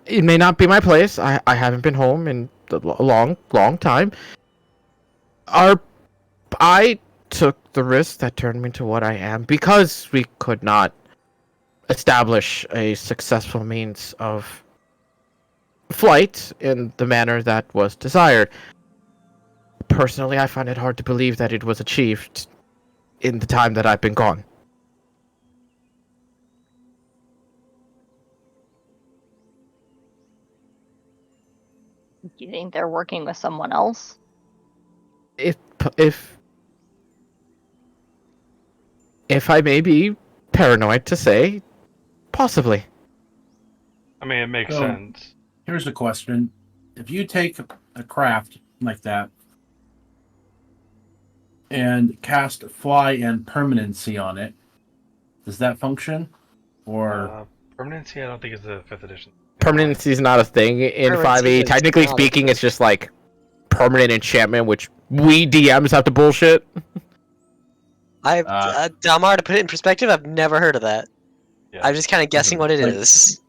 it may not be my place. I haven't been home in a long time. I took the risk that turned me to what I am because we could not establish a successful means of flight in the manner that was desired. Personally, I find it hard to believe that it was achieved in the time that I've been gone. Do you think they're working with someone else? If I may be paranoid to say, possibly. I mean, it makes So- sense. Here's a question. If you take a craft like that and cast fly and permanency on it, does that function? Or Permanency, I don't think is the 5th edition. Permanency is not a thing in Permanency 5e. is Technically not a speaking, thing. it's just like permanent enchantment, which we DMs have to bullshit. Dalmar, to put it in perspective, I've never heard of that. Yeah. I'm just kind of guessing what it Like- is.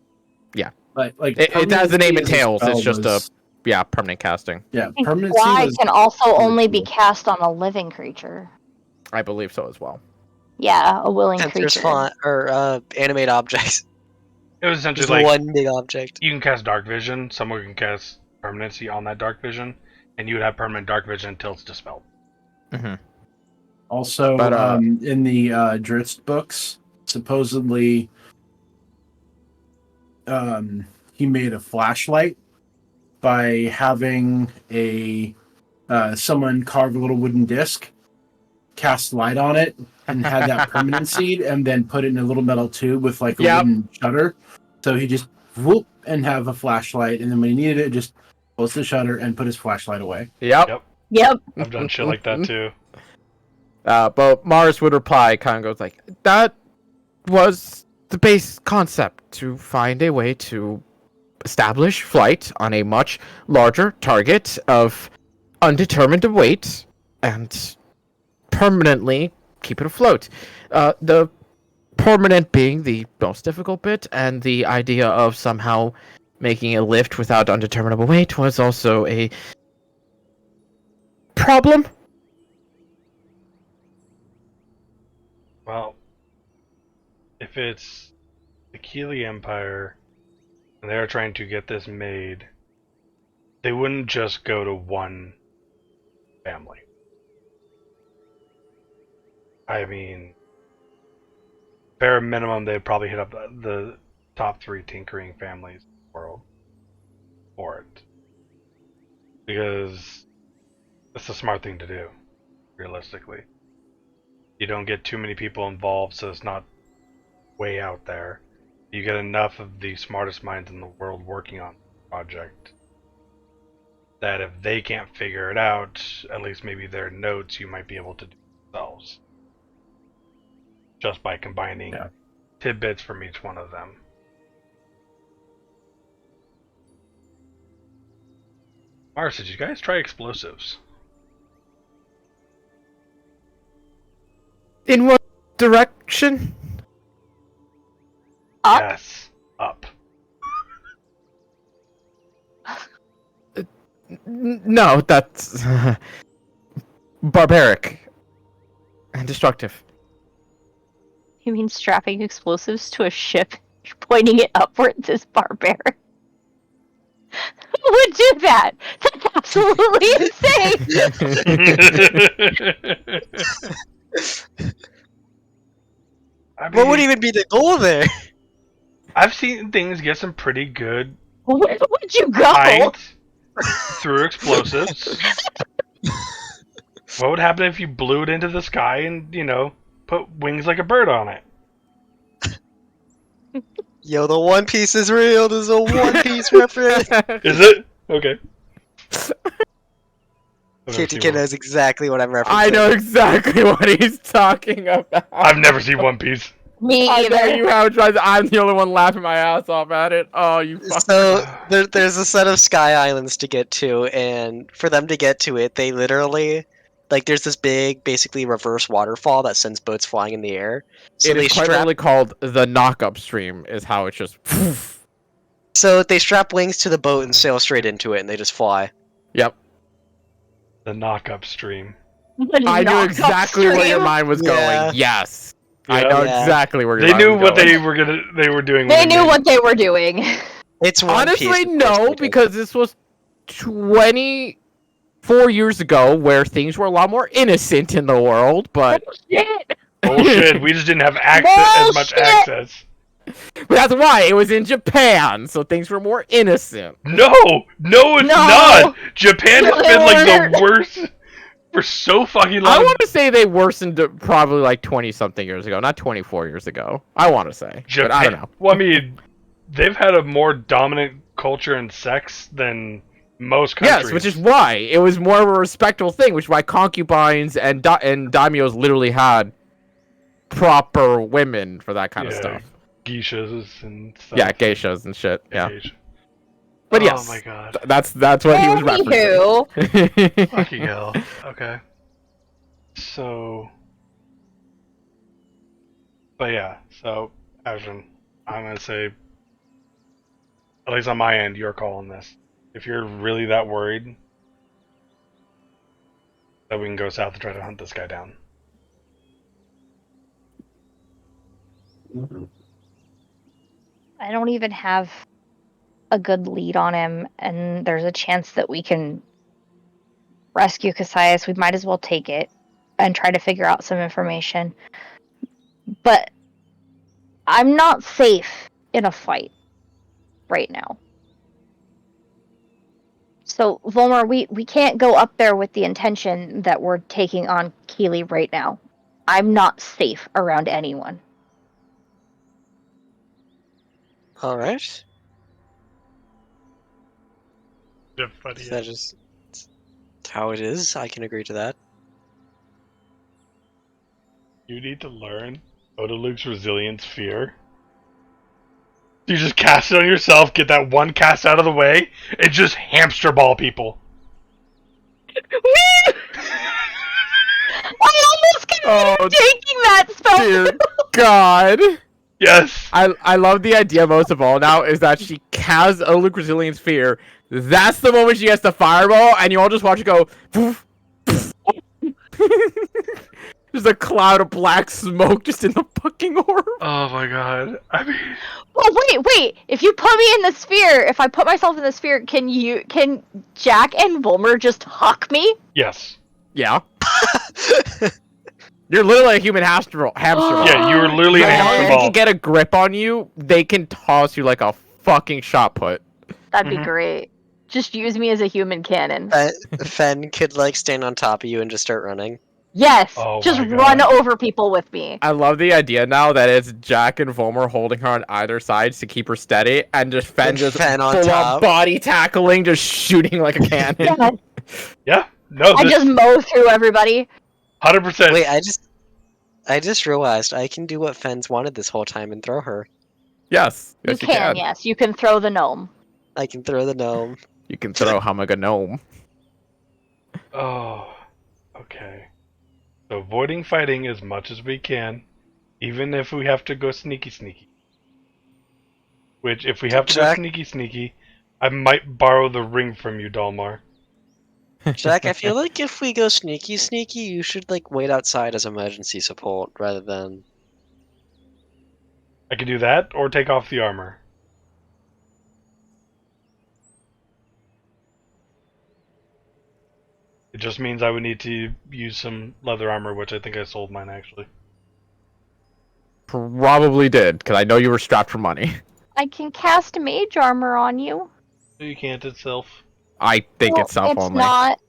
like It, as the name permanency as a entails, it's spell just was- a permanent casting. yeah, I think permanency fly was can also really only be cool. cast on a living creature. I believe so as well. Yeah, a willing Sensors creature. font or animate objects. It was essentially Just like one big object. you can cast dark vision. Someone can cast permanency on that dark vision, and you would have permanent dark vision until it's dispelled. Also, But, in the Dritz books, supposedly, he made a flashlight by having a someone carve a little wooden disc, cast light on it, and had that permanency, and then put it in a little metal tube with like a Yep. wooden shutter. So he just whoop and have a flashlight, and then when he needed it, just close the shutter and put his flashlight away. Yep. Yep. I've done shit like that too. But Mars would reply, kind of goes like, that was the base concept, to find a way to establish flight on a much larger target of undetermined weight and permanently keep it afloat. The permanent being the most difficult bit, and the idea of somehow making a lift without undeterminable weight was also a problem. Well, if it's the Keeley Empire and they're trying to get this made, they wouldn't just go to one family. I mean, bare minimum, they'd probably hit up the top 3 tinkering families in the world for it. Because it's a smart thing to do, realistically. You don't get too many people involved, so it's not way out there. You get enough of the smartest minds in the world working on the project that if they can't figure it out, at least maybe their notes you might be able to do themselves. Just by combining tidbits from each one of them. Mars, did you guys try explosives? In what direction? Up? Yes, up. No, that's barbaric and destructive. You mean strapping explosives to a ship, pointing it upwards is barbaric? Who would do that? That's absolutely insane! I What would mean, even be the goal there? I've seen things get some pretty good Where would you go? height through explosives. What would happen if you blew it into the sky and, put wings like a bird on it? Yo, the One Piece is real. This is a One Piece reference. Is it? Okay. KTK knows exactly what I'm referencing. I know exactly what he's talking about. I've never seen One Piece. Me I know either. you haven't tried. I'm the only one laughing my ass off at it. Oh, you fuck. So there's a set of sky islands to get to, and for them to get to it, they literally there's this big, basically reverse waterfall that sends boats flying in the air. So It they is quite literally called the knock-up stream. Is how it's just. So they strap wings to the boat and sail straight into it, and they just fly. Yep. The knock-up stream. I knew exactly where your mind was Yeah. going. Yes. I Yeah. know Yeah. exactly where your They mind knew was what going. they were doing. They knew what they were doing. It's One Honestly, Piece, of course no, they do. because this was 24 years ago, where things were a lot more innocent in the world. But Shit! Bullshit. We just didn't have as much Bullshit! access. that's why it was in Japan, so things were more innocent. No, it's No. not. Japan has No, been they like weren't. the worst for so fucking long. I want to say they worsened probably like 20-something years ago, not 24 years ago. I want to say, but I don't know. Well, I mean, they've had a more dominant culture and sex than most countries. Yes, which is why it was more of a respectable thing, which is why concubines and daimyos literally had proper women for that kind of stuff. Geishas and stuff. Yeah, geishas and shit. Yeah, Geisha. but Oh yes, my god. that's what he was Anywho, referencing. Fucking hell. Okay. So. But yeah, so, Ashton, I'm gonna say, at least on my end, your call on this. If you're really that worried, that we can go south and try to hunt this guy down. I don't even have a good lead on him, and there's a chance that we can rescue Cassius. We might as well take it and try to figure out some information. But I'm not safe in a fight right now. So, Volmar, we can't go up there with the intention that we're taking on Keeley right now. I'm not safe around anyone. All right. Funny. That is how it is. I can agree to that. You need to learn Odaluke's resilience fear You just cast it on yourself, get that one cast out of the way, and just hamster ball people. I almost considered taking that spell. Dear God. Yes. I love the idea most of all now is that she casts a Luke Resilient Sphere. That's the moment she gets the fireball, and you all just watch it go. Poof, poof. There's a cloud of black smoke just in the fucking orb. Oh my god. I mean, Well, wait. If you put me in the sphere, if I put myself in the sphere, can Jack and Volmer just huck me? yes. Yeah. You're literally a human hamster ball. Yeah, you were literally an As long hamster as they ball. can get a grip on you, they can toss you like a fucking shot put. That'd be Mhm. great. Just use me as a human cannon. Fen could like stand on top of you and just start running. Yes, Oh just my God. run over people with me. I love the idea now that it's Jack and Volmer holding her on either side to keep her steady, and just Fen And just Fen on full on top. body tackling, just shooting like a cannon. Yeah, Yeah. No, I just mow through everybody. 100%. Wait, I just realized I can do what Fen's wanted this whole time and throw her. Yes, You yes, can, yes. You can throw the gnome. I can throw the gnome. You can throw Hamaga Gnome. Oh, okay. So avoiding fighting as much as we can, even if we have to go sneaky. Which, if we have to go Jack- sneaky, I might borrow the ring from you, Dalmar. Jack, I feel like if we go sneaky, you should like wait outside as emergency support rather than. I can do that, or take off the armor. It just means I would need to use some leather armor, which I think I sold mine actually. Probably did, because I know you were strapped for money. I can cast mage armor on you. So you can't itself. I think Well, it's self it's only. not.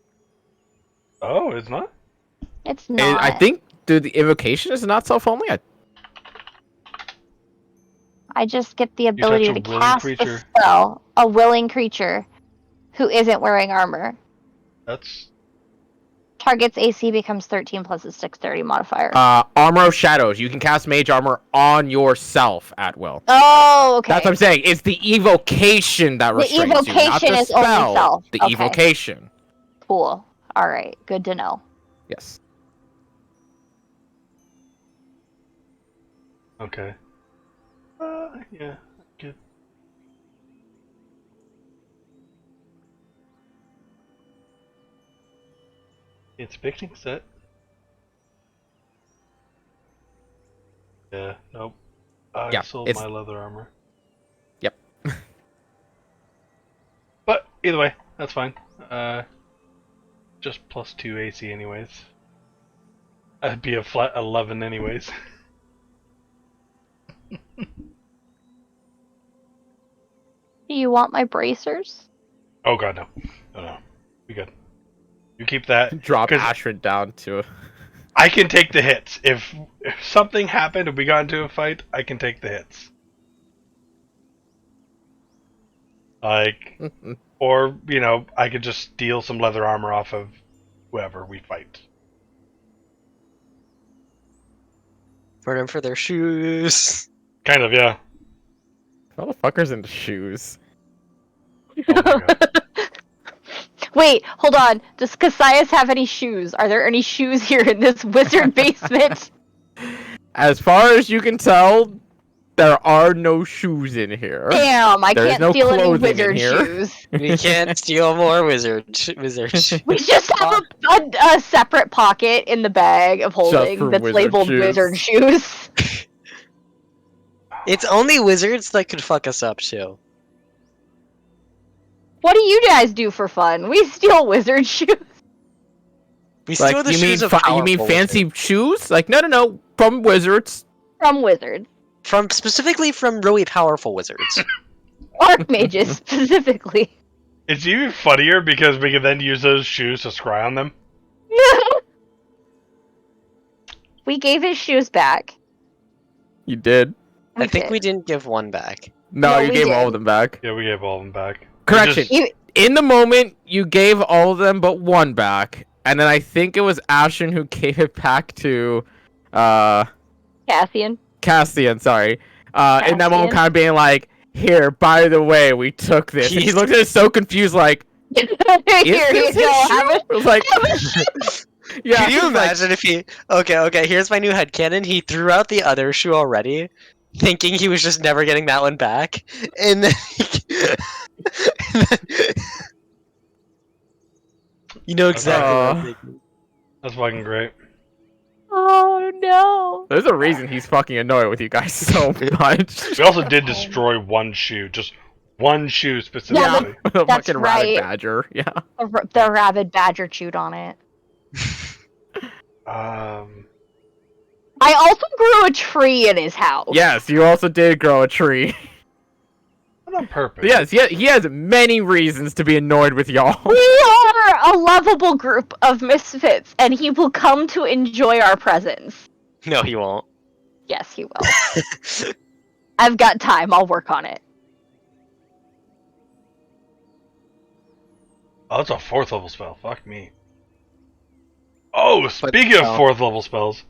Oh, it's not? It's not. I think the invocation is not self only. I just get the ability touch to a willing cast creature. the spell. A willing creature who isn't wearing armor. That's Target's AC becomes 13 plus its dexterity modifier. Armor of Shadows. You can cast mage armor on yourself at will. Oh, okay. That's what I'm saying. It's the evocation that The restrains you, not evocation the is only spell. self. The Okay. evocation. Cool. All right. Good to know. Yes. okay. Yeah, good. It's picnic set. Yeah, nope. I Yeah, sold it's- my leather armor. Yep. But either way, that's fine. Just plus 2 AC anyways. I'd be a flat 11 anyways. Do you want my bracers? Oh god, no. No. We good. You keep that. Drop 'Cause Ashford down to. I can take the hits. If something happened and we got into a fight, I can take the hits. Like, or, you know, I could just steal some leather armor off of whoever we fight. Burn them for their shoes. Kind of, yeah. Motherfuckers in shoes. Oh my god. Wait, hold on. Does Cassius have any shoes? Are there any shoes here in this wizard basement? As far as you can tell, there are no shoes in here. Damn, I There's can't no steal any clothing in wizard here. shoes. We can't steal more wizards. We just have a separate pocket in the bag of holding for that's wizard labeled shoes. wizard shoes. It's only wizards that could fuck us up too. What do you guys do for fun? We steal wizard shoes. We steal Like the you mean shoes of you mean powerful fancy wizards. shoes? Like no, from wizards. From wizards. Specifically from really powerful wizards. Archmages, specifically. It's even funnier because we can then use those shoes to scry on them. We gave his shoes back. You did. I think did. we didn't give one back. No, No, you we gave all did. of them back. Yeah, we gave all of them back. Correction. Just- You, In the moment, you gave all of them but one back, and then I think it was Ashen who gave it back to, Cassian. Cassian. Sorry. In that moment, Cassian. kind of being like, here, by the way, we took this. And he looked at us so confused, like, Here is you this his go. Have shoe? it. I was like, yeah. Can you he's like, imagine if he? Okay. Here's my new headcanon. He threw out the other shoe already, thinking he was just never getting that one back, and then, and then you know exactly what I'm thinking. That's fucking great. Oh no. There's a reason he's fucking annoyed with you guys so much. We also did destroy one shoe, just one shoe specifically. The That's fucking right. rabid badger. Yeah. The rabid badger chewed on it. Um, I also grew a tree in his house. Yes, you also did grow a tree. not on purpose. Yes, he has many reasons to be annoyed with y'all. We are a lovable group of misfits, and he will come to enjoy our presence. No, he won't. Yes, he will. I've got time. I'll work on it. Oh, it's a 4th level spell. Fuck me. Oh, speaking of 4th level spells,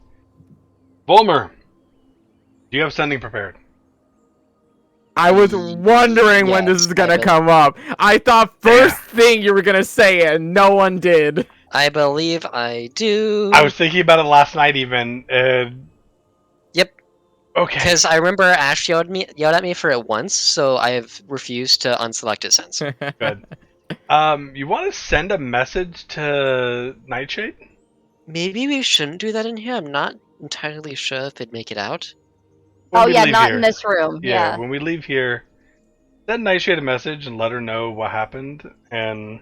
Volmer, do you have sending prepared? I was wondering when this Yes, is gonna I bet. come up. I thought first thing you were gonna say it, and no one did. I believe I do. I was thinking about it last night even, and... Yep. Okay. Because I remember Ash yelled at me for it once, so I have refused to unselect it since. Good. You want to send a message to Nightshade? Maybe we shouldn't do that in here. I'm not entirely sure if it'd make it out. When Oh we yeah, leave not here. in this room. Yeah, Yeah. when we leave here, send Nightshade a message and let her know what happened, and...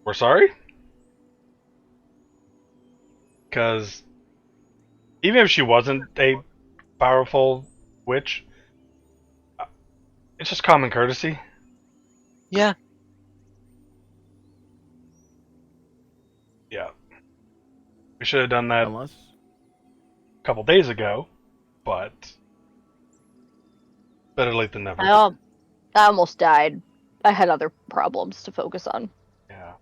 we're sorry? Because even if she wasn't a powerful witch, it's just common courtesy. Yeah. Yeah. We should have done that Unless a couple days ago, but better late than never. I almost died. I had other problems to focus on. Yeah.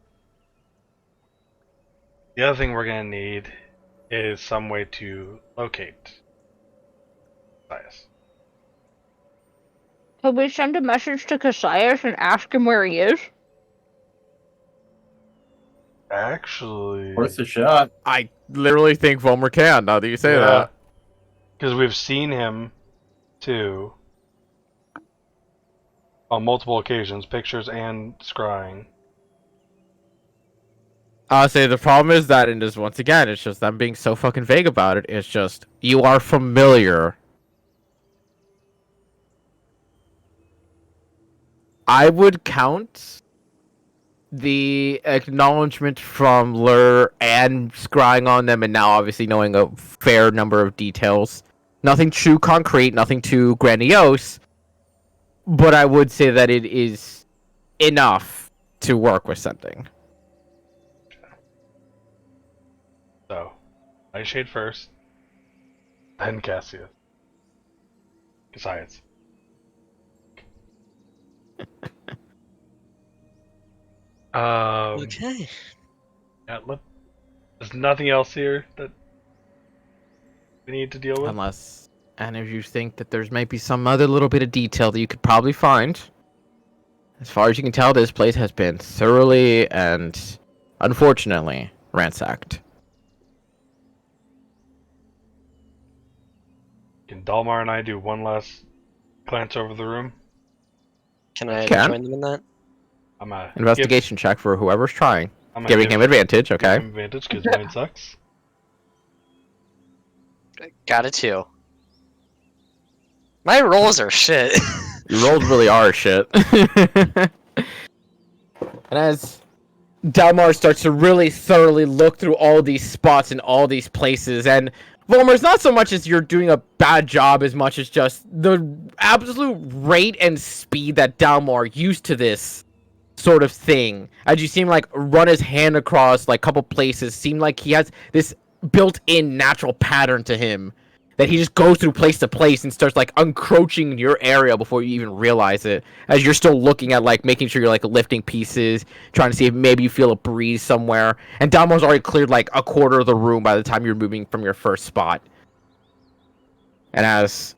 The other thing we're gonna need is some way to locate Sias. Could we send a message to Cassius and ask him where he is? Actually, Worth a shot. I literally think Vollmer can, now that you say that. because we've seen him too on multiple occasions, pictures and scrying. I'll say the problem is that, and just once again, it's just them being so fucking vague about it. It's just, you are familiar. I would count the acknowledgement from Lur and scrying on them, and now obviously knowing a fair number of details. Nothing too concrete, nothing too grandiose, but I would say that it is enough to work with something. So, Nightshade first, then Cassius. Cassius. Okay. Yeah, there's nothing else here that we need to deal with. Unless any of you think that there's maybe some other little bit of detail that you could probably find. As far as you can tell, this place has been thoroughly and, unfortunately, ransacked. Can Dalmar and I do one last glance over the room? Can I Can. join them in that? I'm gonna Investigation check for whoever's trying. I'm gonna Giving give him advantage, give okay? him advantage because mine sucks. Got a 2. My rolls are shit. Your rolls really are shit. And as Dalmar starts to really thoroughly look through all these spots and all these places, and Volmer's not so much as you're doing a bad job as much as just the absolute rate and speed that Dalmar used to this sort of thing. As you seem like run his hand across like a couple places, seem like he has this built-in natural pattern to him that he just goes through place to place and starts like encroaching your area before you even realize it, as you're still looking at like making sure you're like lifting pieces, trying to see if maybe you feel a breeze somewhere, and Dalmar's already cleared like a quarter of the room by the time you're moving from your first spot. And as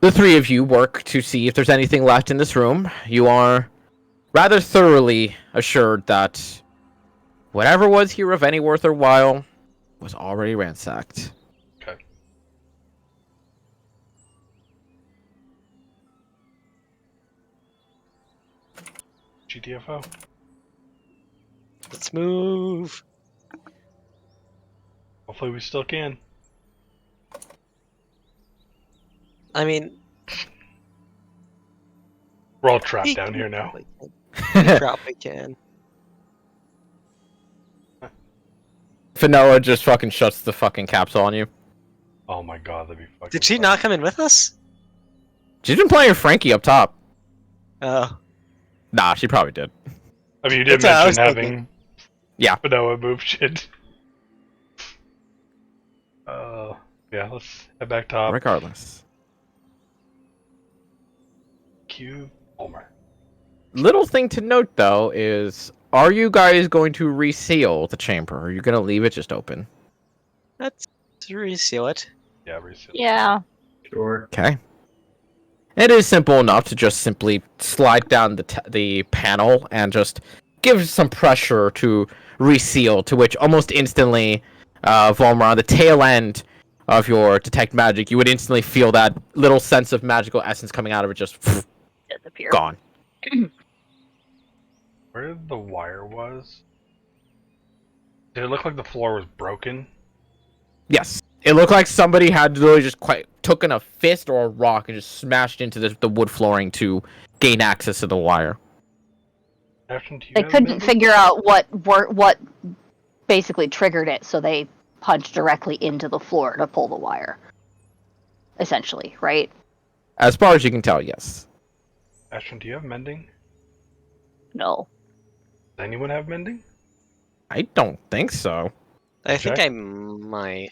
The three of you work to see if there's anything left in this room. You are rather thoroughly assured that whatever was here of any worth or while was already ransacked. Okay. GTFO. Let's move. Hopefully we still can. I mean, We're all trapped down here now. We probably can. Fanoa just fucking shuts the fucking capsule on you. Oh my god, that'd be fucking Did she fun. not come in with us? She's been playing Frankie up top. Oh. Nah, she probably did. I mean, you did That's what I mention was having Yeah. Manoa move shit. Yeah, let's head back top. Regardless. Q Homer. Little thing to note, though, is are you guys going to reseal the chamber? Or are you going to leave it just open? Let's reseal it. Yeah, reseal. Yeah. Sure. Okay. It is simple enough to just simply slide down the panel and just give some pressure to reseal, to which almost instantly, Volmar, on the tail end of your detect magic, you would instantly feel that little sense of magical essence coming out of it just Disappear. gone. Where the wire was? Did it look like the floor was broken? Yes. It looked like somebody had literally just taken a fist or a rock and just smashed into the wood flooring to gain access to the wire. Ashton, do you They have couldn't mending? figure out what basically triggered it, so they punched directly into the floor to pull the wire. Essentially, right? As far as you can tell, yes. Ashton, do you have mending? No. Does anyone have mending? I don't think so. I think Jack? I might.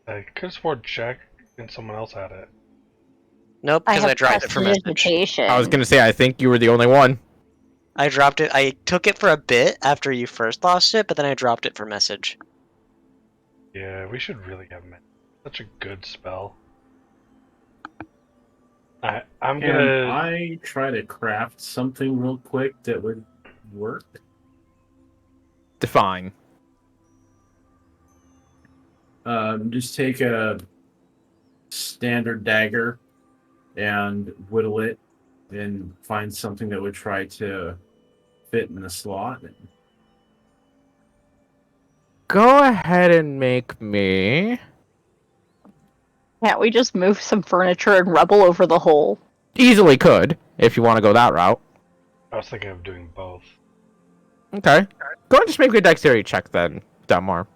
I could have sworn Jack and someone else had it. Nope, because I dropped it for message. prestidigitation. I was gonna say, I think you were the only one. I dropped it. I took it for a bit after you first lost it, but then I dropped it for message. Yeah, we should really have mending. Such a good spell. I'm Can gonna. I try to craft something real quick that would work? Define. Just take a standard dagger and whittle it and find something that would try to fit in the slot. Go ahead and make me... Can't we just move some furniture and rubble over the hole? Easily could, if you want to go that route. I was thinking of doing both. Okay. Go ahead and just make me a dexterity check then, Delmar.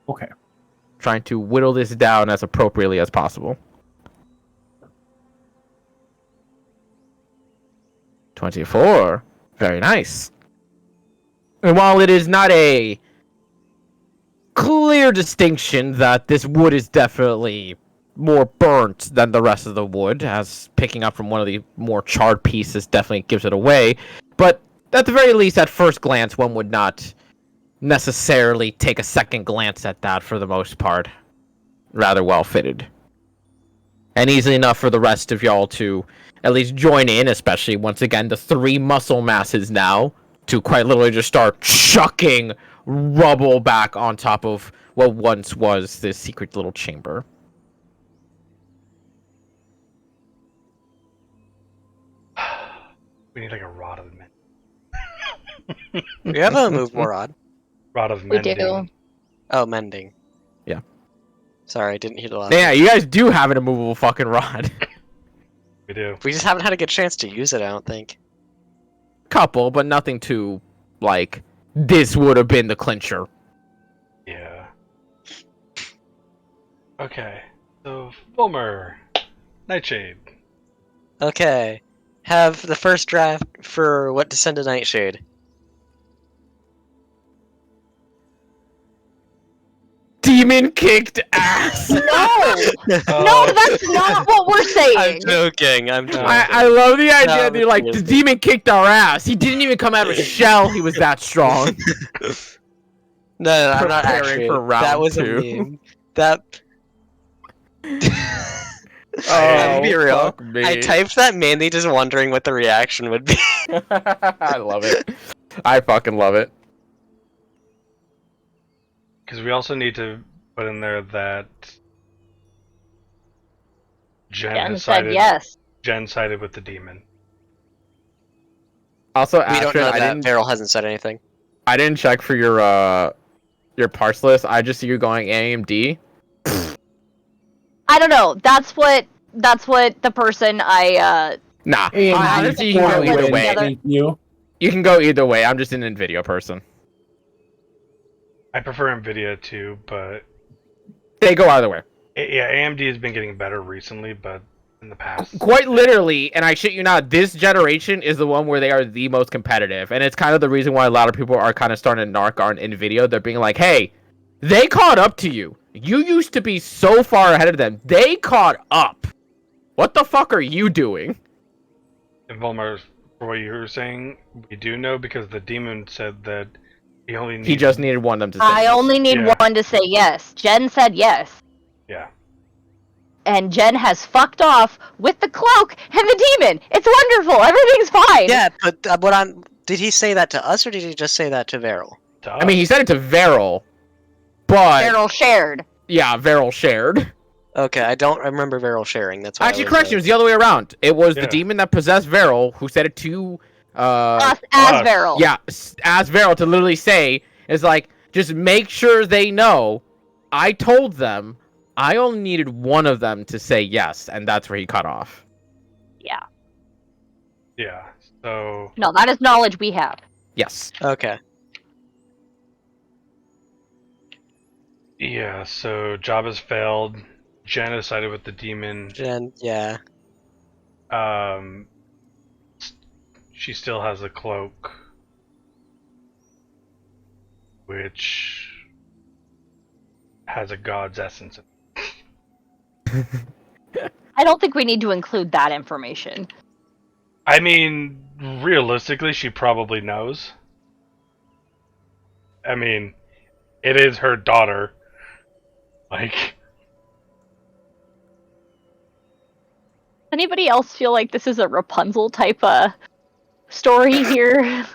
Okay. Trying to whittle this down as appropriately as possible. 24. Very nice. And while it is not a clear distinction that this wood is definitely more burnt than the rest of the wood, as picking up from one of the more charred pieces definitely gives it away, but at the very least, at first glance, one would not necessarily take a second glance at that for the most part. Rather well fitted. And easy enough for the rest of y'all to at least join in, especially once again the three muscle masses now, to quite literally just start chucking rubble back on top of what once was this secret little chamber. We need like a rod of mending. We have a move more odd. Rod of We mending. do. Oh, mending. Yeah. Sorry, I didn't hear the last. Yeah, you guys do have an immovable fucking rod. We do. We just haven't had a good chance to use it, I don't think. Couple, but nothing too, like, this would have been the clincher. Yeah. Okay. So, Fulmer. Nightshade. Okay. Have the first draft for what to send to Nightshade. Demon kicked ass! No! No, Oh, that's not what we're saying! I'm joking, I'm joking. I love the idea No, that you're like, the seriously. demon kicked our ass. He didn't even come out of a shell. He was that strong. No, I'm not Preparing actually. for round that was two. a meme. That. I'll be real. fuck me. I typed that mainly just wondering what the reaction would be. I love it. I fucking love it. Because we also need to put in there that Jen Jen has said sided. yes. Jen sided with the demon. Also, We don't Astrid, know I that. didn't. Meryl hasn't said anything. I didn't check for your parts list. I just see you going AMD. I don't know. That's what the person I Nah, AMD honestly, you can go Let's either way. together. Thank you. You can go either way. I'm just an Nvidia person. I prefer Nvidia too, but They go either way. yeah, AMD has been getting better recently, but in the past, Quite literally, and I shit you not, this generation is the one where they are the most competitive, and it's kind of the reason why a lot of people are kind of starting to narc on Nvidia. They're being like, hey, they caught up to you. You used to be so far ahead of them. They caught up. What the fuck are you doing? and Volmar, for what you were saying, we do know because the demon said that he only needed. He just needed one of them to say I yes. only need Yeah. one to say yes. Jen said yes. Yeah. And Jen has fucked off with the cloak and the demon. It's wonderful. Everything's fine. Yeah, but did he say that to us or did he just say that to Veryl? To I mean, he us. said it to Veryl, but Daryl shared. yeah, Veryl shared. Okay, I don't remember Veryl sharing. That's why Actually, I was, correction, it was the other way around. It was Yeah. the demon that possessed Veryl who said it to Us as us. Daryl. yeah, asked Veryl to literally say, is like, just make sure they know I told them I only needed one of them to say yes, and that's where he cut off. Yeah. Yeah. So No, that is knowledge we have. Yes. Okay. yeah. So job has failed. Jen has sided with the demon. Jen, yeah. She still has a cloak, which has a god's essence. I don't think we need to include that information. I mean, realistically, she probably knows. I mean, it is her daughter. Like, Anybody else feel like this is a Rapunzel type story here?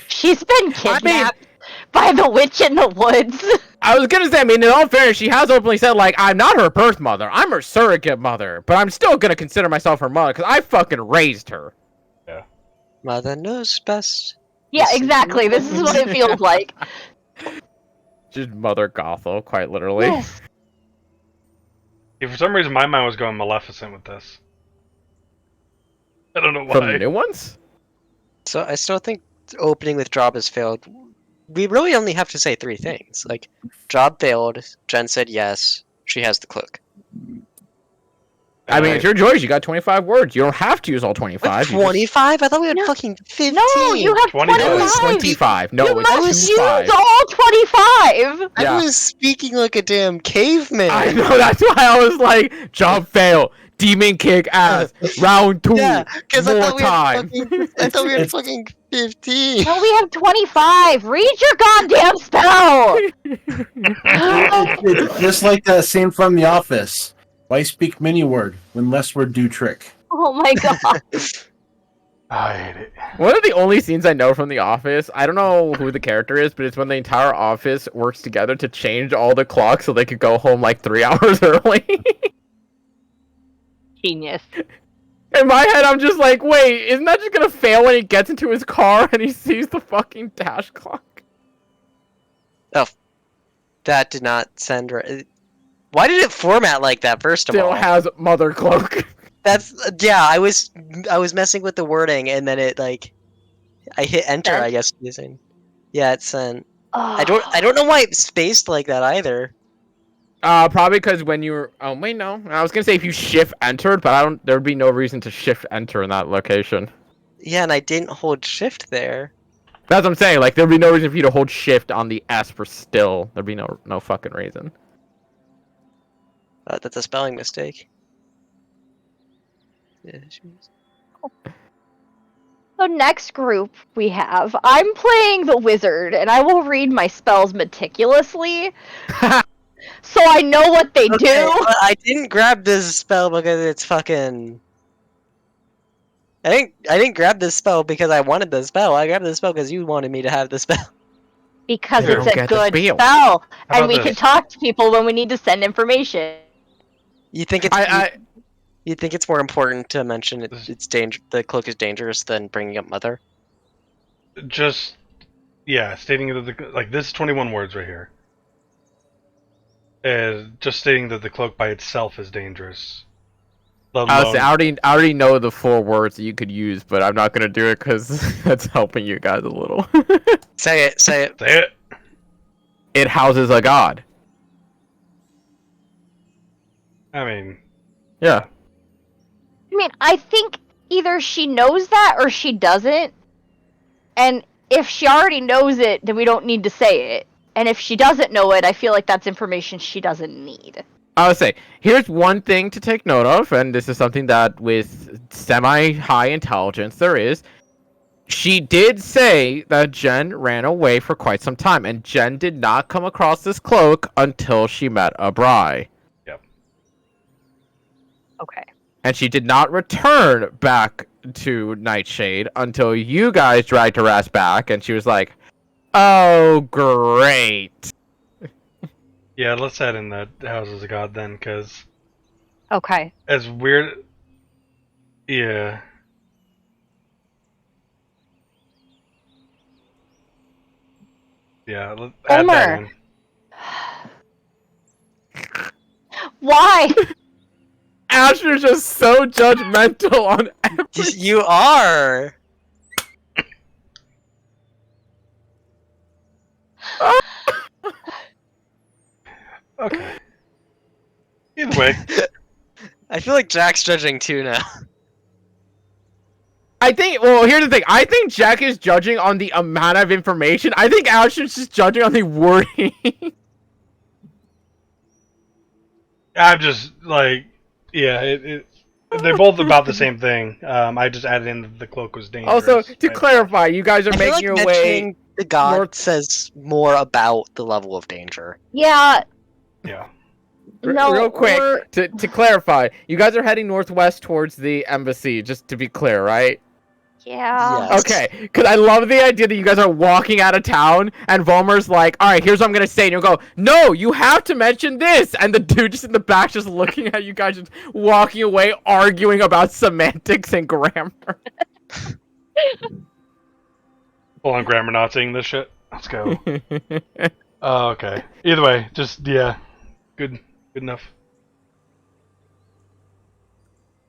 She's been kidnapped by the witch in the woods. I was gonna say, I mean, in all fairness, she has openly said, like, I'm not her birth mother, I'm her surrogate mother, but I'm still gonna consider myself her mother, because I fucking raised her. Mother knows best. Yeah, exactly. This is what it feels like. Just Mother Gothel, quite literally. Yes. for some reason, my mind was going Maleficent with this. I don't know why. From the new ones? So I still think opening with job has failed. We really only have to say three things. Like, job failed, Jen said yes, she has the cloak. I mean, it's your choice. You got 25 words. You don't have to use all 25. You just- 25? I thought we had No. fucking 15. No, you have 25. 25. No, it's 25. No, You it's must 25. use all 25. I Yeah. was speaking like a damn caveman. I know, that's why I was like, job fail, demon kick ass, round 2, Yeah, because I more thought we had time. I thought we had It's- fucking 15. No, we have 25. Read your goddamn spell. It's just like that scene from The Office. Why speak many word when less word do trick? Oh my god. I hate it. One of the only scenes I know from The Office, I don't know who the character is, but it's when the entire office works together to change all the clocks so they could go home like 3 hours early. Genius. In my head, I'm just like, wait, isn't that just gonna fail when he gets into his car and he sees the fucking dash clock? That did not send right. Why did it format like that, first of Still all? has mother cloak. That's yeah, I was messing with the wording and then it like I hit enter, Sent? I guess using. Yeah, it sent. Oh. I don't know why it's spaced like that either. Probably because when you were, oh wait, no. I was gonna say if you shift entered, but there'd be no reason to shift enter in that location. Yeah, and I didn't hold shift there. That's what I'm saying, like there'd be no reason for you to hold shift on the S for still. There'd be no fucking reason. That's a spelling mistake. Yeah, So next group we have, I'm playing the wizard, and I will read my spells meticulously. so I know what they Okay, do. but I didn't grab this spell because it's fucking. I didn't grab this spell because I wanted the spell. I grabbed the spell because you wanted me to have the spell. Because Here. it's Don't a get the good spiel. spell, and about we this? can talk to people when we need to send information. You think it's I you think it's more important to mention This- it's the cloak is dangerous than bringing up mother? Just stating that this is 21 words right here. Just stating that the cloak by itself is dangerous. Let I alone, already know the 4 words that you could use, but I'm not gonna do it because that's helping you guys a little. Say it. say it. It houses a god. I mean, Yeah. I mean, I think either she knows that or she doesn't. And if she already knows it, then we don't need to say it. And if she doesn't know it, I feel like that's information she doesn't need. I would say, here's one thing to take note of, and this is something that with semi-high intelligence there is. She did say that Jen ran away for quite some time, and Jen did not come across this cloak until she met Abrai. Okay. And she did not return back to Nightshade until you guys dragged her ass back, and she was like, "Oh, great." yeah, let's add in that houses a god then, because Okay. as weird. Yeah. Yeah, add that Homer. in. Why? Asher's just so judgmental on everything. You are. Okay. Either way, I feel like Jack's judging too now. I think, well, here's the thing. I think Jack is judging on the amount of information. I think Asher's just judging on the wording. I'm just like, yeah, they're both about the same thing. I just added in that the cloak was dangerous. Also, to clarify, you guys are I feel making like your way. mentioning the god north- says more about the level of danger. Yeah. Yeah. No. Real quick, we're- to clarify, you guys are heading northwest towards the embassy, just to be clear, right? Yeah. Yes. Okay, because I love the idea that you guys are walking out of town, and Volmer's like, alright, here's what I'm gonna say, and you'll go, no, you have to mention this! And the dude just in the back just looking at you guys just walking away, arguing about semantics and grammar. Full on grammar not saying this shit. Let's go. Oh, okay. Either way, just, good enough.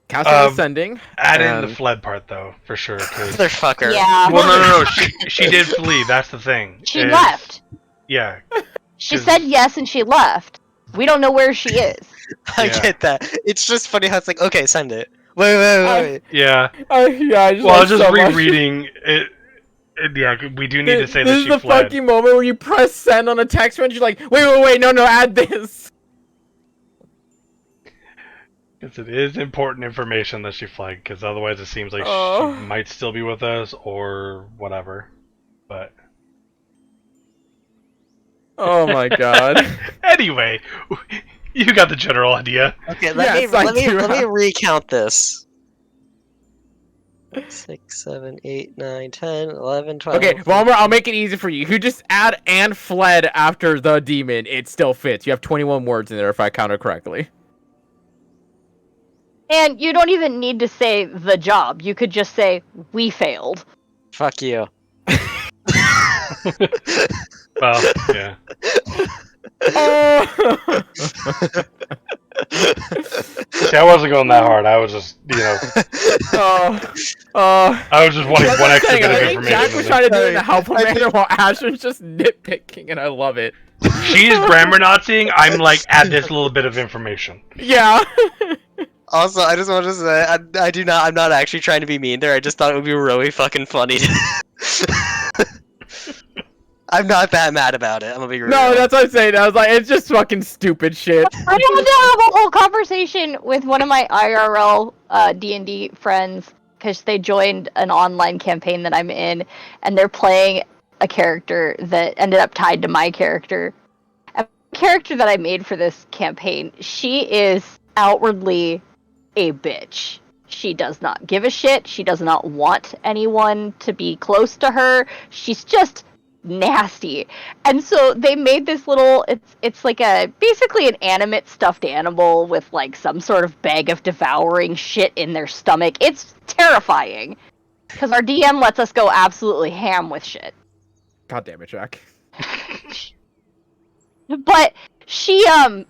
Castle Ascending. Add in the and- fled part, though, for sure. 'Cause... Motherfucker. Yeah. Well, no. She did flee, that's the thing. She left. Yeah. She 'Cause- said yes and she left. We don't know where she is. I Yeah. get that. It's just funny how it's like, okay, send it. Wait. Yeah. Yeah, I just Well, I love was just so much. rereading it. Yeah, we do need to say this that is she the fled. fucking moment where you press send on a text message, you're like, wait, no, add this. Because it is important information that she fled, because otherwise it seems like Oh. she might still be with us or whatever. But Oh my god. anyway, you got the general idea. Okay, Yes, I let me do let me have- recount this. 6, 7, 8, 9, 10, 11, 12. Okay, Volmer, I'll make it easy for you. You just add and fled after the demon, it still fits. You have 21 words in there if I counted correctly. And you don't even need to say the job. You could just say, we failed. Fuck you. Well, yeah. Oh. See, I wasn't going that hard. I was just, I was just wanting That's one what I'm extra saying, bit I of think Jack was information. trying to do it in a helpful manner while Asher's just nitpicking, and I love it. She's grammar Naziing. I'm like, add this little bit of information. Yeah. Also, I just want to say, I'm not actually trying to be mean there. I just thought it would be really fucking funny. I'm not that mad about it. I'm gonna be real. No, that's what I'm saying. I was like, it's just fucking stupid shit. I had to have a whole conversation with one of my IRL D&D friends because they joined an online campaign that I'm in, and they're playing a character that ended up tied to my character. And character that I made for this campaign, she is outwardly a bitch. She does not give a shit. She does not want anyone to be close to her. She's just nasty. And so they made this little it's like basically an animate stuffed animal with like some sort of bag of devouring shit in their stomach. It's terrifying. Because our DM lets us go absolutely ham with shit. God damn it, Jack. But she's trying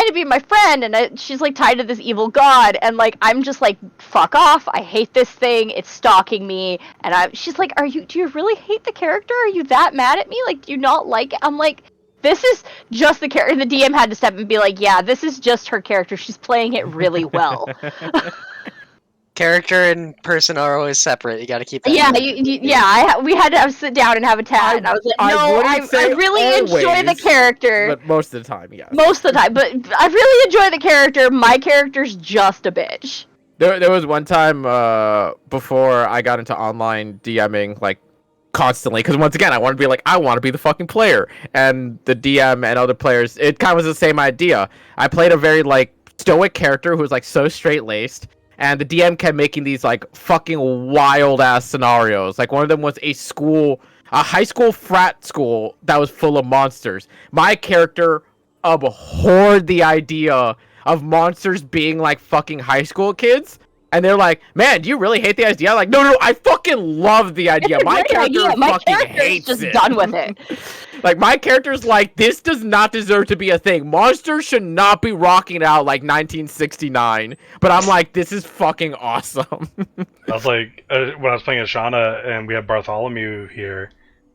to be my friend, and she's like tied to this evil god, and like I'm just like, fuck off, I hate this thing, it's stalking me. And she's like, do you really hate the character? Are you that mad at me? Like, do you not like it? I'm like, this is just the character. The DM had to step and be like, yeah, this is just her character, she's playing it really well. Character and person are always separate. You got to keep that. Yeah, in mind. we had to sit down and have a chat, and I was like, no, I really enjoy the character. But most of the time, yes. Most of the time, but I really enjoy the character. My character's just a bitch. There was one time before I got into online DMing, like, constantly, because once again, I want to be like, I want to be the fucking player. And the DM and other players, it kind of was the same idea. I played a very, like, stoic character who was, like, so straight-laced. And the DM kept making these, like, fucking wild-ass scenarios. Like, one of them was a high school frat school that was full of monsters. My character abhorred the idea of monsters being, like, fucking high school kids. And they're like, man, do you really hate the idea? I'm like, no, I fucking love the idea. My character fucking hates just it. done with it. Like, my character's like, this does not deserve to be a thing. Monsters should not be rocking out like 1969. But I'm like, this is fucking awesome. I was like, when I was playing as Shauna and we had Bartholomew here,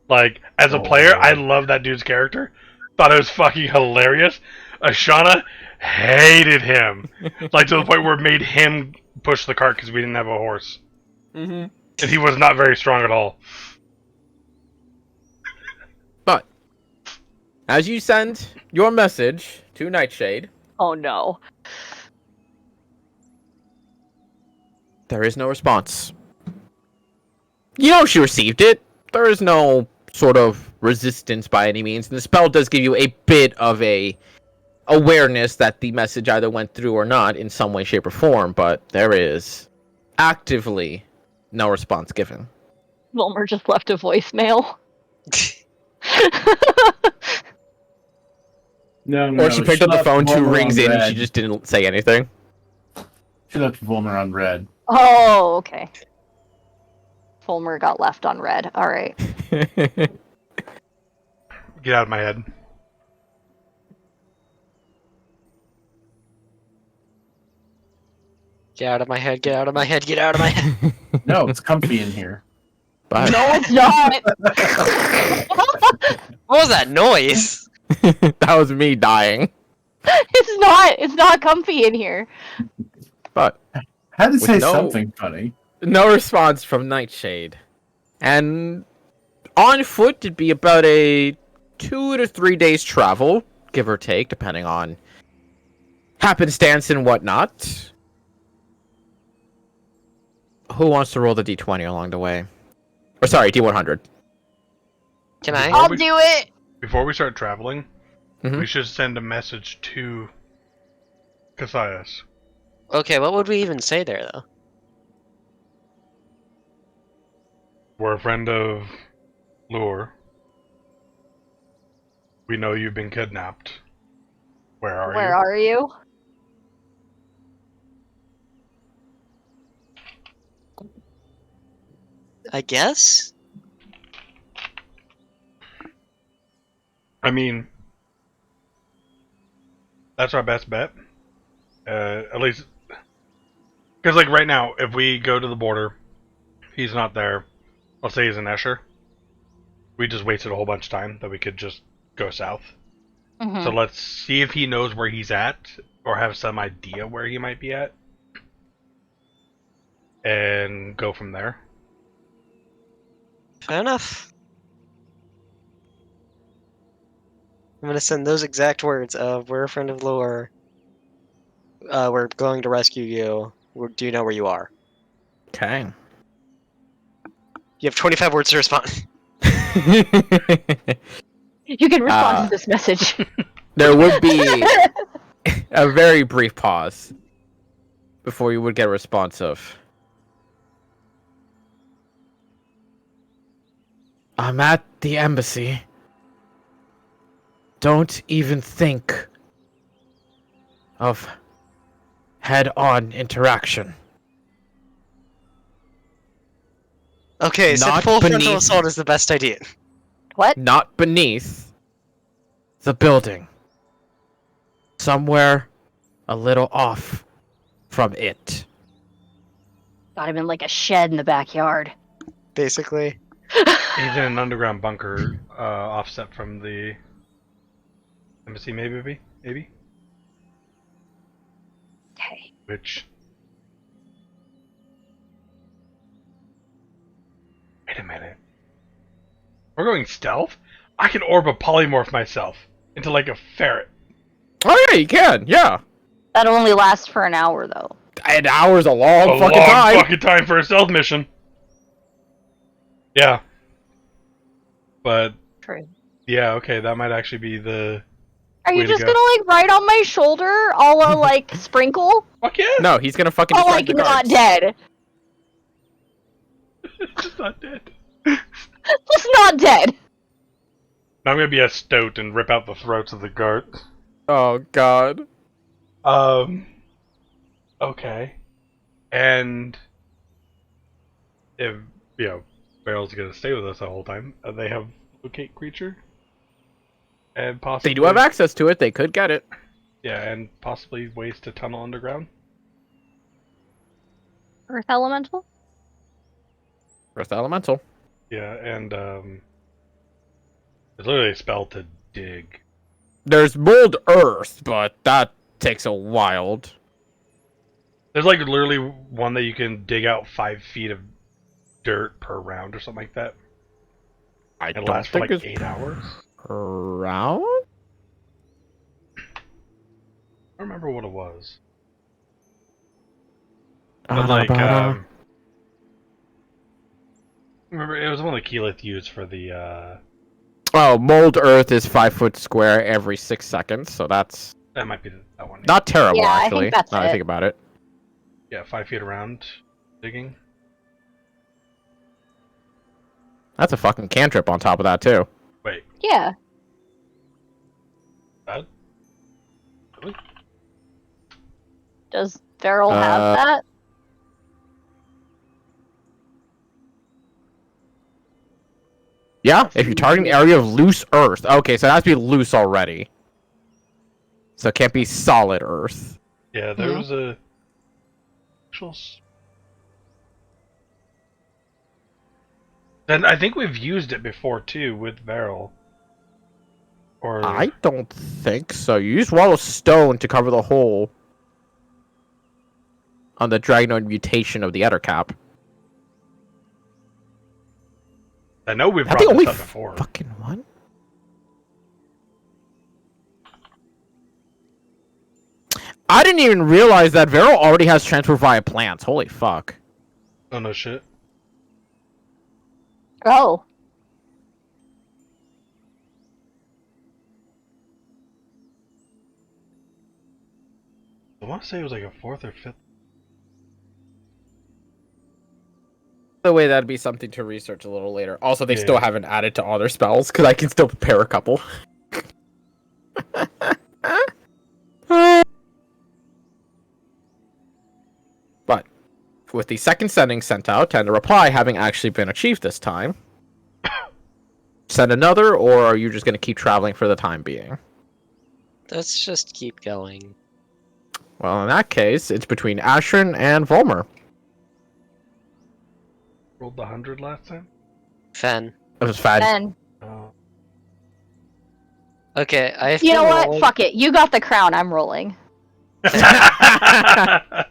like, as a player, I love that dude's character. Thought it was fucking hilarious. Shauna hated him. Like, to the point where it made him push the cart because we didn't have a horse. Mm-hmm. And he was not very strong at all. But, as you send your message to Nightshade, Oh no. there is no response. You know she received it. There is no sort of resistance by any means. And the spell does give you a bit of a awareness that the message either went through or not in some way, shape, or form. But there is actively no response given. Wilmer just left a voicemail. No, Or she picked up the left phone, 2 Volmer rings on in, and red. she just didn't say anything. She left Volmer on red. Oh, okay. Fulmer got left on red. All right. Get out of my head. Get out of my head, get out of my head, get out of my head. No, it's comfy in here. But No, it's not. What was that noise? that was me dying. It's not. It's not comfy in here. But Had to say no- something funny. no response from Nightshade. And on foot, it'd be about a 2 to 3 days travel, give or take, depending on happenstance and whatnot. Who wants to roll the d20 along the way? Or sorry, d100. Can I? I'll do it. Before we start traveling, Mhm. we should send a message to Cassius. Okay, what would we even say there, though? We're a friend of Lure. We know you've been kidnapped. Where are Where you? are you? I guess? I mean, that's our best bet. At least, because like right now, if we go to the border, he's not there. Let's say he's in Escher. We just wasted a whole bunch of time that we could just go south. Mhm. So let's see if he knows where he's at, or have some idea where he might be at, and go from there. Fair enough. I'm gonna send those exact words of, we're a friend of lore. We're going to rescue you. Do you know where you are? Okay. You have 25 words to respond. You can respond to this message. There would be a very brief pause before you would get a response of, I'm at the embassy. Don't even think of head-on interaction. Okay, so Not full frontal beneath- assault is the best idea. What? Not beneath the building. Somewhere a little off from it. Got him in like a shed in the backyard. Basically. He's in an underground bunker, offset from the embassy, maybe. Okay. Which. Wait a minute. We're going stealth? I can orb a polymorph myself into like a ferret. Oh yeah, you can. Yeah, That only lasts for an hour though. an hour's a long A fucking long time. fucking time for a stealth mission. Yeah. But True. yeah, okay, that might actually be the. Are you Way to just go. gonna like ride on my shoulder, a la like Sprinkle? Fuck yeah! No, he's gonna fucking. Oh, distract like the not guards. dead. Just not dead. Just not dead. Now I'm gonna be a stoat and rip out the throats of the guards. Oh god. Okay. And if Barrel's gonna stay with us the whole time, they have locate creature, and possibly They do have access to it. They could get it. Yeah, and possibly ways to tunnel underground. Earth Elemental? Earth Elemental. Yeah, and there's literally a spell to dig. There's mold earth, but that takes a while. There's like literally one that you can dig out 5 feet of dirt per round or something like that. I It don't lasts for think like it's 8 hours. around. I don't remember what it was. Uh, But like, uh, remember it was one that Keyleth used for the. Oh, mold earth is 5 foot square every 6 seconds, so that's That might be that one. not terrible Yeah, I think actually. that's now that I it. think about it. Yeah, 5 feet around digging. That's a fucking cantrip on top of that too. Wait, Yeah. that? Really? Does Feral have that? Yeah, if you're targeting an area of loose earth. Okay, so it has to be loose already. So it can't be solid earth. Yeah, there was a. And I think we've used it before too with Barrel. Or I don't think so. You use wall of stone to cover the hole on the Dragonoid mutation of the Ettercap. I know we've I brought think this only up before. fucking one. I didn't even realize that Vero already has transfer via plants. Holy fuck. Oh no shit. Oh. I want to say it was like a 4th or 5th. The way that'd be something to research a little later. Also, they Yeah. still haven't added to all their spells because I can still prepare a couple. But with the second setting sent out and a reply having actually been achieved this time, send another, or are you just going to keep traveling for the time being? Let's just keep going. Well, in that case, it's between Ashran and Volmer. Rolled the 100 last time. Fen. It was Fad. Then, Oh. Okay, I have you know been what? rolling- Fuck it. You got the crown. I'm rolling. I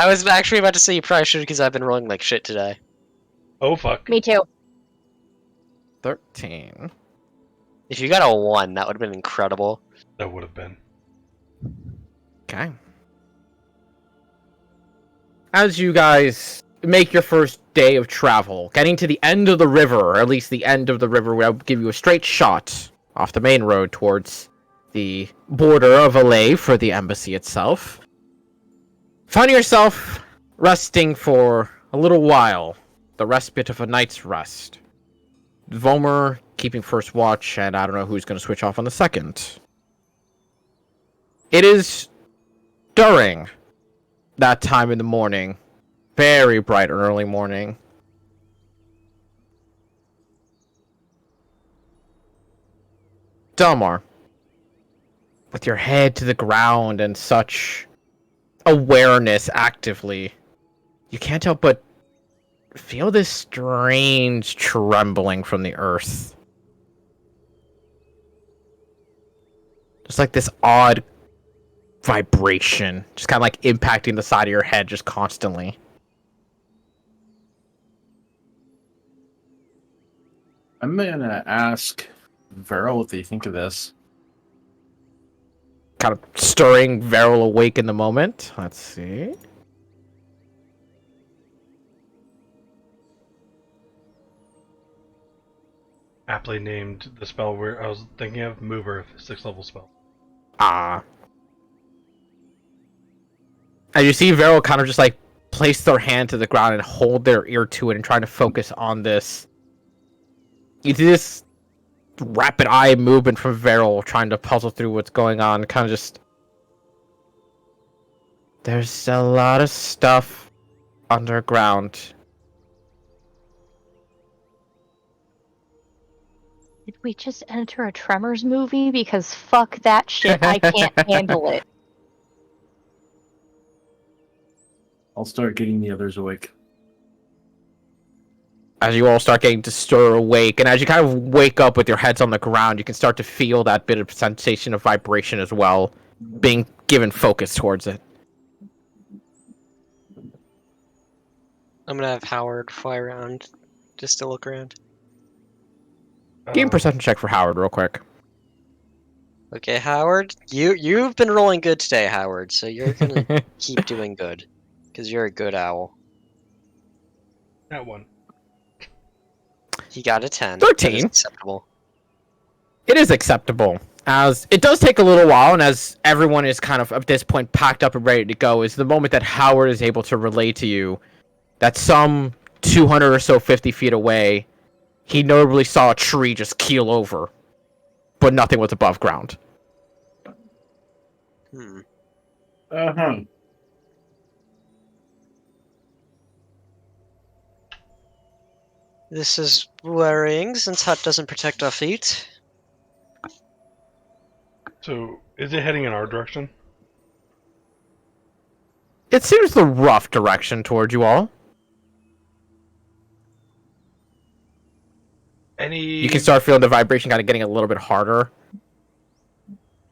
was actually about to say you probably should because I've been rolling like shit today. Oh fuck. Me too. 13. If you got a 1, that would have been incredible. That would have been. Okay. As you guys make your first day of travel, getting to the end of the river, or at least the end of the river will give you a straight shot off the main road towards the border of LA for the embassy itself. Find yourself resting for a little while, the respite of a night's rest. Vomer keeping first watch, and I don't know who's going to switch off on the second. It is during that time in the morning, very bright early morning. Delmar, with your head to the ground and such awareness actively, you can't help but feel this strange trembling from the earth. Just like this odd vibration, just kind of like impacting the side of your head just constantly. I'm gonna ask Varel what they think of this. Kind of stirring Varel awake in the moment. Let's see. Aptly named the spell where I was thinking of, Move Earth, 6th level spell. And you see Varel kind of just like place their hand to the ground and hold their ear to it and trying to focus on this. You see this rapid eye movement from Varel trying to puzzle through what's going on. Kind of just... There's a lot of stuff underground. Did we just enter a Tremors movie? Because fuck that shit, I can't handle it. I'll start getting the others awake. As you all start getting to stir awake, and as you kind of wake up with your heads on the ground, you can start to feel that bit of sensation of vibration as well, being given focus towards it. I'm gonna have Howard fly around just to look around. Give me a perception check for Howard real quick. Okay, Howard, you've been rolling good today, Howard. So you're gonna keep doing good, because you're a good owl. That one. He got a 10. 13. That is acceptable. It is acceptable, as it does take a little while, and as everyone is kind of at this point packed up and ready to go, is the moment that Howard is able to relay to you that some 200 or so 50 feet away, he notably saw a tree just keel over, but nothing was above ground. Uh-huh. This is worrying, since Hut doesn't protect our feet. So, is it heading in our direction? It seems the rough direction towards you all. You can start feeling the vibration kind of getting a little bit harder.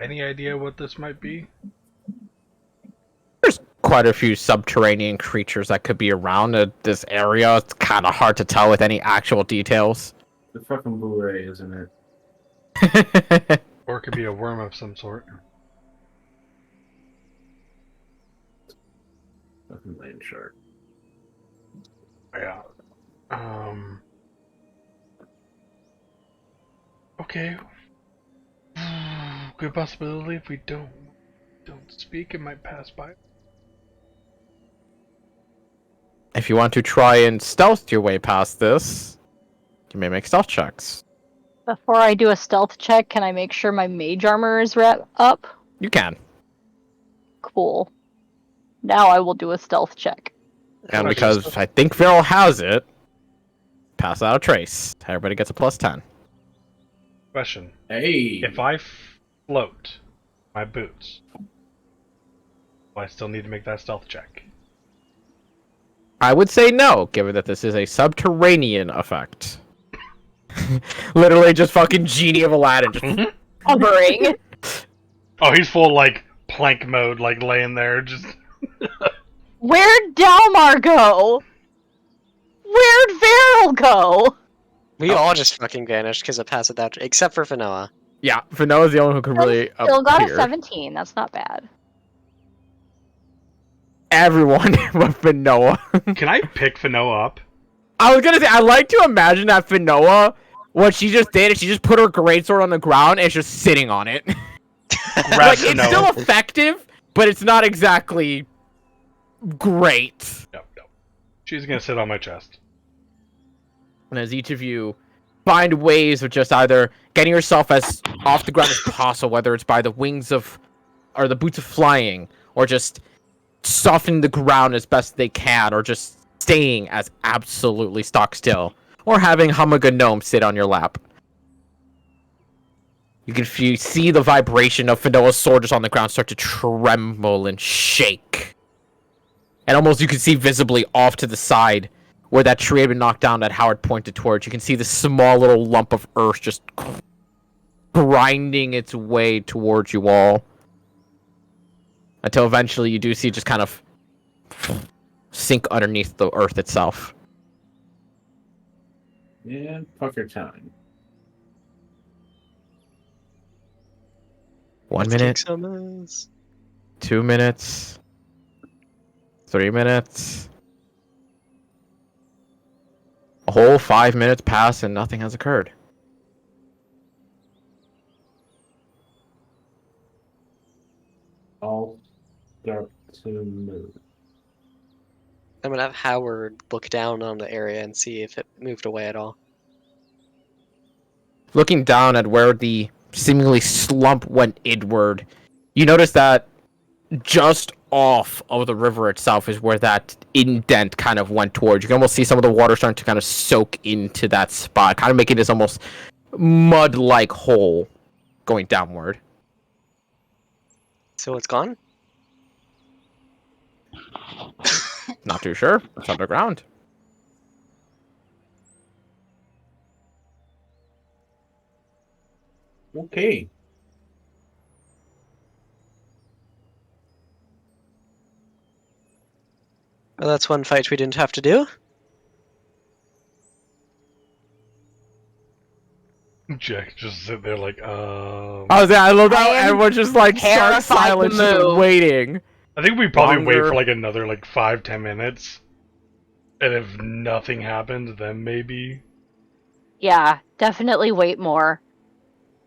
Any idea what this might be? There's quite a few subterranean creatures that could be around this area. It's kind of hard to tell with any actual details. The fucking Blu-ray, isn't it? Or it could be a worm of some sort. Fucking land shark. Yeah. Okay. Good possibility if we don't speak, it might pass by. If you want to try and stealth your way past this, you may make stealth checks. Before I do a stealth check, can I make sure my mage armor is up? You can. Cool. Now I will do a stealth check. And because I think Varel has it, pass out a trace. Everybody gets a plus 10. Question. Hey! If I float my boots, do I still need to make that stealth check? I would say no, given that this is a subterranean effect. Literally just fucking Genie of Aladdin. Just Hovering. Oh, he's full, like, plank mode, like, laying there, just... Where'd Dalmar go? Where'd Varel go? We all just fucking vanished because I passed it that, except for Fanoa. Yeah, Fanoa's the only one who can really Still got a appear. 17. That's not bad. Everyone but Fanoa. Can I pick Fanoa up? I was gonna say, I like to imagine that Fanoa What she just did is she just put her greatsword on the ground and it's just sitting on it. Like, Rats it's know. still effective, but it's not exactly great. Yep. She's gonna sit on my chest. And as each of you find ways of just either getting yourself as off the ground as possible, whether it's by the wings of, or the boots of flying, or just softening the ground as best they can, or just staying as absolutely stock still, or having Hamaga Gnome sit on your lap. You can see the vibration of Finoa's sword just on the ground start to tremble and shake. And almost you can see visibly off to the side where that tree had been knocked down that Howard pointed towards. You can see the small little lump of earth just grinding its way towards you all. Until eventually you do see it just kind of sink underneath the earth itself. And pucker time. 1 Let's minute, kick some ass. 2 minutes, 3 minutes. A whole 5 minutes pass and nothing has occurred. I'll start to move. I'm gonna have Howard look down on the area and see if it moved away at all. Looking down at where the seemingly slump went inward, you notice that just off of the river itself is where that indent kind of went towards. You can almost see some of the water starting to kind of soak into that spot, kind of making this almost mud-like hole going downward. So it's gone? Not too sure. It's underground. Okay. Well, that's one fight we didn't have to do. Jack just sit there like, Oh, yeah, I love that. I am Everyone's just like stuck terrified to silent, just move. waiting. I think we probably wait Longer. for like another like 5-10 minutes. And if nothing happens, then maybe. Yeah, definitely wait more.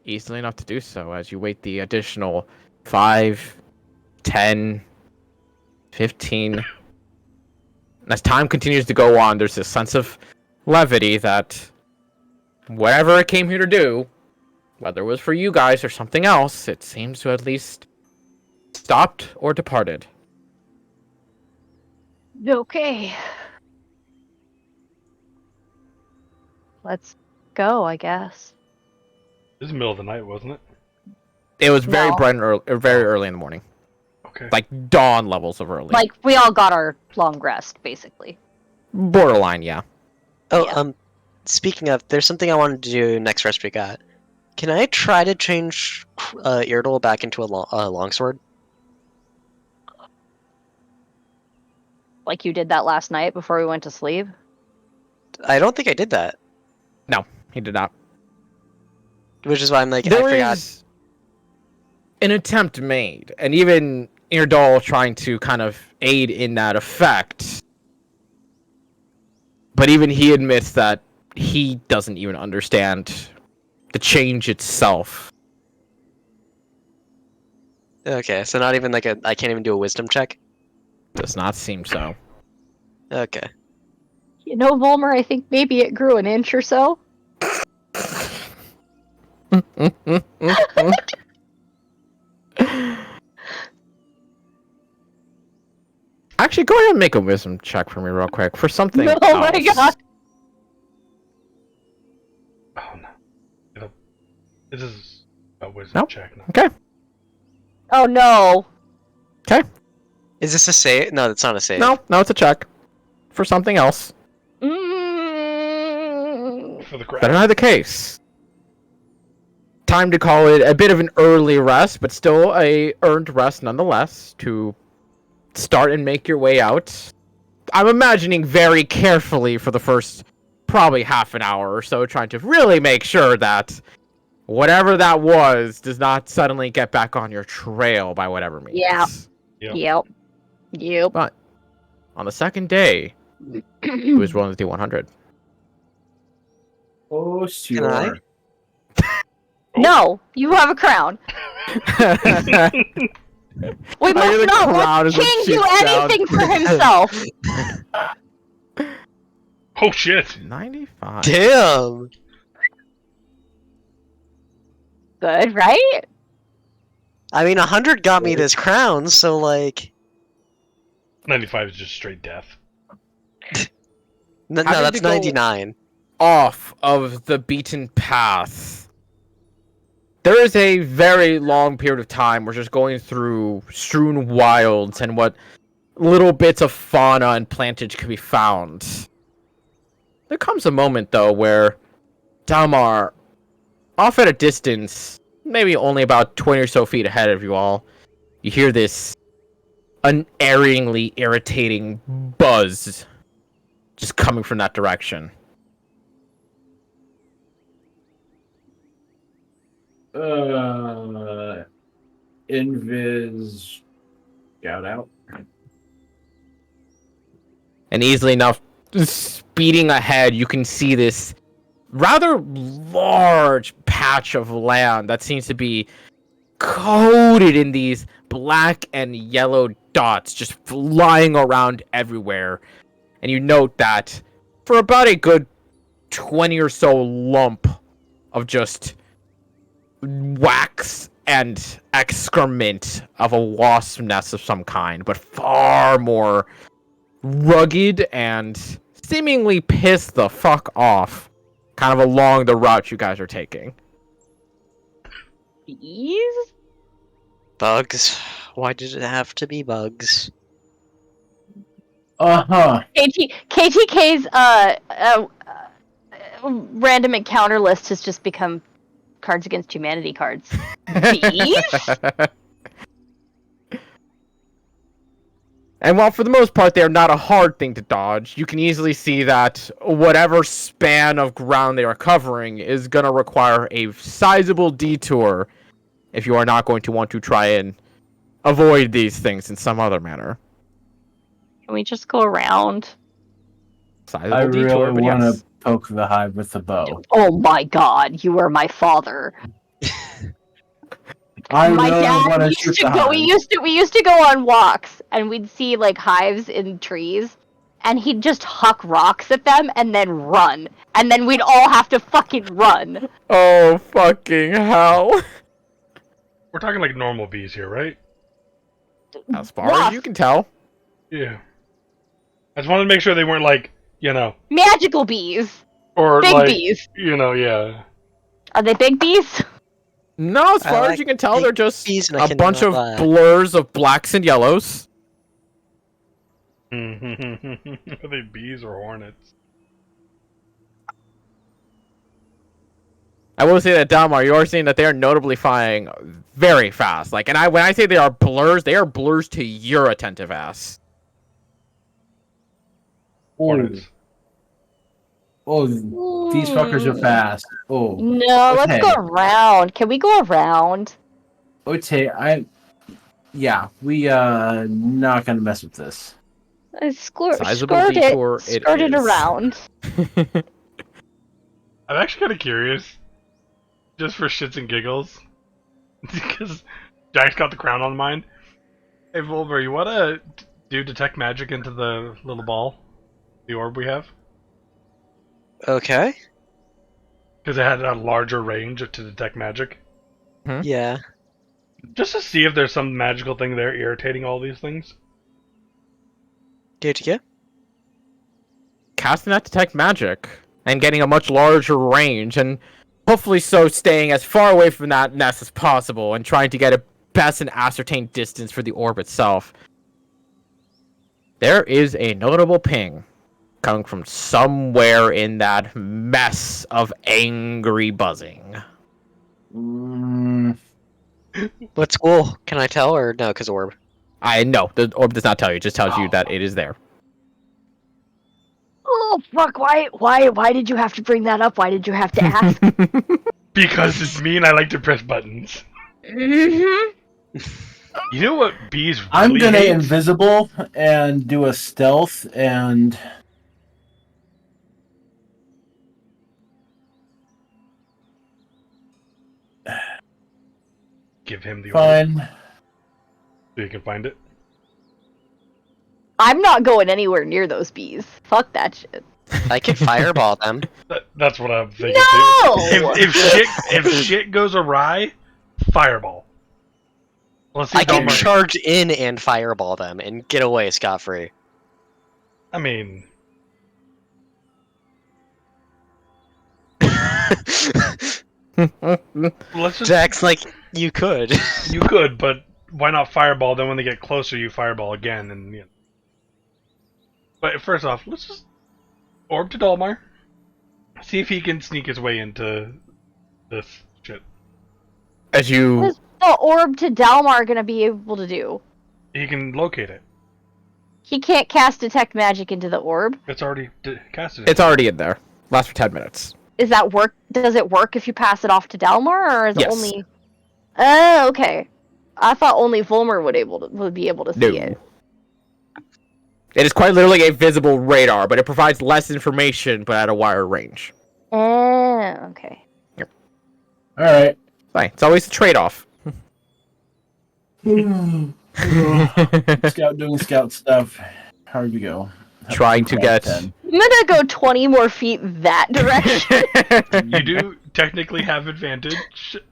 Easily enough to do so as you wait the additional 5, 10, 15. As time continues to go on, there's this sense of levity that whatever it came here to do, whether it was for you guys or something else, it seems to at least stopped or departed. Okay. Let's go, I guess. This is the middle of the night, wasn't it? It was very No. bright and early, very early in the morning. Okay. Like dawn levels of early. Like, we all got our long rest, basically. Borderline, yeah. Oh, Yeah. speaking of, there's something I wanted to do next rest we got. Can I try to change Irdle back into a longsword? Like you did that last night before we went to sleep. I don't think I did that. He did not. Which is why I'm like, I There forgot. is an attempt made, and even Irdal trying to kind of aid in that effect. But even he admits that he doesn't even understand the change itself. Okay, so not even like I can't even do a wisdom check? Does not seem so. Okay. You know, Volmer, I think maybe it grew an inch or so. Actually, go ahead and make a wisdom check for me real quick for something Oh else. my god. Oh no. This is a wisdom Nope. check now. Okay. Oh no. Is this a save? No, it's not a save. No, it's a check. For something else. Mm. For the That crowd. not the case. Time to call it a bit of an early rest, but still a earned rest nonetheless, to start and make your way out. I'm imagining very carefully for the first probably half an hour or so, trying to really make sure that whatever that was does not suddenly get back on your trail by whatever means. Yeah. Yep. Yep. But on the second day, it was rolling the D100. Oh, Can sure. I? No, you have a crown. We I hear must the not crowd let as it King do shoots down. anything for himself. Oh shit! 95. Damn. Good, right? I mean, 100 got me this crown, so like, 95 is just straight death. no, Having that's to go- 99. Off of the beaten path. There is a very long period of time we're just going through strewn wilds and what little bits of fauna and plantage can be found. There comes a moment, though, where Dalmar, off at a distance, maybe only about 20 or so feet ahead of you all, you hear this unerringly irritating buzz just coming from that direction. Invis. Shout out. And easily enough, speeding ahead, you can see this rather large patch of land that seems to be coated in these black and yellow dots just flying around everywhere. And you note that for about a good 20 or so lump of just wax and excrement of a wasp nest of some kind, but far more rugged and seemingly pissed the fuck off, kind of along the route you guys are taking. Bees? Bugs. Why did it have to be bugs? Uh-huh. KTK's random encounter list has just become Cards Against Humanity cards. Bees? And while for the most part they're not a hard thing to dodge, you can easily see that whatever span of ground they are covering is going to require a sizable detour if you are not going to want to try and avoid these things in some other manner. Can we just go around? Sizable I detour, really but want yes. to poke the hive with the bow. Oh my god, you are my father. I My really want dad to used shoot to the go. hive. We used to go on walks, and we'd see like hives in trees, and he'd just huck rocks at them and then run, and then we'd all have to fucking run. Oh, fucking hell. We're talking like normal bees here, right? As far as you can tell. Yeah. I just wanted to make sure they weren't like, Magical bees, or big like, bees. yeah. Are they big bees? No, as I far as like you can tell, big they're just bees and I a bunch cannot of lie. blurs of blacks and yellows. Are they bees or hornets? I will say that, Dalmar, you are seeing that they are notably flying very fast. Like, and when I say they are blurs to your attentive ass. Hornets. Oh, these fuckers are fast. Oh, No, let's go Okay. around. Can we go around? okay. We not gonna mess with this. Sizable Skirt detour it, it skirt it is. around. I'm actually kind of curious, just for shits and giggles, because Jack's got the crown on mine. Hey, Volver, you want to do detect magic into the little ball, the orb we have? Okay. Because it had a larger range to detect magic. Yeah. Just to see if there's some magical thing there irritating all these things. Did you? Casting that detect magic and getting a much larger range, and hopefully so staying as far away from that nest as possible and trying to get a best and ascertained distance for the orb itself. There is a notable ping coming from somewhere in that mess of angry buzzing. What's cool? Can I tell or no? Because orb. I know the orb does not tell you; it just tells you that it is there. Oh fuck! Why did you have to bring that up? Why did you have to ask? Because it's me and I like to press buttons. Mm-hmm. You know what bees really I'm gonna hate? invisible and do a stealth and give him the orb Fine. so you can find it. I'm not going anywhere near those bees. Fuck that shit. I could fireball them. That's what I'm thinking No! too. If shit goes awry, fireball. Let's see I if can Dalmar. charge in and fireball them and get away scot-free. I mean, let's just. Jack's like, you could. You could, but why not fireball? Then when they get closer, you fireball again, and you know. But first off, let's just orb to Dalmar. See if he can sneak his way into this shit. As What you is the orb to Dalmar gonna be able to do? He can locate it. He can't cast detect magic into the orb. It's already casted. it's already in there. Lasts for 10 minutes. Is that work? Does it work if you pass it off to Dalmar, or is it Yes. only? Oh, okay. I thought only Volmer would be able to see No. it. It is quite literally a visible radar, but it provides less information, but at a wider range. Oh, okay. All right. Fine. It's always a trade-off. Scout doing scout stuff. How do we go? Trying to get- 10. I'm gonna go 20 more feet that direction. You do technically have advantage,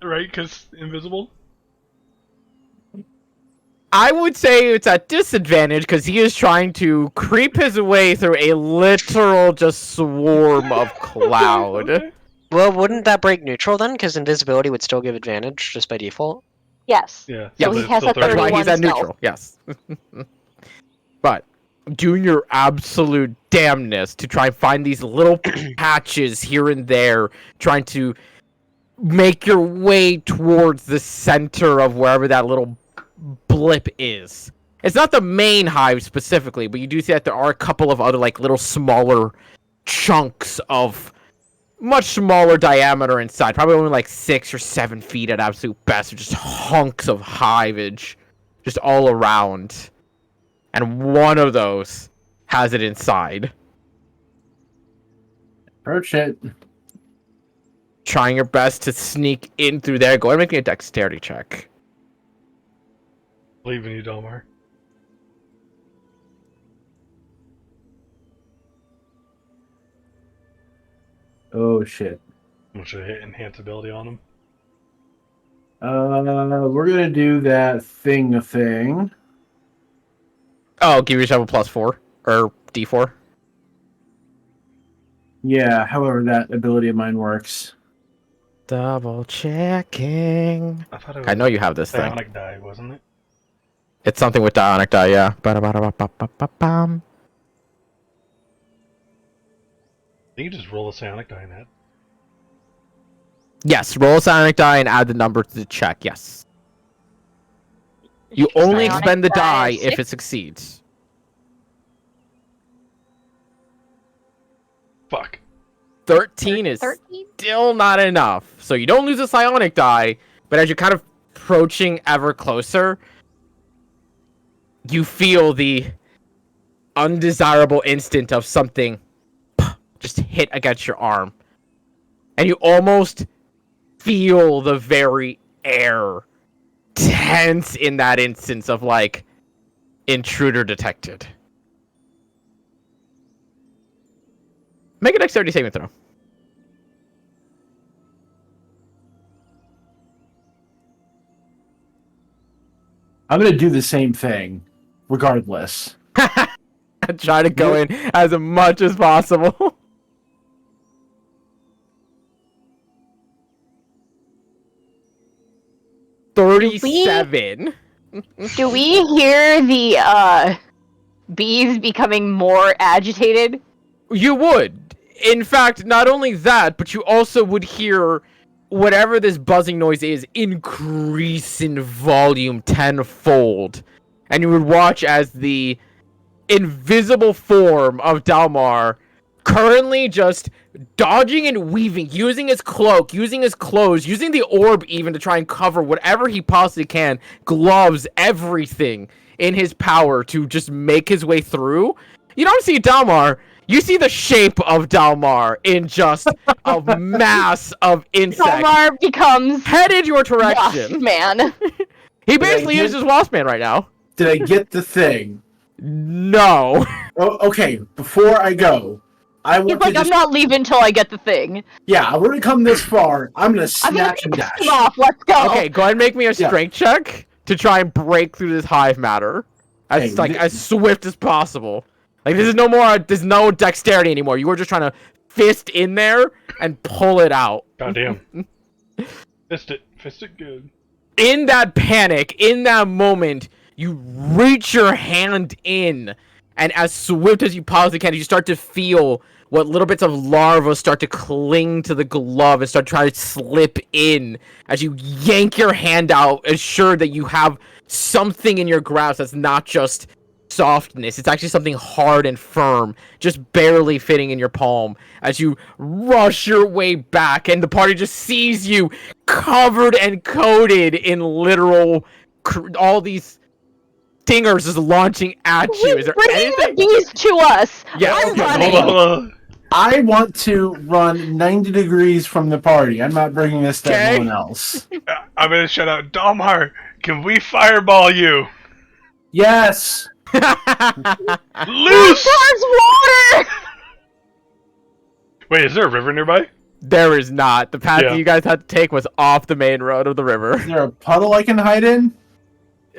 right? Because invisible. I would say it's at disadvantage because he is trying to creep his way through a literal just swarm of cloud. Okay. Well, wouldn't that break neutral then? Because invisibility would still give advantage just by default. Yes. Yeah. Yeah, but he it's has still a 30. That's why 31 he's at stealth. neutral. Yes. But doing your absolute damnness to try and find these little patches here and there, trying to make your way towards the center of wherever that little blip is. It's not the main hive specifically, but you do see that there are a couple of other like little smaller chunks of much smaller diameter inside, probably only like 6 or 7 feet at absolute best, or just hunks of hivage just all around. And one of those has it inside. Approach it. Trying your best to sneak in through there. Go ahead and make me a dexterity check. Believe in you, Dalmar. Oh shit. I'm gonna hit enhance ability on him. We're gonna do that thing. Oh, give yourself a +4 or D4. Yeah, however that ability of mine works. Double checking. I thought it was I know you have this thing. psionic die, wasn't it? It's something with Dionic Die, yeah. Ba-da-ba-da-ba-ba-ba-bam. I think you just roll a psionic die in that. Yes, roll a Psionic Die and add the number to the check, yes. You only Psionic expend the die die is if 6. it succeeds. Fuck. 13 is 13? still not enough. So you don't lose a psionic die, but as you're kind of approaching ever closer, you feel the undesirable instant of something just hit against your arm. And you almost feel the very air tense in that instance of like intruder detected. Make a dexterity saving throw. I'm gonna do the same thing, regardless. Try to go in as much as possible. $37. Do we hear the bees becoming more agitated? You would. In fact, not only that, but you also would hear whatever this buzzing noise is increase in volume tenfold. And you would watch as the invisible form of Dalmar, currently just dodging and weaving, using his cloak, using his clothes, using the orb even to try and cover whatever he possibly can, gloves, everything in his power to just make his way through. You don't see Dalmar. You see the shape of Dalmar in just a mass of insects Dalmar becomes headed your Wasp direction. Man. He I basically get- is just Wasp Man right now. Did I get the thing? No. Oh, okay. Before I go, I He's want like, to I'm just. not leaving till I get the thing. Yeah, I've already come this far. I'm gonna I'm gonna snatch and piss dash. him off. Let's go. Okay, go ahead and make me a strength check to try and break through this hive matter as Hey, as swift as possible. Like there's no dexterity anymore. You were just trying to fist in there and pull it out. Goddamn. Fist it good. In that panic, in that moment, you reach your hand in, and as swift as you possibly can, you start to feel what little bits of larvae start to cling to the glove and start trying to slip in as you yank your hand out, assured that you have something in your grasp that's not just softness. It's actually something hard and firm, just barely fitting in your palm as you rush your way back, and the party just sees you covered and coated in literal all these stingers just launching at you. Is there Bringing anything? the bees to us. Yeah, I'm okay, running. Hold on. I want to run 90 degrees from the party. I'm not bringing this to Okay. anyone else. I'm gonna shout out, Dalmar, can we fireball you? Yes. Loose! There's water. Wait, is there a river nearby? There is not. The path Yeah. that you guys had to take was off the main road of the river. Is there a puddle I can hide in?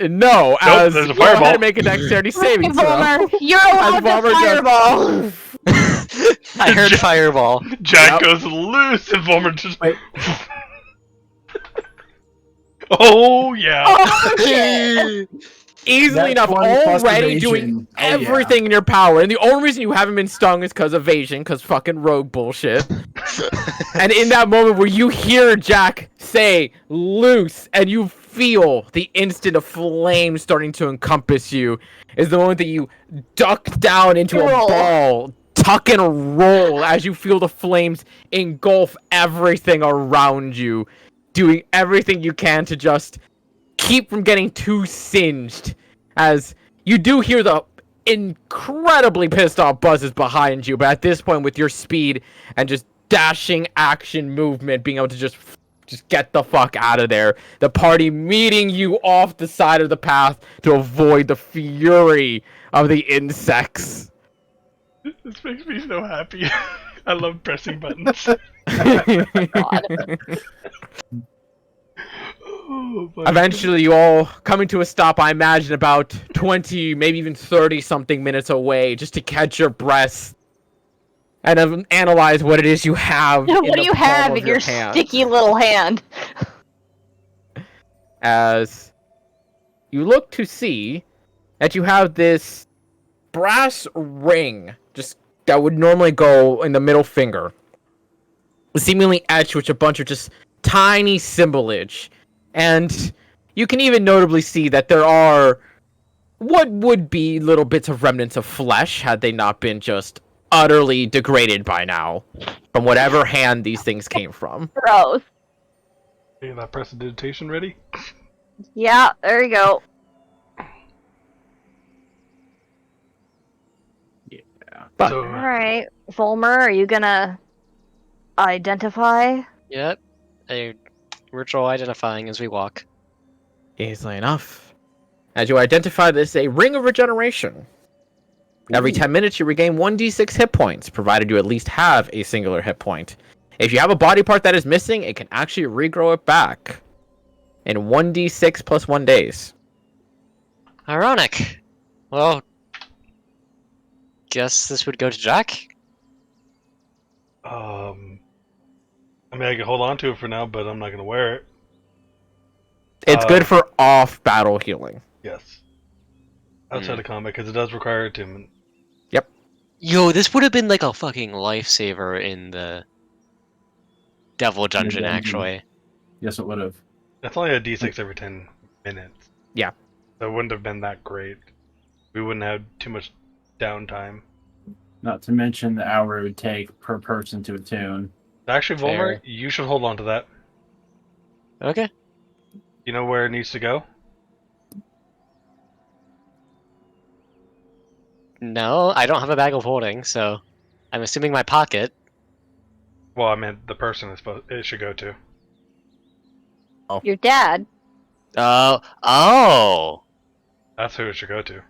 No, as there's a you go ahead fireball. and make a dexterity saving throw. Vollmer, you're allowed to Vollmer just- fireball. I heard fireball. Jack Yep. goes loose and Vollmer just. Wait. Oh, yeah. Oh shit. Easily That enough, 20 plus already evasion. doing Oh, yeah. everything in your power. And the only reason you haven't been stung is because evasion, because fucking rogue bullshit. And in that moment where you hear Jack say, loose, and you feel the instant of flame starting to encompass you, is the moment that you duck down into a Roll. ball, tuck and roll as you feel the flames engulf everything around you, doing everything you can to just keep from getting too singed, as you do hear the incredibly pissed off buzzes behind you, but at this point with your speed and just dashing action movement, being able to just get the fuck out of there, the party meeting you off the side of the path to avoid the fury of the insects. This makes me so happy. I love pressing buttons. Oh, my Eventually, you all coming to a stop, I imagine about 20, maybe even 30 something minutes away, just to catch your breath and analyze what it is you have. What in do the you palm have of in your hand. sticky little hand? As you look to see that you have this brass ring, just that would normally go in the middle finger, seemingly etched with a bunch of just tiny symbolage. And you can even notably see that there are what would be little bits of remnants of flesh had they not been just utterly degraded by now from whatever hand these things came from. Gross. Hey, that prestidigitation ready? Yeah, there you go. But So, Alright. Vollmer, are you gonna identify? Yep. We're all identifying as we walk. easily enough, as you identify this, a ring of regeneration. Every 10 minutes, you regain 1d6 hit points, provided you at least have a singular hit point. If you have a body part that is missing, it can actually regrow it back in 1d6 plus 1 days. Ironic. Well, guess this would go to Jack. I mean, I can hold on to it for now, but I'm not gonna wear it. It's good for off-battle healing. Yes. Outside of combat, because it does require attunement. Yo, this would have been like a fucking lifesaver in the Devil Dungeon, dungeon. actually. Yes, it would have. That's only a d6 every 10 minutes. Yeah. So it wouldn't have been that great. We wouldn't have too much downtime. Not to mention the hour it would take per person to attune. Actually, Vollmer, Fair. you should hold on to that. Okay. You know where it needs to go? No, I don't have a bag of holding, so I'm assuming my pocket. Well, I meant the person it should go to. Your dad. Oh. That's who it should go to.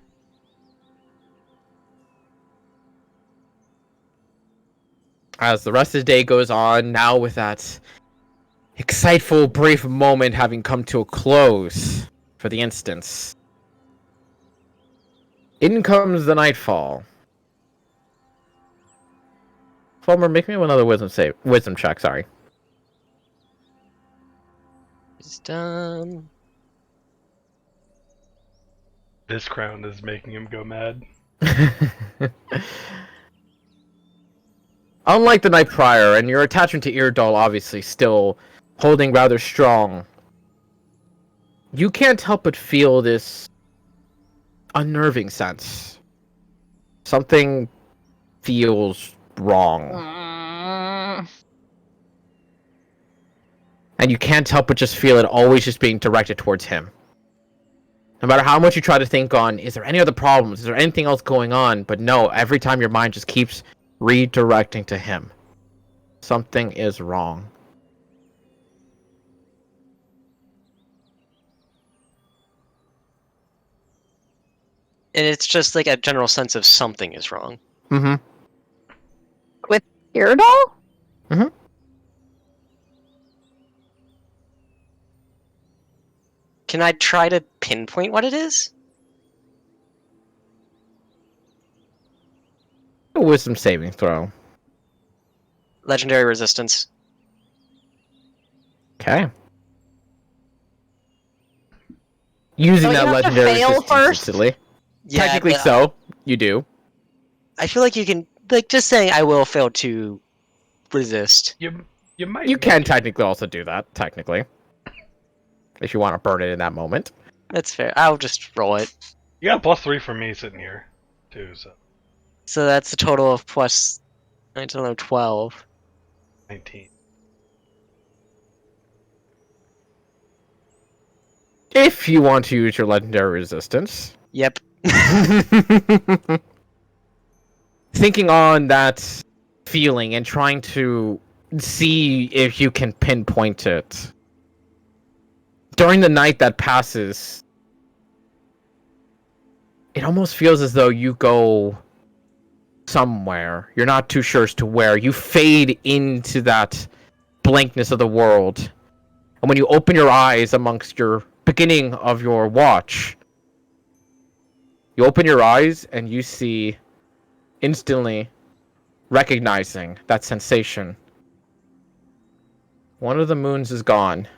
As the rest of the day goes on, now with that exciteful, brief moment having come to a close for the instance, in comes the nightfall. Fulmer, make me another wisdom check. Sorry. Wisdom. This crown is making him go mad. Unlike the night prior, and your attachment to Irdal obviously still holding rather strong, you can't help but feel this unnerving sense. Something feels wrong. And you can't help but just feel it always just being directed towards him. No matter how much you try to think on, is there any other problems? Is there anything else going on? But no, every time your mind just keeps redirecting to him. Something is wrong. And it's just like a general sense of something is wrong. Mm-hmm. Iridol? Mm-hmm. Can I try to pinpoint what it is? A wisdom saving throw. Legendary resistance. Okay. Using Don't that you have to legendary fail resistance first? instantly. Yeah, Technically but so. You do. I feel like you can, like, just saying I will fail to resist. You might. You make can it. technically also do that, technically. If you want to burn it in that moment. That's fair. I'll just roll it. You got +3 for me sitting here, too. So So that's a total of plus, I don't know, 12. 19. If you want to use your legendary resistance. Yep. Thinking on that feeling and trying to see if you can pinpoint it. During the night that passes, it almost feels as though you go somewhere. You're not too sure as to where. You fade into that blankness of the world. And when you open your eyes amongst your beginning of your watch, you open your eyes and you see, instantly recognizing that sensation, one of the moons is gone.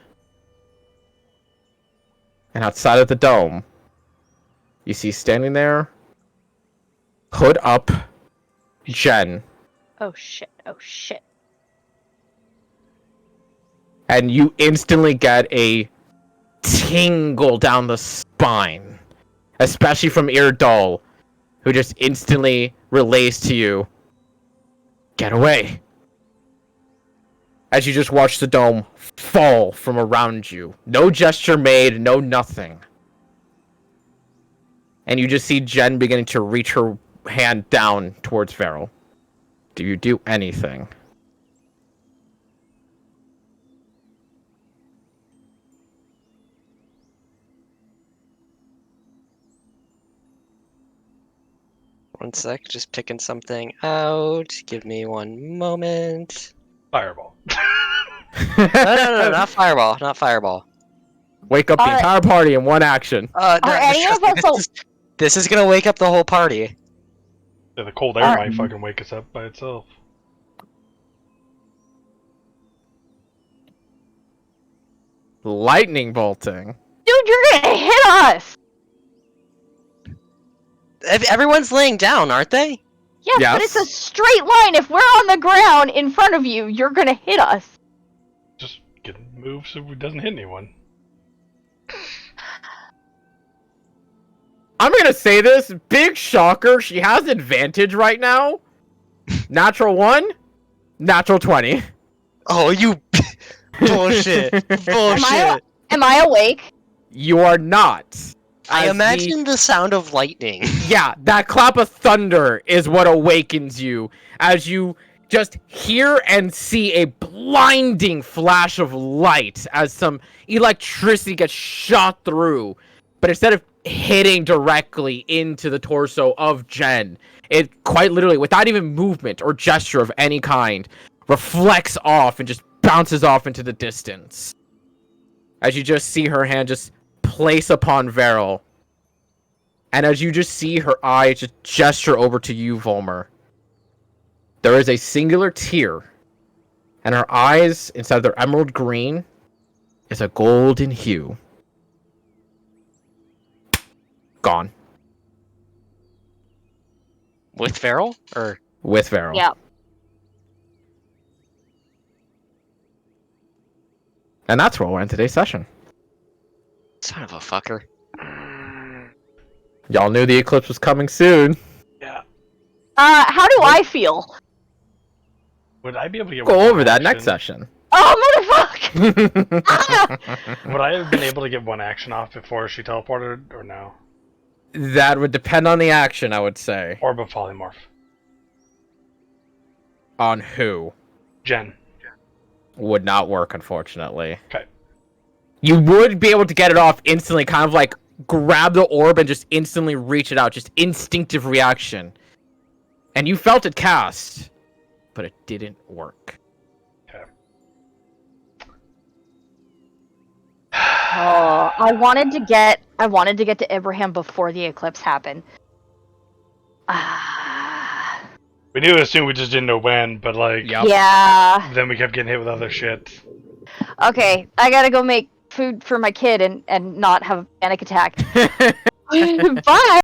And outside of the dome, you see standing there, hood up, Jen. Oh shit, oh shit. And you instantly get a tingle down the spine. Especially from Irdal, who just instantly relays to you, get away. As you just watch the dome fall from around you. No gesture made, no nothing. And you just see Jen beginning to reach her hand down towards Varel. Do you do anything? One sec, just picking something out. Give me one moment. Fireball. No, not fireball, not fireball. Wake up the entire party in one action. No, Are any of us this is gonna wake up the whole party. Yeah, the cold air might fucking wake us up by itself. Lightning bolting. Dude, you're gonna hit us! Everyone's laying down, aren't they? Yes, Yes. but it's a straight line. If we're on the ground in front of you, you're gonna hit us. Just get moved so it doesn't hit anyone. I'm gonna say this, big shocker, she has advantage right now. Natural 1, natural 20. Oh, you bullshit. Bullshit. Am I awake? You are not. I as imagine the sound of lightning. Yeah, that clap of thunder is what awakens you as you just hear and see a blinding flash of light as some electricity gets shot through. But instead of hitting directly into the torso of Jen, it quite literally, without even movement or gesture of any kind, reflects off and just bounces off into the distance. As you just see her hand just place upon Varel. And as you just see her eye just gesture over to you, Volmer, there is a singular tear. And her eyes, instead of their emerald green, is a golden hue. Gone. With Feral? Or With Varel. Yeah. And that's where we'll end today's session. son of a fucker. Y'all knew the eclipse was coming soon. Yeah. How do I feel? Would I be able to get Go one over that action? next session. Oh, motherfucker! Would I have been able to get one action off before she teleported, or no? That would depend on the action, I would say. Orb of Polymorph. On who? Jen. Would not work, unfortunately. Okay. You would be able to get it off instantly, kind of like grab the orb and just instantly reach it out. Just instinctive reaction. And you felt it cast, but it didn't work. Okay. Oh, I wanted to get to Abraham before the eclipse happened. We knew as soon, we just didn't know when, but like, Yep. Yeah. then we kept getting hit with other shit. Okay, I gotta go make food for my kid and not have a panic attack. Bye!